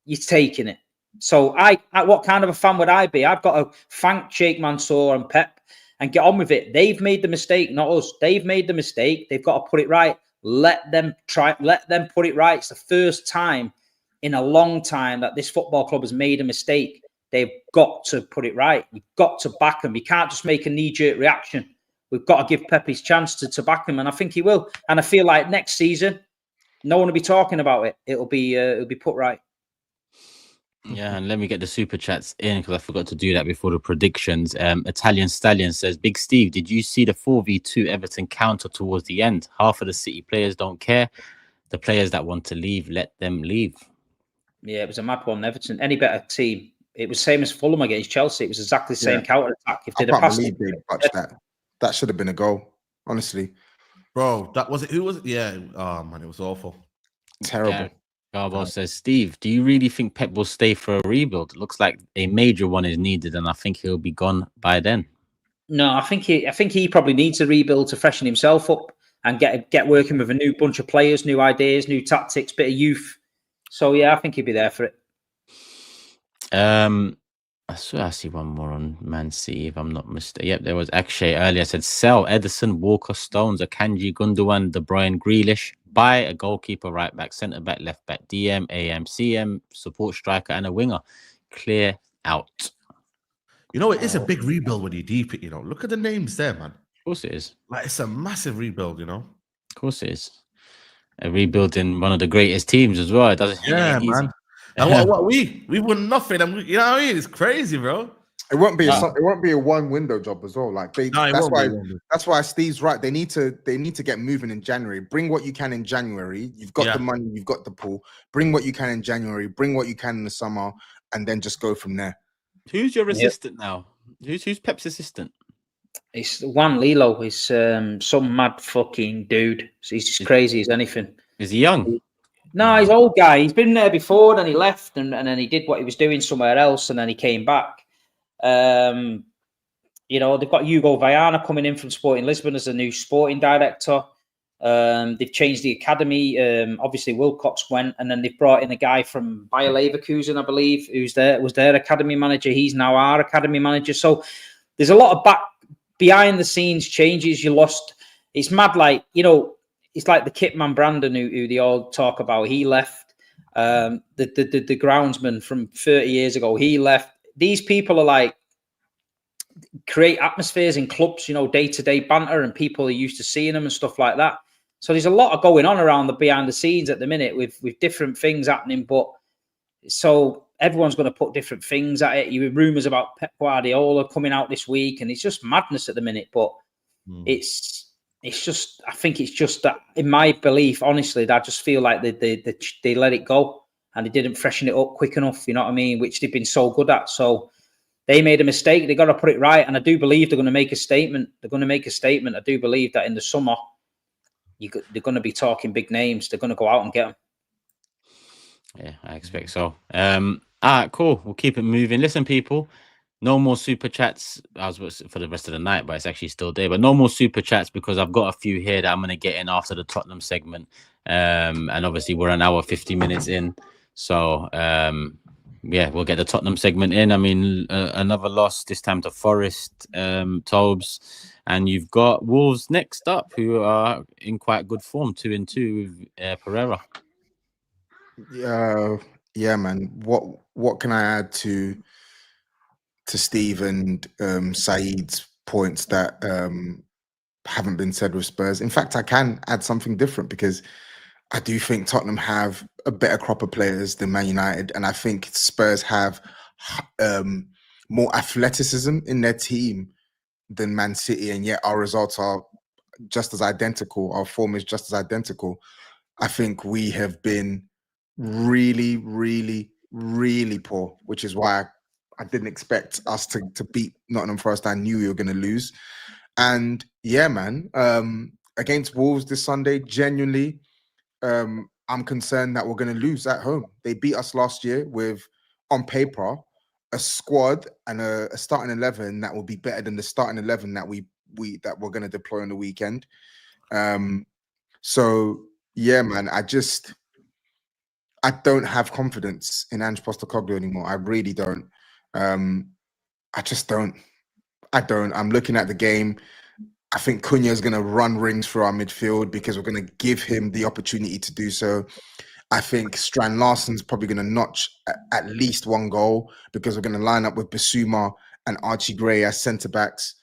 You're taking it. So what kind of a fan would I be? I've got to thank Sheikh Mansour and Pep and get on with it. They've made the mistake, not us. They've made the mistake. They've got to put it right. Let them put it right. It's the first time in a long time that this football club has made a mistake. They've got to put it right. You've got to back them. You can't just make a knee-jerk reaction. We've got to give Pep his chance to back him, and I think he will. And I feel like next season, no one will be talking about it. It'll be put right. Yeah, and let me get the super chats in because I forgot to do that before the predictions. Italian Stallion says, Big Steve, did you see the 4v2 Everton counter towards the end? Half of the City players don't care. The players that want to leave, let them leave. Yeah, it was a mad one. Everton, any better team. It was same as Fulham against Chelsea. It was exactly the same counter attack. If they'd have passed it, that should have been a goal, honestly. Bro, that was it. Who was it? Yeah. Oh man, it was awful. Terrible. Garbo says, Steve, do you really think Pep will stay for a rebuild? It looks like a major one is needed, and I think he'll be gone by then. No, I think he probably needs a rebuild to freshen himself up and get working with a new bunch of players, new ideas, new tactics, bit of youth. So yeah, I think he'll be there for it. I swear I see one more on Man City, if I'm not mistaken. Yep, there was Akshay earlier. Said sell Ederson, Walker, Stones, Akanji, Gundogan, De Bruyne, Grealish. Buy a goalkeeper, right back, centre back, left back, DM, AM, CM, support striker, and a winger. Clear out. You know, it is a big rebuild when you deep it. You know, look at the names there, man. Of course it is. Like it's a massive rebuild. You know. Of course it is. A rebuild in one of the greatest teams as well. It doesn't. Yeah, man. And what we won nothing, and you know what I mean? It's crazy, bro. It won't be a one window job as well. Like that's why Steve's right. They need to get moving in January. Bring what you can in January. You've got the money, you've got the pool. Bring what you can in January. Bring what you can in the summer, and then just go from there. Who's your assistant now? Who's Pep's assistant? It's Juan Lilo. He's some mad fucking dude. He's crazy as anything. Is he young? No, he's an old guy. He's been there before, then he left, and then he did what he was doing somewhere else, and then he came back. You know, they've got Hugo Viana coming in from Sporting Lisbon as a new sporting director. They've changed the academy. Obviously, Wilcox went, and then they've brought in a guy from Bayer Leverkusen, I believe, was their academy manager. He's now our academy manager. So there's a lot of behind the scenes changes. You lost. It's mad, like, you know. It's like the Kitman Brandon who they all talk about. He left. The groundsman from 30 years ago, he left. These people are like create atmospheres in clubs, you know, day-to-day banter, and people are used to seeing them and stuff like that. So there's a lot of going on around the behind the scenes at the minute with different things happening. But so everyone's going to put different things at it. You hear rumours about Pep Guardiola coming out this week, and it's just madness at the minute. But it's just, I think it's just that, in my belief, honestly, I just feel like they let it go and they didn't freshen it up quick enough. You know what I mean? Which they've been so good at. So they made a mistake. They got to put it right, and I do believe they're going to make a statement. They're going to make a statement. I do believe that in the summer, they're going to be talking big names. They're going to go out and get them. Yeah, I expect so. All right, cool. We'll keep it moving. Listen, people, no more super chats. I was for the rest of the night, but it's actually still there. But no more super chats because I've got a few here that I'm going to get in after the Tottenham segment. And obviously we're an hour 50 minutes in. So yeah, we'll get the Tottenham segment in. I mean, another loss this time to Forest, TOBS, and you've got Wolves next up, who are in quite good form, 2-2 with Pereira. Yeah, man. What can I add to Steve and Saeed's points that haven't been said with Spurs? In fact, I can add something different because I do think Tottenham have a better crop of players than Man United, and I think Spurs have more athleticism in their team than Man City, and yet our results are just as identical. Our form is just as identical. I think we have been really, really, really poor, which is why I didn't expect us to beat Nottingham Forest. I knew we were going to lose. And yeah, man, against Wolves this Sunday, genuinely, I'm concerned that we're going to lose at home. They beat us last year with, on paper, a squad and a starting 11 that will be better than the starting 11 that we're going to deploy on the weekend. So yeah, man, I don't have confidence in Ange Postecoglou anymore. I really don't. I just don't. I'm looking at the game. I think Cunha is going to run rings through our midfield because we're going to give him the opportunity to do so. I think Strand Larsen's probably going to notch at least one goal because we're going to line up with Bissouma and Archie Gray as centre-backs.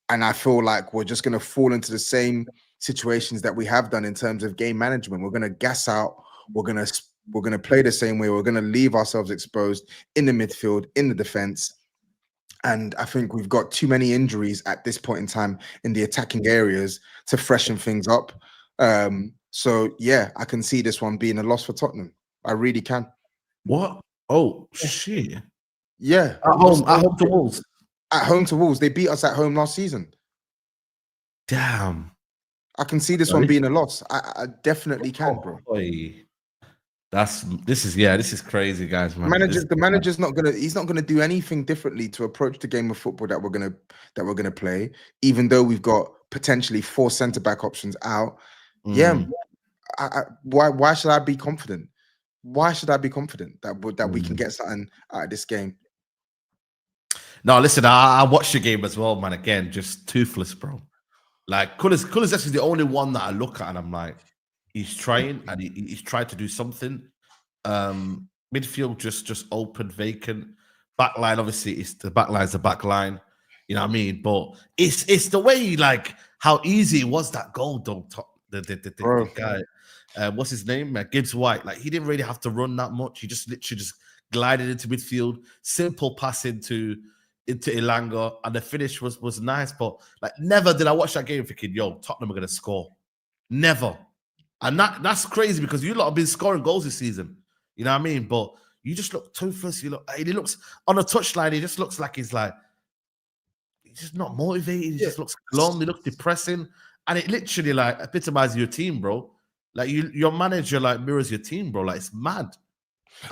And I feel like we're just going to fall into the same situations that we have done in terms of game management. We're going to gas out. We're going to play the same way. We're going to leave ourselves exposed in the midfield, in the defence. And I think we've got too many injuries at this point in time in the attacking areas to freshen things up. So, yeah, I can see this one being a loss for Tottenham. I really can. What? Oh, shit. Yeah. At home to Wolves. At home to Wolves. They beat us at home last season. Damn. I can see this one being a loss. I definitely can, bro. Boy. This is crazy, guys. Man. The manager's not gonna. He's not gonna do anything differently to approach the game of football that we're gonna play. Even though we've got potentially 4 centre back options out. Yeah. Why should I be confident? Why should I be confident that we can get something out of this game? No, listen. I watched the game as well, man. Again, just toothless, bro. Like Culler's actually the only one that I look at and I'm like, he's trying and he's tried to do something. Midfield just open, vacant. Backline, obviously, the backline. You know what I mean? But it's the way, like, how easy it was that goal, though. The guy, what's his name? Gibbs White. Like, he didn't really have to run that much. He just literally just glided into midfield. Simple passing into Elanga, and the finish was nice. But like, never did I watch that game thinking, yo, Tottenham are gonna score. Never. And that's crazy because you lot have been scoring goals this season. You know what I mean? But you just look toothless. He looks on a touchline, he just looks like he's just not motivated. He just looks glum. He looks depressing. And it literally like epitomizes your team, bro. Like your manager like mirrors your team, bro. Like, it's mad.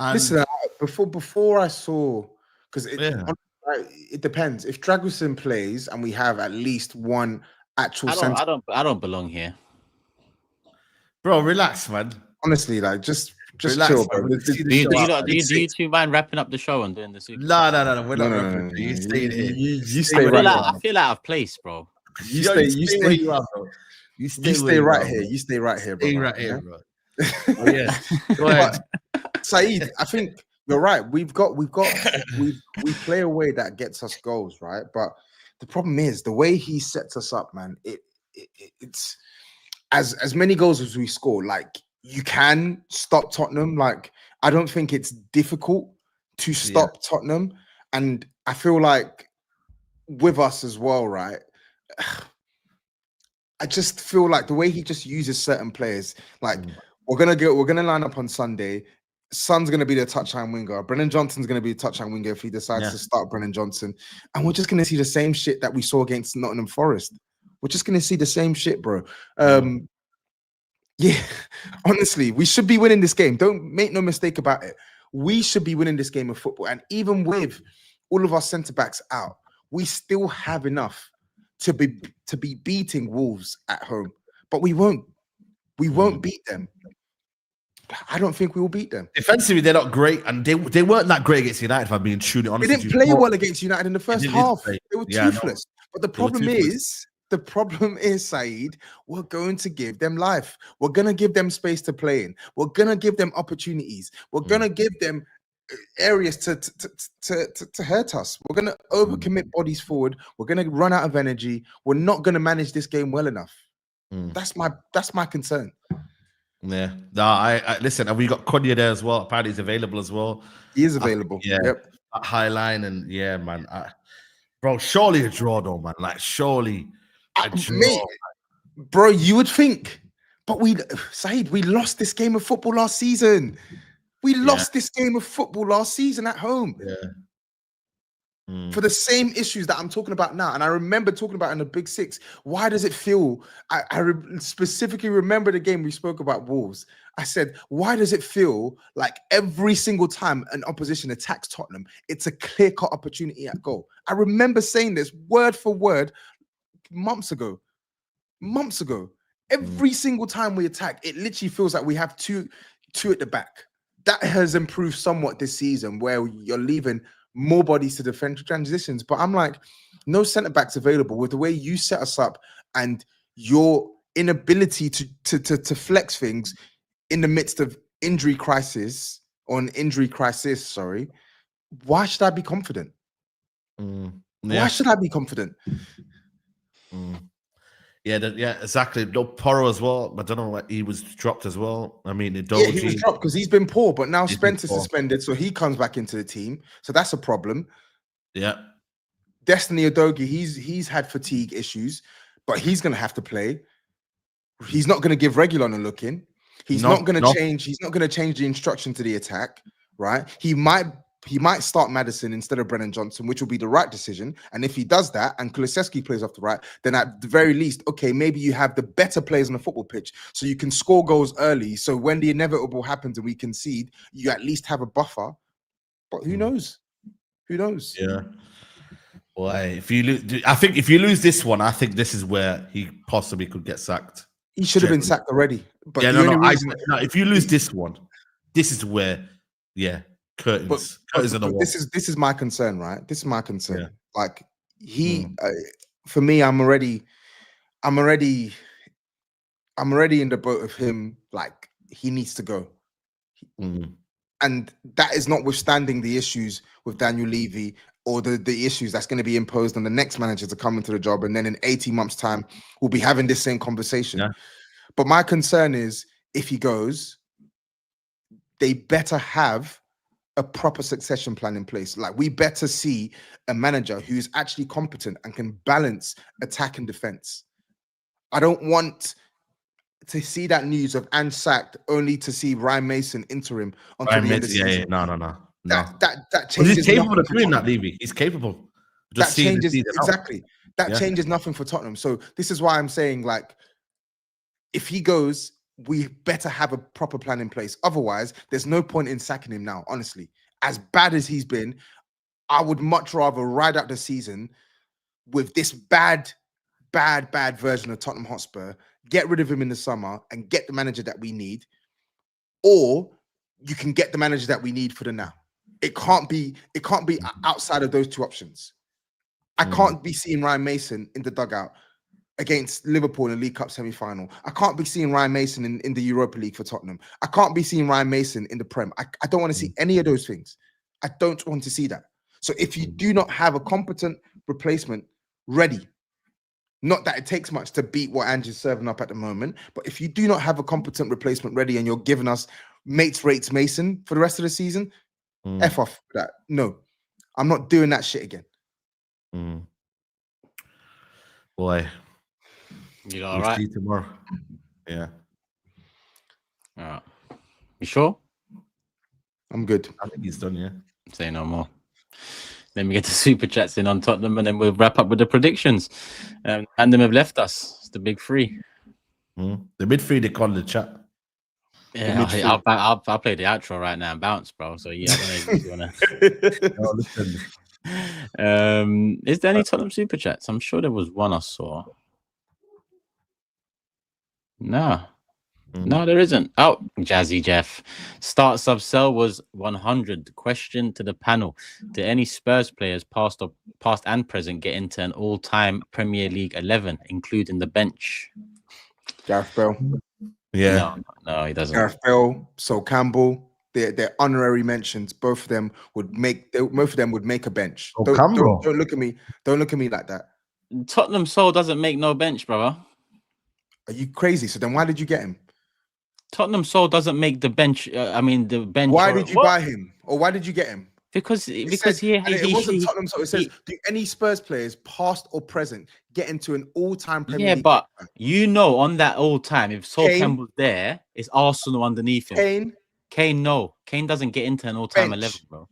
And listen, before I saw, because it depends. If Dragusin plays and we have at least one actual I don't belong here. Bro, relax, man. Honestly, like just relax, chill, bro. Do you two mind wrapping up the show and doing the super? No. We're not wrapping. You stay here. You stay right here. I feel out of place, bro. You stay where you are, bro. You stay right here. You stay right here, bro. Stay right here, bro. Oh, yeah. Go ahead. Saeed, I think you're right. We play a way that gets us goals, right? But the problem is the way he sets us up, man. It's as many goals as we score. Like, you can stop Tottenham. Like, I don't think it's difficult to stop Tottenham. And I feel like with us as well, right? I just feel like the way he just uses certain players, like we're gonna line up on Sunday. Son's gonna be the touchline winger. Brennan Johnson's gonna be the touchline winger if he decides to start Brennan Johnson, and we're just gonna see the same shit that we saw against Nottingham Forest. We're just gonna see the same shit, bro. Yeah, honestly, we should be winning this game. Don't make no mistake about it. We should be winning this game of football, and even with all of our centre backs out, we still have enough to be beating Wolves at home. But we won't beat them. I don't think we will beat them. Defensively, they're not great, and they weren't that great against United, if I'm being truly honest. They didn't play well against United in the first half. They were toothless. But the problem is, SAEED, we're going to give them life. We're going to give them space to play in. We're going to give them opportunities. We're going to give them areas to hurt us. We're going to overcommit bodies forward. We're going to run out of energy. We're not going to manage this game well enough. That's my concern. Yeah. No, I listen, and we got Konya there as well. Apparently he's available as well. He is available. Yep. High line, and man. Bro, surely a draw though, man. Like, surely a draw. Mate, bro, you would think. But SAEED, we lost this game of football last season. We lost this game of football last season at home. For the same issues that I'm talking about now. And I remember talking about in the Big Six. Why does it feel... I specifically remember the game we spoke about Wolves. I said, why does it feel like every single time an opposition attacks Tottenham, it's a clear-cut opportunity at goal? I remember saying this word for word months ago. Every single time we attack, it literally feels like we have two at the back. That has improved somewhat this season, where you're leaving more bodies to defend transitions. But I'm like, no centre backs available with the way you set us up and your inability to flex things in the midst of injury crisis. Sorry. Why should I be confident? Why should I be confident? Yeah, exactly. No, Porro as well. I don't know why he was dropped as well. I mean, he was dropped because he's been poor, but now Spencer's suspended, so he comes back into the team. So that's a problem. Yeah. Destiny Udogie, he's had fatigue issues, but he's going to have to play. He's not going to give Reguilon a look in. He's not going to change. He's not going to change the instruction to the attack, right? He might start Maddison instead of Brennan Johnson, which will be the right decision. And if he does that and Kulusevski plays off the right, then at the very least, okay, maybe you have the better players on the football pitch so you can score goals early. So when the inevitable happens and we concede, you at least have a buffer. But who knows? Who knows? Yeah. Well, if you lose, I think if you lose this one, I think this is where he possibly could get sacked. He should have been sacked already. But if you lose this one, this is where, curtains on the wall. This is my concern, right? This is my concern. Yeah. Like for me, I'm already in the boat of him. Like, he needs to go, and that is notwithstanding the issues with Daniel Levy or the issues that's going to be imposed on the next manager to come into the job, and then in 18 months' time, we'll be having this same conversation. Yeah. But my concern is, if he goes, they better have a proper succession plan in place. Like, we better see a manager who's actually competent and can balance attack and defense. I don't want to see that news of Ange sacked only to see Ryan Mason interim until the end of the season. No. That changes. He's capable of doing that, Levy. He's capable. That changes exactly. That changes nothing for Tottenham. So this is why I'm saying, like, if he goes, we better have a proper plan in place. Otherwise, there's no point in sacking him now, honestly. As bad as he's been, I would much rather ride out the season with this bad version of Tottenham Hotspur, get rid of him in the summer and get the manager that we need. Or you can get the manager that we need for the now. It can't be outside of those two options. I can't be seeing Ryan Mason in the dugout against Liverpool in the League Cup semi-final. I can't be seeing Ryan Mason in the Europa League for Tottenham. I can't be seeing Ryan Mason in the Prem. I don't want to see any of those things. I don't want to see that. So if you do not have a competent replacement ready, not that it takes much to beat what Ange is serving up at the moment, but if you do not have a competent replacement ready and you're giving us mates rates Mason for the rest of the season, F off that. No, I'm not doing that shit again. Boy, You all right? See you tomorrow. Yeah. All right. You sure? I'm good. I think he's done. Yeah. Say no more. Let me get the super chats in on Tottenham, and then we'll wrap up with the predictions. And them have left us. It's the big three. The mid three they call the chat. Yeah, I'll play the outro right now and bounce, bro. So yeah, I don't know if you wanna. No, listen. Is there any Tottenham super chats? I'm sure there was one I saw. No. No, there isn't. Oh, Jazzy Jeff. Start sub sell was 100. Question to the panel. Do any Spurs players past and present get into an all-time Premier League 11, including the bench? Gareth Bale. Yeah. No, he doesn't. Gareth Bale, Sol Campbell. They're honorary mentions. Both of them would make a bench. Don't look at me. Don't look at me like that. Tottenham Sol doesn't make no bench, brother. Are you crazy? So then why did you get him? Tottenham Sol doesn't make the bench. The bench. Why did you buy him, or why did you get him? Because it wasn't Tottenham Sol. It says, do any Spurs players, past or present, get into an all-time Premier League? But on that all-time, if Sol Campbell's there, it's Arsenal underneath him. Kane, no. Kane doesn't get into an all-time 11, bro.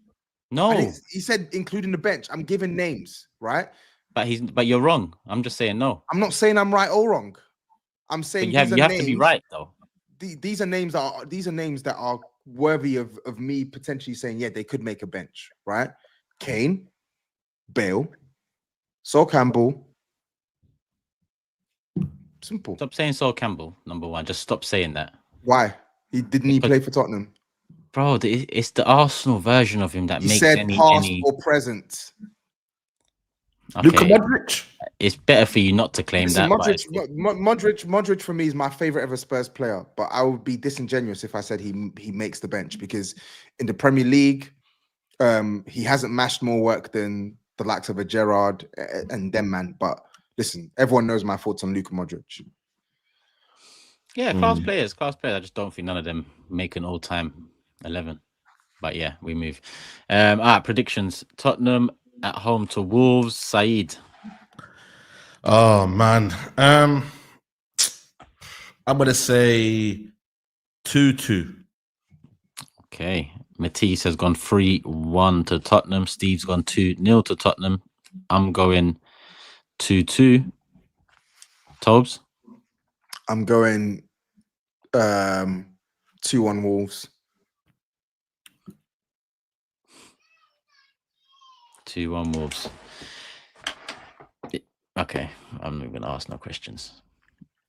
No. He said including the bench. I'm giving names, right? But you're wrong. I'm just saying no. I'm not saying I'm right or wrong. I'm saying you have to be right though. These are names that are worthy of me potentially saying, yeah, they could make a bench, right? Kane, Bale, Sol Campbell. Simple. Stop saying Sol Campbell, number one. Just stop saying that. Why? Didn't he play for Tottenham? Bro, it's the Arsenal version of him that makes said past or present. Okay. Luka Modric. It's better for you not to claim that. Modric for me is my favorite ever Spurs player, but I would be disingenuous if I said he makes the bench, because in the Premier League, he hasn't mashed more work than the likes of a Gerrard and them man. But listen, everyone knows my thoughts on Luka Modric. Yeah, class players. I just don't think none of them make an all-time 11. But yeah, we move. All right, predictions. Tottenham at home to Wolves. SAEED. Oh man, I'm gonna say 2-2. Okay, Matisse has gone 3-1 to Tottenham. Steve's gone 2-0 to Tottenham. I'm going 2-2. Tobs. I'm going 2-1 Wolves. 2-1 Wolves. Okay, I'm not going to ask no questions.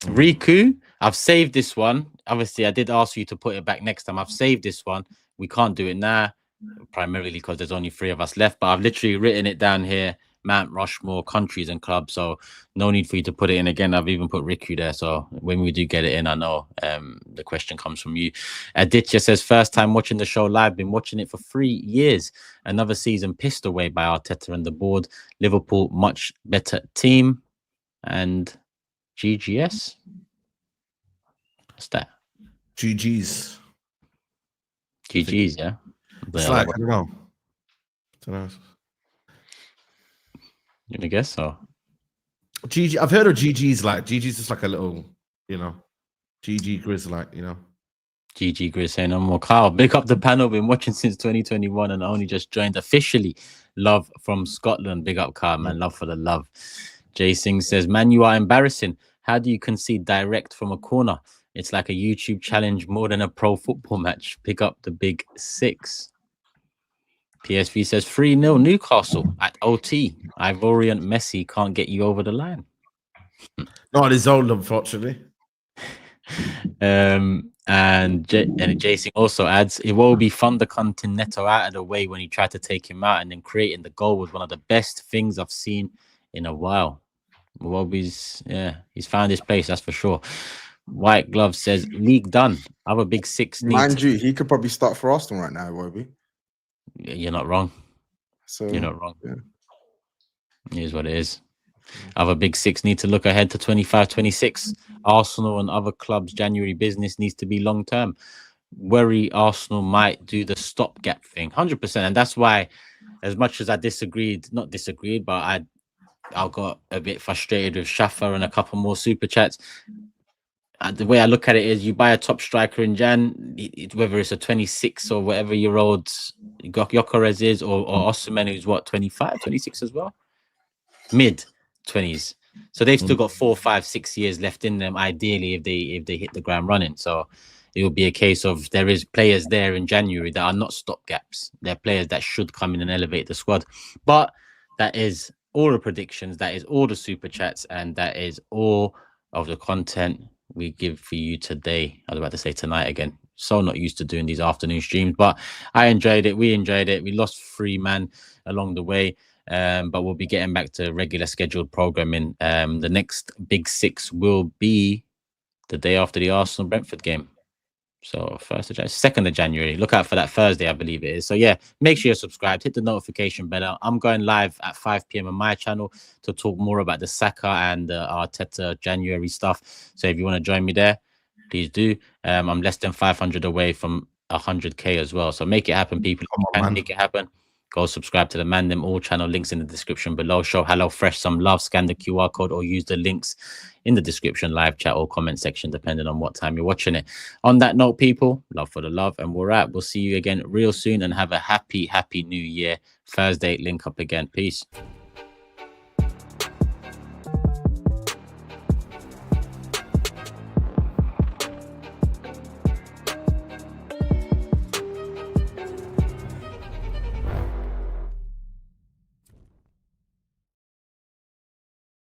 Riku, I've saved this one. Obviously, I did ask you to put it back next time. I've saved this one. We can't do it now, primarily because there's only 3 of us left. But I've literally written it down here. Mount Rushmore, countries and clubs. So no need for you to put it in again. I've even put Riku there. So when we do get it in, I know the question comes from you. Aditya says, first time watching the show live. Been watching it for 3 years. Another season pissed away by Arteta and the board. Liverpool, much better team. And GGS. What's that? GG's. GG's, yeah. It's like, I don't know. You gonna guess so? GG. I've heard of GG's. Like GG's just like a little, GG GRIZZ, like GG GRIZZ saying no more. Kyle, big up the panel. Been watching since 2021 and only just joined officially. Love from Scotland. Big up, Kyle, man. Love for the love. Jay Singh says, man, you are embarrassing. How do you concede direct from a corner? It's like a YouTube challenge more than a pro football match. Pick up the big 6. PSV says 3-0 Newcastle at OT. Ivorian Messi can't get you over the line. Not on his own, unfortunately. And Jason also adds, it will be fun to cutting Neto out of the way when he tried to take him out, and then creating the goal was one of the best things I've seen in a while. Wobby's, he's found his place, that's for sure. White Glove says, league done. Other big 6 needs. Mind you, he could probably start for Arsenal right now, Wobby. You're not wrong. So you're not wrong. Yeah. Here's what it is. Other big 6 need to look ahead to 25-26. Arsenal and other clubs' January business needs to be long term. worry Arsenal might do the stopgap thing, 100%. And that's why, as much as I not disagreed, but I got a bit frustrated with Shafa and a couple more super chats. The way I look at it is, you buy a top striker in Jan, whether it's a 26 or whatever year old Gyökeres is, or Osimhen, who's what, 25, 26 as well, mid 20s. So they've still got 4, 5, 6 years left in them. Ideally, if they hit the ground running, so it will be a case of there is players there in January that are not stopgaps. They're players that should come in and elevate the squad. But that is all the predictions. That is all the super chats, and that is all of the content we give for you today. I was about to say tonight again. So not used to doing these afternoon streams, but I enjoyed it. We enjoyed it. We lost 3 man along the way, but we'll be getting back to regular scheduled programming. The next big 6 will be the day after the Arsenal Brentford game. So 2nd of January. Look out for that Thursday, I believe it is. So yeah, make sure you're subscribed. Hit the notification bell. I'm going live at 5 p.m. on my channel to talk more about the Saka and Arteta January stuff. So if you want to join me there, please do. I'm less than 500 away from 100k as well. So make it happen, people. If you can make it happen, go subscribe to the Man Them All channel. Links in the description below. Show HelloFresh some love. Scan the QR code or use the links in the description, live chat or comment section, depending on what time you're watching it. On that note, people, love for the love, and we're out. We'll see you again real soon, and have a happy new year. Thursday, link up again. Peace.